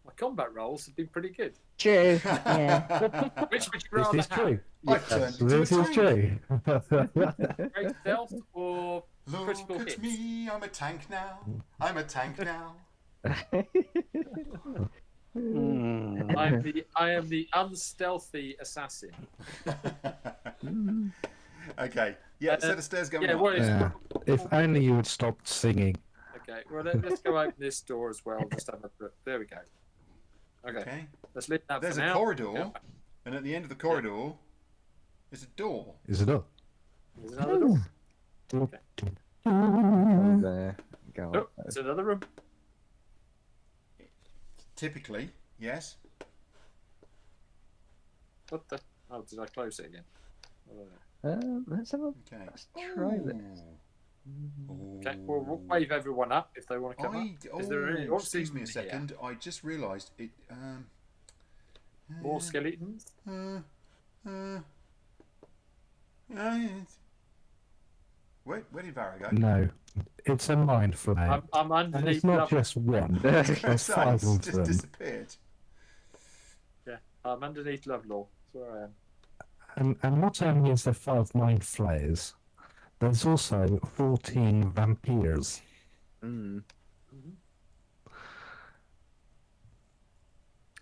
My combat rolls have been pretty good. True. Yeah. Which would you This rather is true. I've turned into This a is tank. true. have? Great stealth or Look critical at hits? me, I'm a tank now. I'm a tank now. Hmm. I am the unstealthy assassin. Okay. Yeah, set of stairs going Yeah, up. what is Yeah. If only you had stopped singing. Okay, well let's go open this door as well. Just have a look. There we go. Okay, Okay. let's leave that There's for a now. corridor, Yeah. and at the end of the corridor is a door. Is it up? There's another door. Go there. Go Oh, up. there's another room. Typically, yes. What the? Oh, did I close it again? I don't know. Let's have a. Okay. Let's try this. Okay, we'll wave everyone up if they want to come up. Is there any? What's excuse me a in here? second. I just realised it. More skeletons. Where did Varro go? No. It's a mind flame. I'm And underneath. it's not level. just one. I was gonna There's say, five it's of just them. disappeared. Yeah, I'm underneath Lovelore. That's where I am. And not only is there 5 mind flayers, there's also 14 vampires. Mm.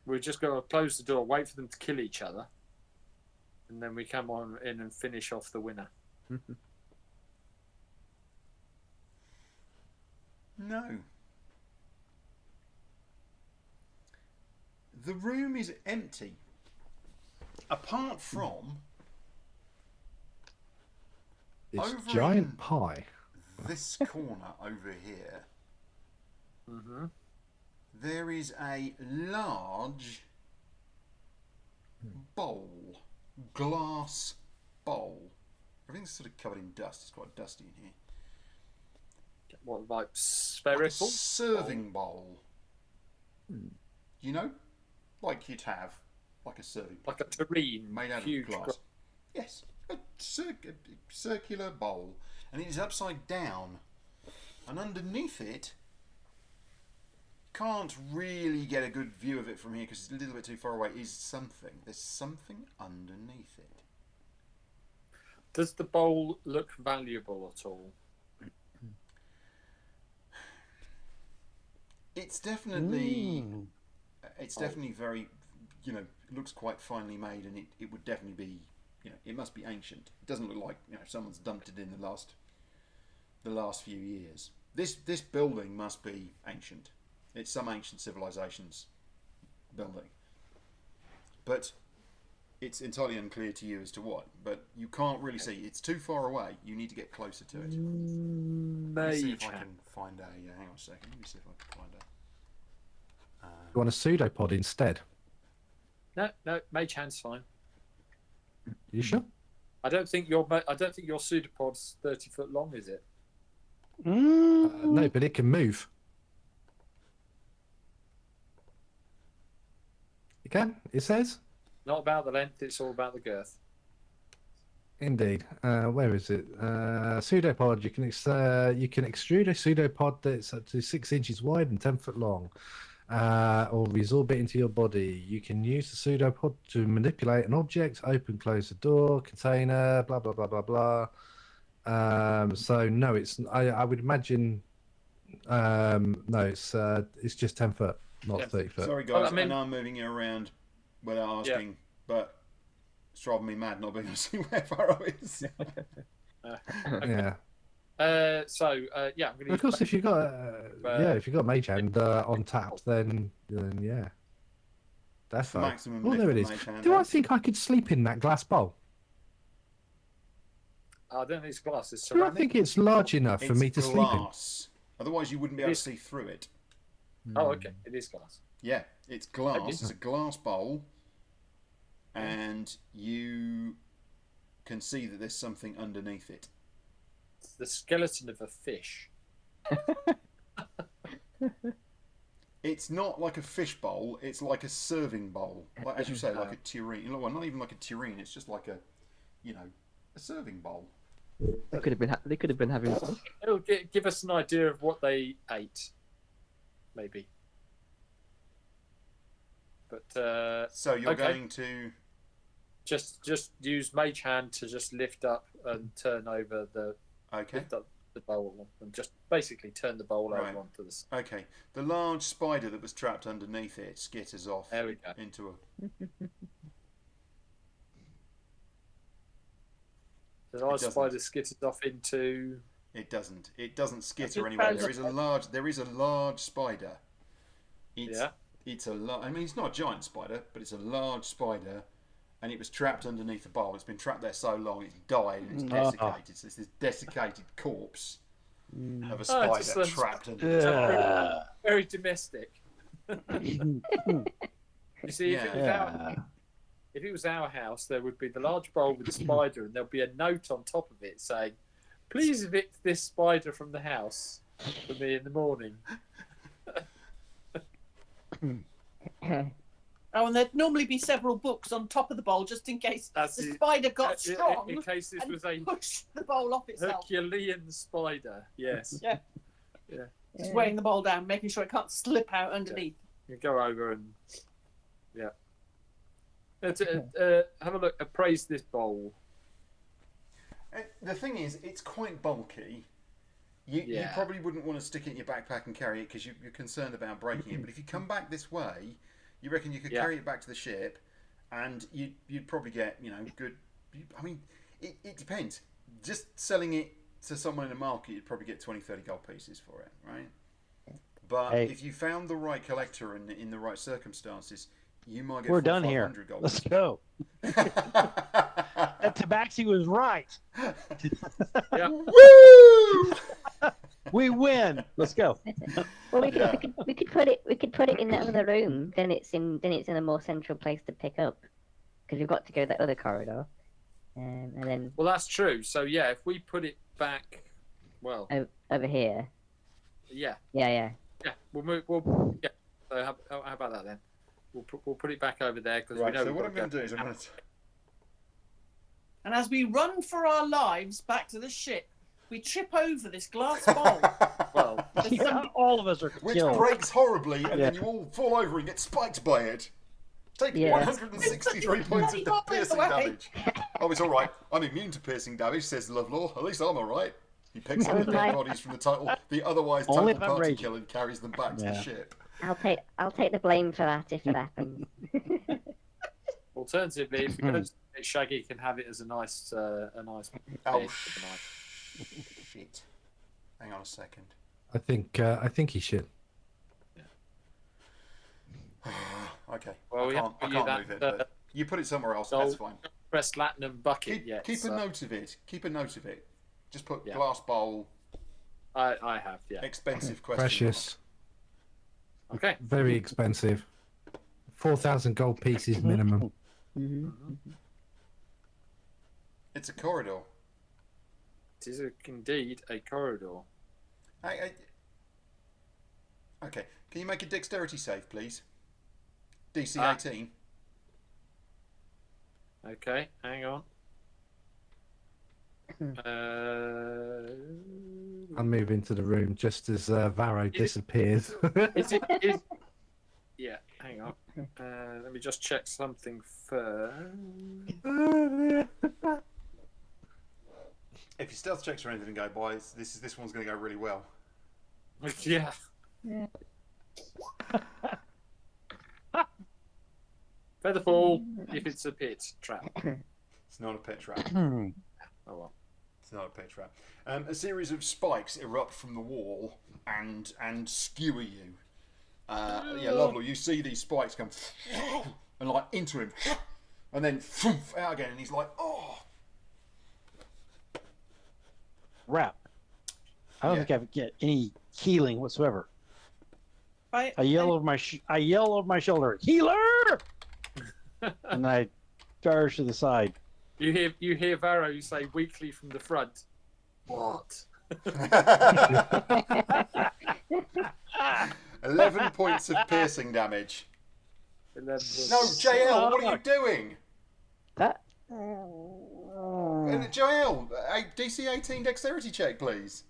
We're just going to close the door, wait for them to kill each other, and then we come on in and finish off the winner. No. The room is empty. Apart from This Over giant in- pie. this corner over here, Mm-hmm. there is a large bowl, glass bowl. Everything's sort of covered in dust. It's quite dusty in here. What, like Like a spherical? serving bowl. You know, like you'd have, like a serving bowl Like a tureen, made out huge. of glass. Yes, a circular bowl, and it is upside down, and underneath it, can't really get a good view of it from here because it's a little bit too far away. Is something? There's something underneath it. Does the bowl look valuable at all? It's definitely, Mm. it's definitely very, you know, it looks quite finely made, and it would definitely be, you know, it must be ancient. It doesn't look like, you know, someone's dumped it in the last few years. This building must be ancient. It's some ancient civilization's building, but it's entirely unclear to you as to what. But you can't really see. It's too far away. You need to get closer to it. Let me see if I Major. can find a. Hang on a second. Let me see if I can find a. You want a pseudopod instead? No, mage hand's fine. You sure? I don't think your pseudopod's 30 foot long, is it? No, but it can move. You can. It says. Not about the length, it's all about the girth. Indeed. Where is it? Pseudopod. You can extrude a pseudopod that's up to 6 inches wide and 10 foot long, or resorb it into your body. You can use the pseudopod to manipulate an object, open, close a door, container, blah blah blah blah blah. So no, it's. I would imagine. No, it's just 10 foot, not 30 foot. Sorry guys, Well, I I mean- know I'm moving you around without asking, but it's driving me mad not being able to see where Pharaoh is. Yeah. So yeah, I'm going to. Of course, if you got if you got Mage Hand on tap, then yeah, that's fine. Maximum Oh, lift there it for is. Mage Hand, Do I eh? think I could sleep in that glass bowl? I don't think it's glass. It's Do I ceramic. think it's large enough for It's me to sleep in? glass. Otherwise, you wouldn't be able to see through it. Oh, okay. It is glass. Yeah, it's glass. Okay. It's a glass bowl, and you can see that there's something underneath it. It's the skeleton of a fish. It's not like a fish bowl. It's like a serving bowl, like, as you say, like a tureen. Well, not even like a tureen. It's just like a serving bowl. They could have been having. It'll give us an idea of what they ate, maybe. But So you're Okay. going to. just use Mage Hand to just lift up and turn over the Okay. lift up the bowl and just basically turn the bowl Right. over onto the. Okay. The large spider that was trapped underneath it skitters off There we go. into a. The large doesn't. spider skitters off into. It doesn't. It doesn't skitter think anywhere. Pharaoh's There is a large spider. It's, Yeah. It's a I mean, it's not a giant spider, but it's a large spider, and it was trapped underneath the bowl. It's been trapped there so long, it's died and it's desiccated. So it's this desiccated corpse of a spider it's just- trapped underneath. Very domestic. You see, if it was our house, there would be the large bowl with the spider, and there'll be a note on top of it saying, "Please evict this spider from the house for me in the morning." Oh, and there'd normally be several books on top of the bowl just in case That's the it. spider got strong In case this and was a pushed the bowl off itself. Herculean spider, yes. Just weighing the bowl down, making sure it can't slip out underneath. You go over and have a look. Appraise this bowl. The thing is, it's quite bulky. You Yeah. probably wouldn't want to stick it in your backpack and carry it because you're concerned about breaking it. But if you come back this way, you reckon you could Yeah. carry it back to the ship, and you'd probably get good. I mean, it depends. Just selling it to someone in the market, you'd probably get 20, 30 gold pieces for it, right? But Hey. if you found the right collector and in the right circumstances, you might get We're 400, done here. 500 gold Let's pieces. go. That Tabaxi was right. Yeah. Woo! We win. Let's go. Well, we Yeah. could put it in that other room. Then it's in a more central place to pick up, because we've got to go that other corridor, and then Well, that's true. So yeah, if we put it back, well, over here. yeah, Yeah. we'll move. Yeah. So how about that then? We'll put it back over there because Right, we know. so we've what got I'm going to do is I'm going to. And as we run for our lives back to the ship, we trip over this glass bowl. Well, There's some- All of us are Which killed. breaks horribly, and then Yeah. you all fall over and get spiked by it. Take Yeah. 163 points of Bloody piercing away. damage. Oh, it's all right. I'm immune to piercing damage, says Lovelore. At least I'm all right. He picks up the dead Right. bodies from the title. The otherwise Only total if I'm party raging. killer and carries them back to the Yeah. ship. I'll take the blame for that if it happens. alternatively, if we go to it, Shaggy can have it as a nice Oh, bed for the night. shit. Hang on a second. I think he should. Okay. Well, we I have can't to move do it. that, But you put it somewhere else. so- That's fine. Press Latinum bucket yet. Keep a so note of it. Keep a note of it. Just put Yeah. glass bowl, I have, yeah. expensive question. Precious, Okay. very expensive. 4,000 gold pieces minimum. It's a corridor. It is indeed a corridor. Okay, can you make a dexterity save, please? DC Ah. 18. Okay, hang on. I move into the room just as Varro disappears. Yeah, hang on. Let me just check something first. If your stealth checks or anything go by, this one's going to go really well. Yeah. Featherfall, if it's a pit trap. It's not a pit trap. Oh well. It's not a pit trap. A series of spikes erupt from the wall and skewer you. Yeah, Lovelock, you see these spikes come and like into him, and then out again, and he's like, "Oh, Rap. I don't Yeah. think I get any healing whatsoever. I yell over my shoulder, healer, and I charge to the side. You hear Varro say weakly from the front. What? 11 points of piercing damage." 11 was- No, JL, what are you doing? That JL, DC 18 dexterity check, please.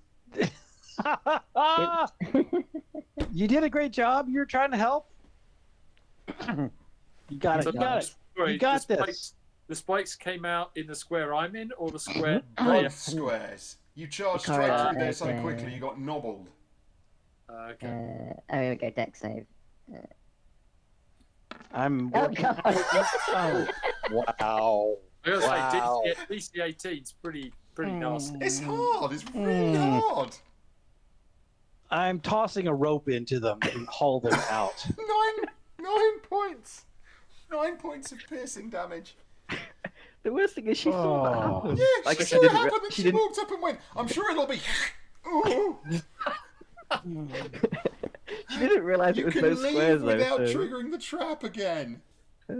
You did a great job. You're trying to help. You got it. So, You got it. sorry, You got the this. spikes, the spikes came out in the square I'm in, or the square. Both squares. You charged straight Correct. through there so Okay. quickly you got nobbled. Okay. Here we go, deck save. I'm Oh, working. God. Oh, wow. I gotta Wow. say, DC 18's pretty nasty. It's hard. It's really hard. I'm tossing a rope into them and haul them out. 9 points. 9 points of piercing damage. the worst thing is she saw that Oh. happen. Yeah, Like she she saw it didn't re- happen and she she didn't- walked up and went, "I'm sure it'll be." Ooh. She didn't realise it You was can those leave squares without though. triggering the trap again. So...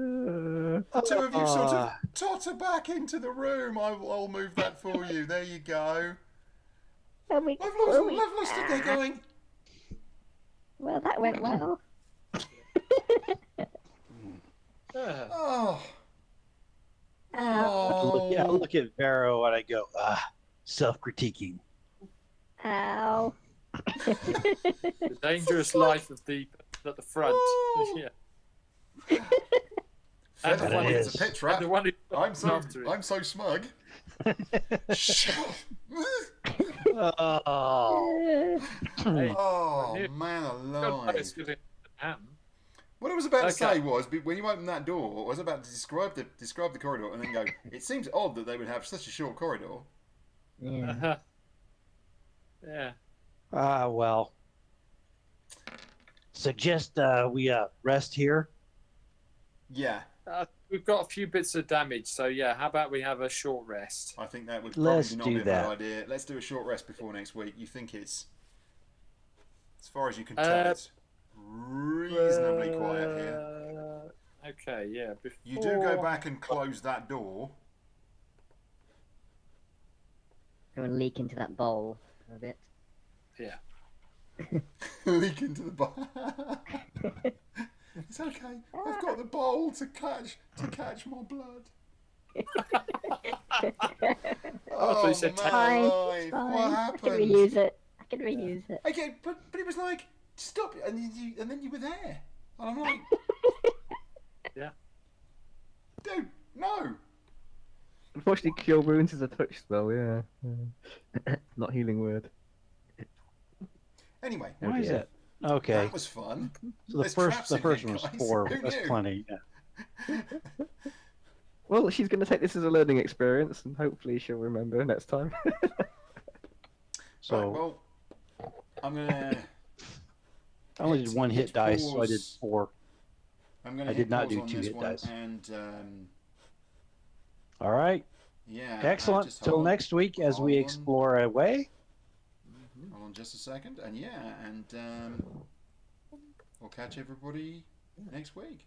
Two of you sort of totter back into the room. I'll move that for you. There you go. Lovelock stood there going, Well, that went well. "Oh, Uh, oh." I look at Vero and I go, self-critiquing. ow. The dangerous life of the at the front. Oh. Yeah. And the Featherfall one is. is a pit And trap. the one who I'm so after it. I'm so smug. Oh. Hey, Oh knew- man God, alive! it's gonna happen. What I was about to Okay. say was, when you opened that door, I was about to describe the corridor and then go, "It seems odd that they would have such a short corridor." Yeah. Yeah. Well. Suggest we rest here. Yeah, We've got a few bits of damage, so yeah. How about we have a short rest? I think that would Let's probably not do be a bad that. idea. Let's do a short rest before next week. You think it's, as far as you can tell, it's reasonably quiet here. Okay. Yeah. You do go back and close that door. Go and leak into that bowl for a bit. Yeah. Leak into the bowl. It's okay. I've got the bowl to catch my blood. Oh, you said man Fine, alive. fine. What I can happened? reuse it. I can reuse it. Okay, but it was like, stop it, and then you were there. And I'm like, Yeah. dude, no. Unfortunately, cure wounds is a touch spell. Yeah. Not healing word. Anyway, Why is that? Okay. that was fun. So There's traps the in first here, one was guys. 4. Who That's knew? plenty. Yeah. Well, she's going to take this as a learning experience, and hopefully she'll remember next time. So Right, well, I'm gonna. I only did 1 hit dice, so I did pause. 4. I'm gonna I hit did not pause do on 2 this hit one, dice. and All right. yeah. Excellent. just Till hold on. next week as we Hold on. explore a way. Hold on just a second, and yeah, and we'll catch everybody next week.